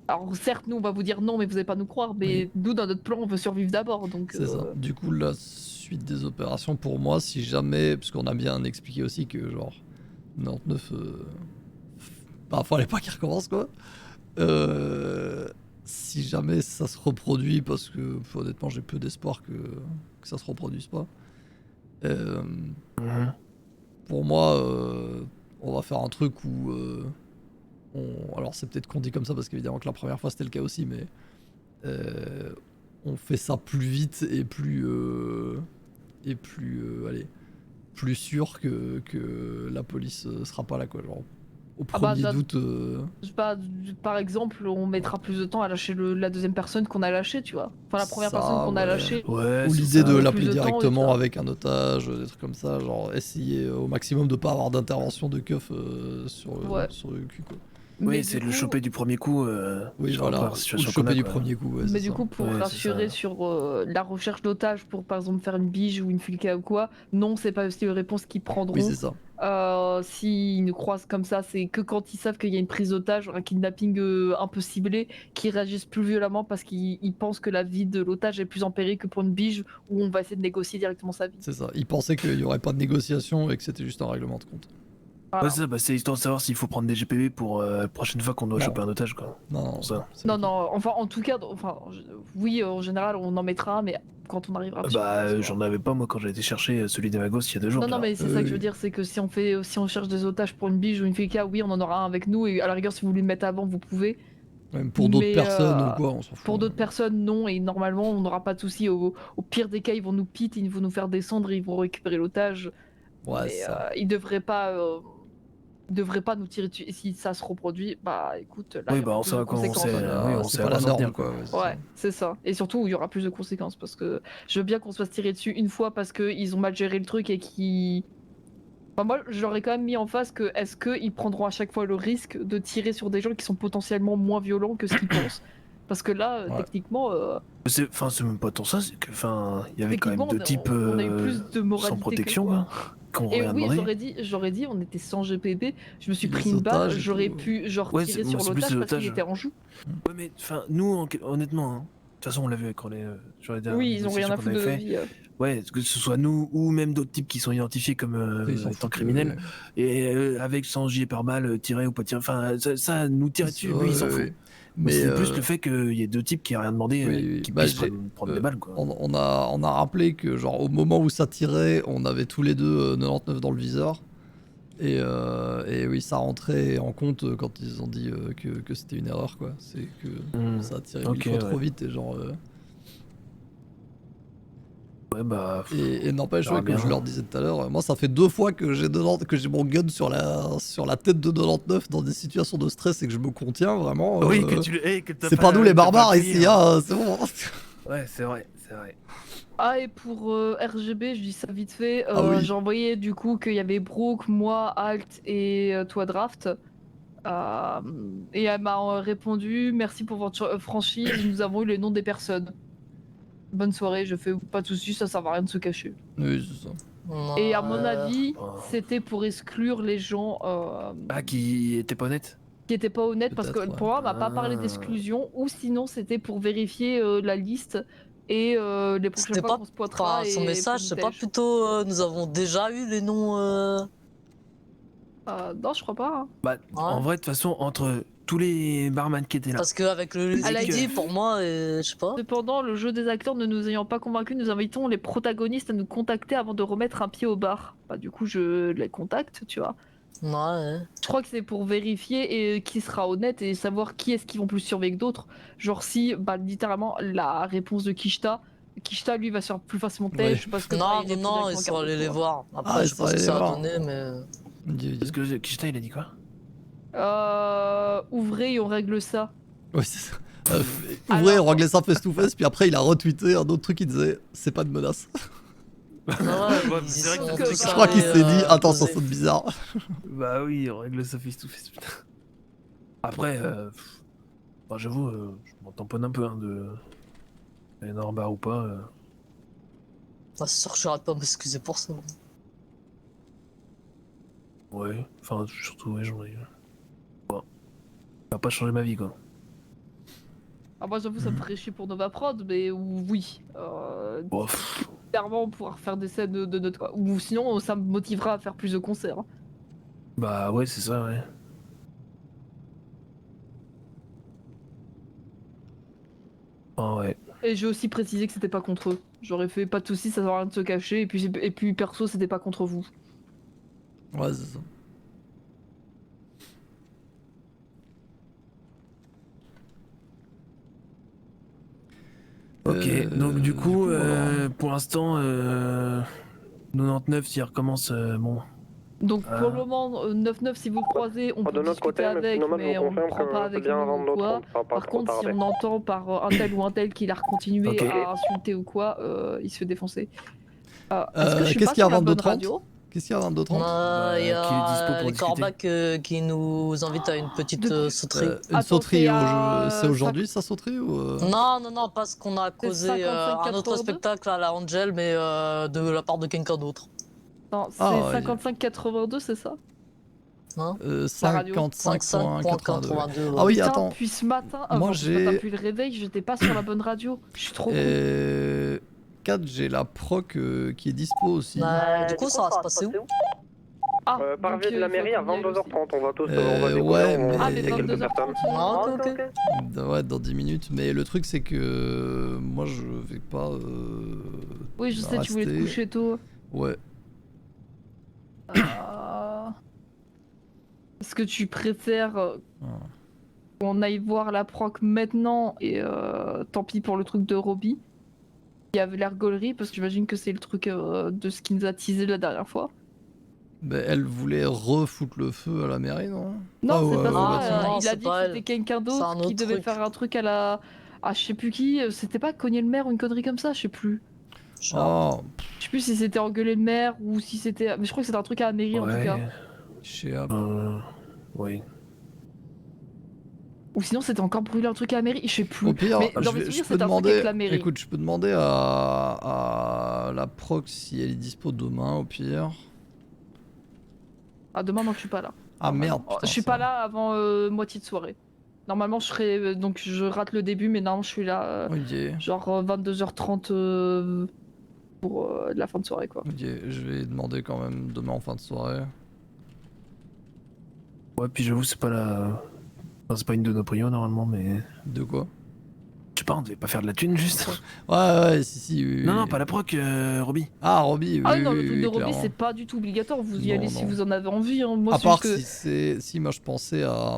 Alors certes, nous, on va vous dire non, mais vous allez pas nous croire, mais nous, dans notre plan, on veut survivre d'abord, donc. C'est ça. Du coup, la suite des opérations, pour moi, si jamais, parce qu'on a bien expliqué aussi que genre 99, bah, fallait pas qu'il recommence, quoi. Si jamais ça se reproduit, parce que honnêtement, j'ai peu d'espoir que ça se reproduise pas. Mhm. Pour moi, on va faire un truc où alors c'est peut-être qu'on dit comme ça parce qu'évidemment que la première fois c'était le cas aussi, mais on fait ça plus vite et plus allez, plus sûr que la police sera pas là, quoi. Genre, au Ah bah, premier ça- doute. Je sais pas, par exemple, on mettra plus de temps à lâcher la deuxième personne qu'on a lâchée, tu vois. Enfin, la première Ça, personne qu'on a ouais. lâchée. Ouais, Ou c'est l'idée ça. de Plus l'appeler de temps, directement et ça. avec un otage, des trucs comme ça, genre essayer au maximum de pas avoir d'intervention de keuf Ouais. sur le cul, quoi. Mais Oui, c'est du le coup- choper du premier coup. Oui, sur voilà, la ou le situation choper qu'on a, du quoi. premier coup, ouais, Mais c'est du ça. coup, pour Ouais, c'est rassurer ça. sur la recherche d'otages, pour par exemple faire une bige ou une filka ou quoi, non, c'est pas aussi les réponses qu'ils prendront. Oui, c'est ça. S'ils nous croisent comme ça, c'est que quand ils savent qu'il y a une prise d'otage, un kidnapping un peu ciblé, qu'ils réagissent plus violemment parce qu'ils pensent que la vie de l'otage est plus en péril que pour une bige où on va essayer de négocier directement sa vie. C'est ça. Ils pensaient qu'il y aurait pas de négociation et que c'était juste un règlement de compte. Voilà. Ouais, c'est ça, bah, c'est histoire de savoir s'il faut prendre des GPV pour la prochaine fois qu'on doit Non. choper un otage, quoi. Non, Ça. c'est Non, ok. non, enfin, en tout cas, oui, en général, on en mettra, mais quand on arrivera dessus. Bah, j'en avais pas, moi, quand j'ai été chercher celui d'Emagos il y a 2 jours. Non, non, là. mais c'est ça que je veux dire, c'est que si on cherche des otages pour une bige ou une filka, oui, on en aura un avec nous, et à la rigueur, si vous voulez le mettre avant, vous pouvez. Même pour d'autres Mais, personnes ou quoi, on s'en fout. Pour d'autres personnes, non, et normalement, on n'aura pas de soucis. Au pire des cas, ils vont nous pit, ils vont nous faire descendre, ils vont récupérer l'otage. Ouais, Mais ça. ils devraient pas nous tirer dessus. Et si ça se reproduit, bah écoute, là, Oui, il y bah, aura on plus sait de à quoi on conséquences. sait. oui, on c'est sait pas à la quoi s'en norme, tenir, quoi. ouais, c'est ça. Ouais, c'est ça. Et surtout, il y aura plus de conséquences parce que je veux bien qu'on se fasse tirer dessus une fois parce qu'ils ont mal géré le truc et qui. Enfin, moi, j'aurais quand même mis en face que est-ce qu'ils prendront à chaque fois le risque de tirer sur des gens qui sont potentiellement moins violents que ce qu'ils pensent. Parce que là, Ouais. techniquement, Enfin, c'est même pas tant ça, c'est que, enfin, il y avait quand même techniquement, deux types on a eu plus de moralité sans que protection, quoi. quoi. qu'on Et rien oui, demandé. j'aurais dit, on était sans GPP, je me suis Les pris une balle, otages et j'aurais tout. pu genre Ouais, tirer c'est- sur moi, c'est plus l'otage les parce qu'il otages. était en joue. Ouais, mais enfin, nous, honnêtement, hein, de toute façon, on l'a vu avec sur les dernières Oui, ils ont rien négociations à qu'on foutre de avait notre fait. vie. Ouais, que ce soit nous ou même d'autres types qui sont identifiés comme Ils s'en étant foutent, criminels, et avec sans gilet pare-balles, tirer ou pas tirer, enfin, ça nous tirer dessus, lui, il s'en fout. Mais Mais c'est plus le fait qu'il y ait deux types qui n'ont rien demandé, oui, qui bah, puissent j'ai- prendre des balles, quoi. on a rappelé que genre au moment où ça tirait, on avait tous les deux 99 dans le viseur. Et oui, ça rentrait en compte quand ils ont dit que c'était une erreur, quoi. C'est que ça a tiré mille Ok, fois trop ouais. vite et genre. Ouais, bah. Et n'empêche, verra ouais, comme bien. je leur disais tout à l'heure, moi ça fait 2 fois que j'ai mon gun sur la tête de 99 dans des situations de stress et que je me contiens vraiment. Oui, que tu le. Que t'as C'est pas nous les t'as pas barbares appuyé, ici, hein, c'est bon. Ouais, c'est vrai, c'est vrai. Ah, et pour RGB, je dis ça vite fait, Ah oui. j'ai envoyé du coup qu'il y avait Brooke, moi, Alt et toi Draft. Et elle m'a répondu merci pour votre franchise, nous avons eu les noms des personnes. Bonne soirée, je fais pas de soucis, ça sert à rien de se cacher. Oui, c'est ça. Et à mon avis, Oh. c'était pour exclure les gens Ah, qui était pas honnête? qui étaient pas honnêtes parce que Peut-être, ouais. pour moi, on m'a pas parlé Ah. d'exclusion ou sinon c'était pour vérifier la liste et les prochaines C'était fois pas. qu'on se pointera. Enfin, son et message, pour c'est une pas tèche. plutôt. Nous avons déjà eu les noms. Non, je crois pas. Hein. Bah, en vrai, de toute façon, entre tous les barman qui étaient là. Parce qu'avec le Elle a dit dit- pour moi, je sais pas. Cependant, le jeu des acteurs ne nous ayant pas convaincus, nous invitons les protagonistes à nous contacter avant de remettre un pied au bar. Bah, du coup, je les contacte, tu vois. Ouais. Je crois que c'est pour vérifier et qui sera honnête et savoir qui est-ce qui vont plus surveiller que d'autres. Genre si, bah littéralement, la réponse de Kishta, lui va se faire plus facilement têche parce que bah, il répond Non, directement ils à sont allés Carlos, les quoi. voir. Après, Ah, je ils sais sont pas ce que allés ça les a voir. donné, mais. Parce que Kishta, il a dit quoi? Ouvrez et on règle ça. Ouais, c'est ça. Ouvrez, on réglait ça face to face, puis après il a retweeté un autre truc qui disait c'est pas de menace. Ouais, Ouais, ils c'est vrai sont que tous Je crois qu'il allés, s'est dit attends, ça poser. sonne bizarre. Bah oui, on règle ça face to face, putain. Après, bah, j'avoue, je m'en tamponne un peu hein, de. Norbar ou pas. Ah, c'est sûr que j'arrête pas de m'excuser pour ça. Ouais, enfin, surtout, ouais, j'en ai. Bon. Ça va pas changer ma vie, quoi. Ah, moi j'avoue, ça me ferait chier pour Nova Prod, mais oui. Bon, Clairement, on pourra refaire des scènes de notre quoi. Ou sinon, ça me motivera à faire plus de concerts. Hein. bah ouais, c'est ça, ouais. Ah ouais. Et j'ai aussi précisé que c'était pas contre eux. J'aurais fait pas de soucis, ça sert à rien de se cacher. Et puis perso, c'était pas contre vous. Ouais, c'est ça. Ok, donc du coup, alors, pour l'instant, 99, s'il recommence, bon. Donc pour le moment, 9-9, si vous le croisez, on peut De notre discuter côté, avec, Nomade mais vous on le confirme prend que pas c'est avec bien nous avant ou notre quoi. ronde, ça va pas Par trop contre, si tarder. on entend par un tel ou un tel qu'il a continué Ok. à insulter ou quoi, il se fait défoncer. Est-ce que je suis qu'est-ce pas qu'il y a sur la à bonne 22h30? radio? Qu'est-ce qu'il y a à 22h30? Il y qui est dispo a pour les discuter. Corbacs qui nous invitent à une petite sauterie. Une Attends, sauterie, c'est à c'est aujourd'hui ça sauterie ou Non, parce qu'on a causé 55, un autre 82? spectacle à la Angel, mais de la part de quelqu'un d'autre. Non, c'est Ah, ouais. 55-82, c'est ça? Hein 55.82. 55.82. Ah oui, Putain, attends. puis ce matin, Moi, j'ai- depuis le réveil, j'étais pas sur la bonne radio. Je suis trop con. 4, j'ai la proc qui est dispo aussi. Du coup, ça va se passer où Ah, Par vue de la il faut mairie à qu'on y aille aussi. 22h30, on va tous on va ouais, décoller, mais- Ah, mais il y a quelques 22h30, personnes. Ah, ok. Ouais, dans 10 minutes. Mais le truc, c'est que moi, je vais pas. Oui, je sais, tu voulais te rester. coucher tôt. Ouais. Est-ce que tu préfères Ah. qu'on aille voir la proc maintenant et tant pis pour le truc de Robbie qui avait l'air gaulerie parce que j'imagine que c'est le truc de ce qui nous a teasé la dernière fois. Ben, elle voulait refoutre le feu à la mairie, non? Non, Ah, c'est ouais, pas ouais, ça. ouais, non, Il c'est a dit pas que elle. c'était quelqu'un C'est un d'autre qui autre devait truc. faire un truc à la. Ah, je sais plus qui. C'était pas cogner le maire ou une connerie comme ça, je sais plus. Oh, Je sais plus si c'était engueuler le maire ou si c'était. Mais je crois que c'était un truc à la mairie en tout cas. Chiap. Oui. Ou sinon c'était encore brûler un truc à la mairie, je sais plus. Au pire, Mais dans mes je souvenirs, peux c'était un truc demander. avec la mairie. Écoute, je peux demander à la proc si elle est dispo demain, au pire. Ah, demain, moi, je suis pas là. Ah merde. Oh, putain, je suis ça. pas là avant moitié de soirée. Normalement, je serai. Donc, je rate le début, mais non, je suis là. Ok. Genre 22h30 pour la fin de soirée, quoi. Ok, je vais demander quand même demain en fin de soirée. Ouais, puis j'avoue, c'est pas la. Enfin, c'est pas une de nos prios normalement, mais. De quoi? Je sais pas, on devait pas faire de la thune juste. Ouais, si, oui. Non, oui. non, pas la proc, Roby. Ah, Roby, oui. Ah oui, non, le oui, truc oui, de Roby, clairement. c'est pas du tout obligatoire. Vous y Non, allez si non. vous en avez envie. Hein. Moi, À c'est part juste que. si c'est. Si, moi je pensais à.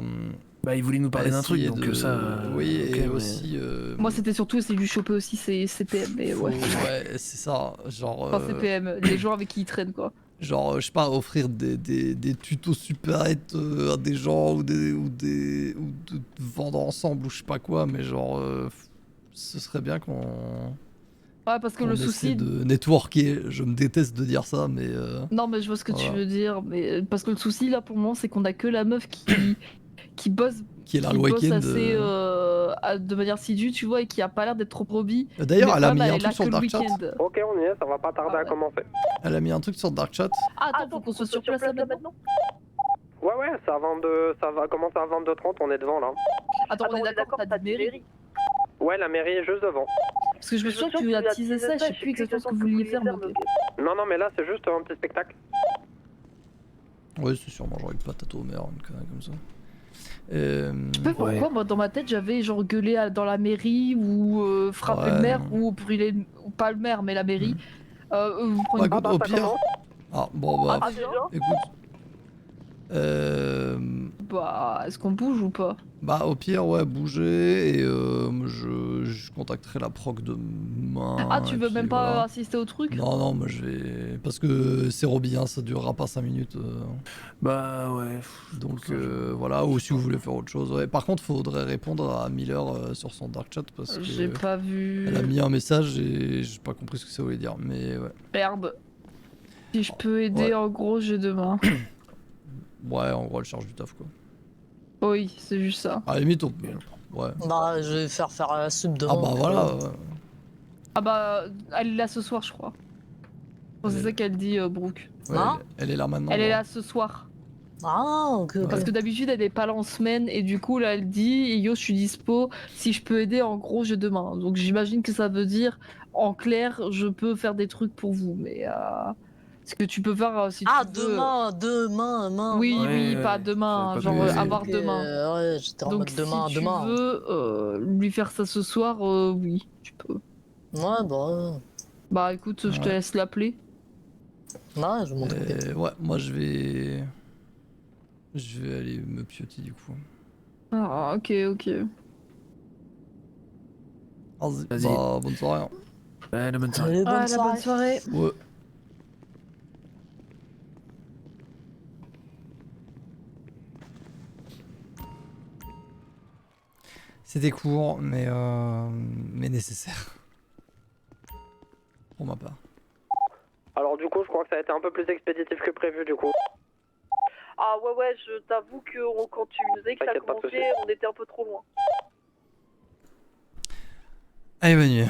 Bah, il voulait nous parler d'un truc, essayer donc de- ça. Oui, ok, et mais- aussi. Moi, c'était surtout essayer de lui choper aussi ses CPM. Mais ouais. Ouais, c'est ça. Genre. Enfin, CPM, les gens avec qui ils traînent, quoi. Genre, je sais pas, offrir des tutos supérettes à des gens ou de vendre ensemble ou je sais pas quoi, mais genre, ce serait bien qu'on Ouais, parce que qu'on le essaie souci. de networker. Je me déteste de dire ça, mais Non, mais je vois ce que tu voilà. veux dire. Mais parce que le souci, là, pour le moment, c'est qu'on a que la meuf qui bosse. Qui est là Qui le bosse week-end. assez de manière assidue, tu vois, et qui a pas l'air d'être trop Roby. D'ailleurs, Mais elle a le mis problème, un elle est là truc sur que le le dark chat. week-end. Ok, on y est, ça va pas tarder Ah à ouais. commencer. Elle a mis un truc sur le dark chat. Ah, attends, faut qu'on soit sur place là maintenant. Ouais, ça va commencer à 22h30, on est devant là. Attends, on est d'accord, t'as dit mairie. Ouais, la mairie est juste devant. Parce que je me souviens que tu as teasé ça, je sais plus exactement ce que vous vouliez faire, mais ok. Non, mais là c'est juste un petit spectacle. Ouais, c'est sûrement genre une patate au maire, une connerie comme ça. Je sais pas pourquoi, moi dans ma tête j'avais genre gueulé dans la mairie ou frappé Ouais, le maire non. ou brûler, ou pas le maire mais la mairie. Vous Bah, prenez écoute, au ça pire. commence. Ah, bon, bah, Ah, déjà écoute. Bah, est-ce qu'on bouge ou pas? Bah au pire ouais bouger et je contacterai la proc demain. Ah, tu et veux puis, même pas voilà. assister au truc? Non moi je vais parce que c'est Roby hein, ça durera pas 5 minutes Bah, ouais. donc voilà ou si vous voulez faire autre chose. Ouais. Par contre faudrait répondre à Miller sur son dark chat parce que J'ai pas vu. elle a mis un message et j'ai pas compris ce que ça voulait dire mais ouais. Merde. Si je peux aider, Ouais. en gros, j'ai demain. Ouais en gros elle charge du taf quoi. Oui, c'est juste ça. À la limite on... ouais. Bah, je vais faire la sub demain. Ah bah voilà. Ouais. Ah bah, elle est là ce soir, je crois. Bon, c'est ça qu'elle dit, Brooke. Ouais, Hein elle est là maintenant. Elle est ouais. là ce soir. Ah, ok. Parce que d'habitude, elle est pas là en semaine, et du coup, là, elle dit yo, je suis dispo, si je peux aider, en gros, j'ai demain. Donc j'imagine que ça veut dire, en clair, je peux faire des trucs pour vous, mais ce que tu peux faire si Ah, tu veux. demain. Oui, Ouais, oui, ouais, pas ouais. demain, J'avais genre pas compris. avoir demain. Ouais, j'étais en Donc mode demain, si demain. tu veux lui faire ça ce soir, oui, tu peux. Ouais, bah, Bah écoute, je te Ouais. laisse l'appeler. ouais, je montre. Ouais moi je vais aller me pioter du coup. Ah, ok. Vas-y. Vas-y. Bah bonne soirée. Hein. Ouais, la bonne soirée. Allez, bonne Ah, la soirée. bonne soirée. Ouais. C'était court, mais nécessaire. Pour ma part. Alors du coup, je crois que ça a été un peu plus expéditif que prévu du coup. Ah ouais, je t'avoue que quand tu nous as dit que ça T'inquiète, pas de commençait, soucis. on était un peu trop loin. Allez, bonne nuit.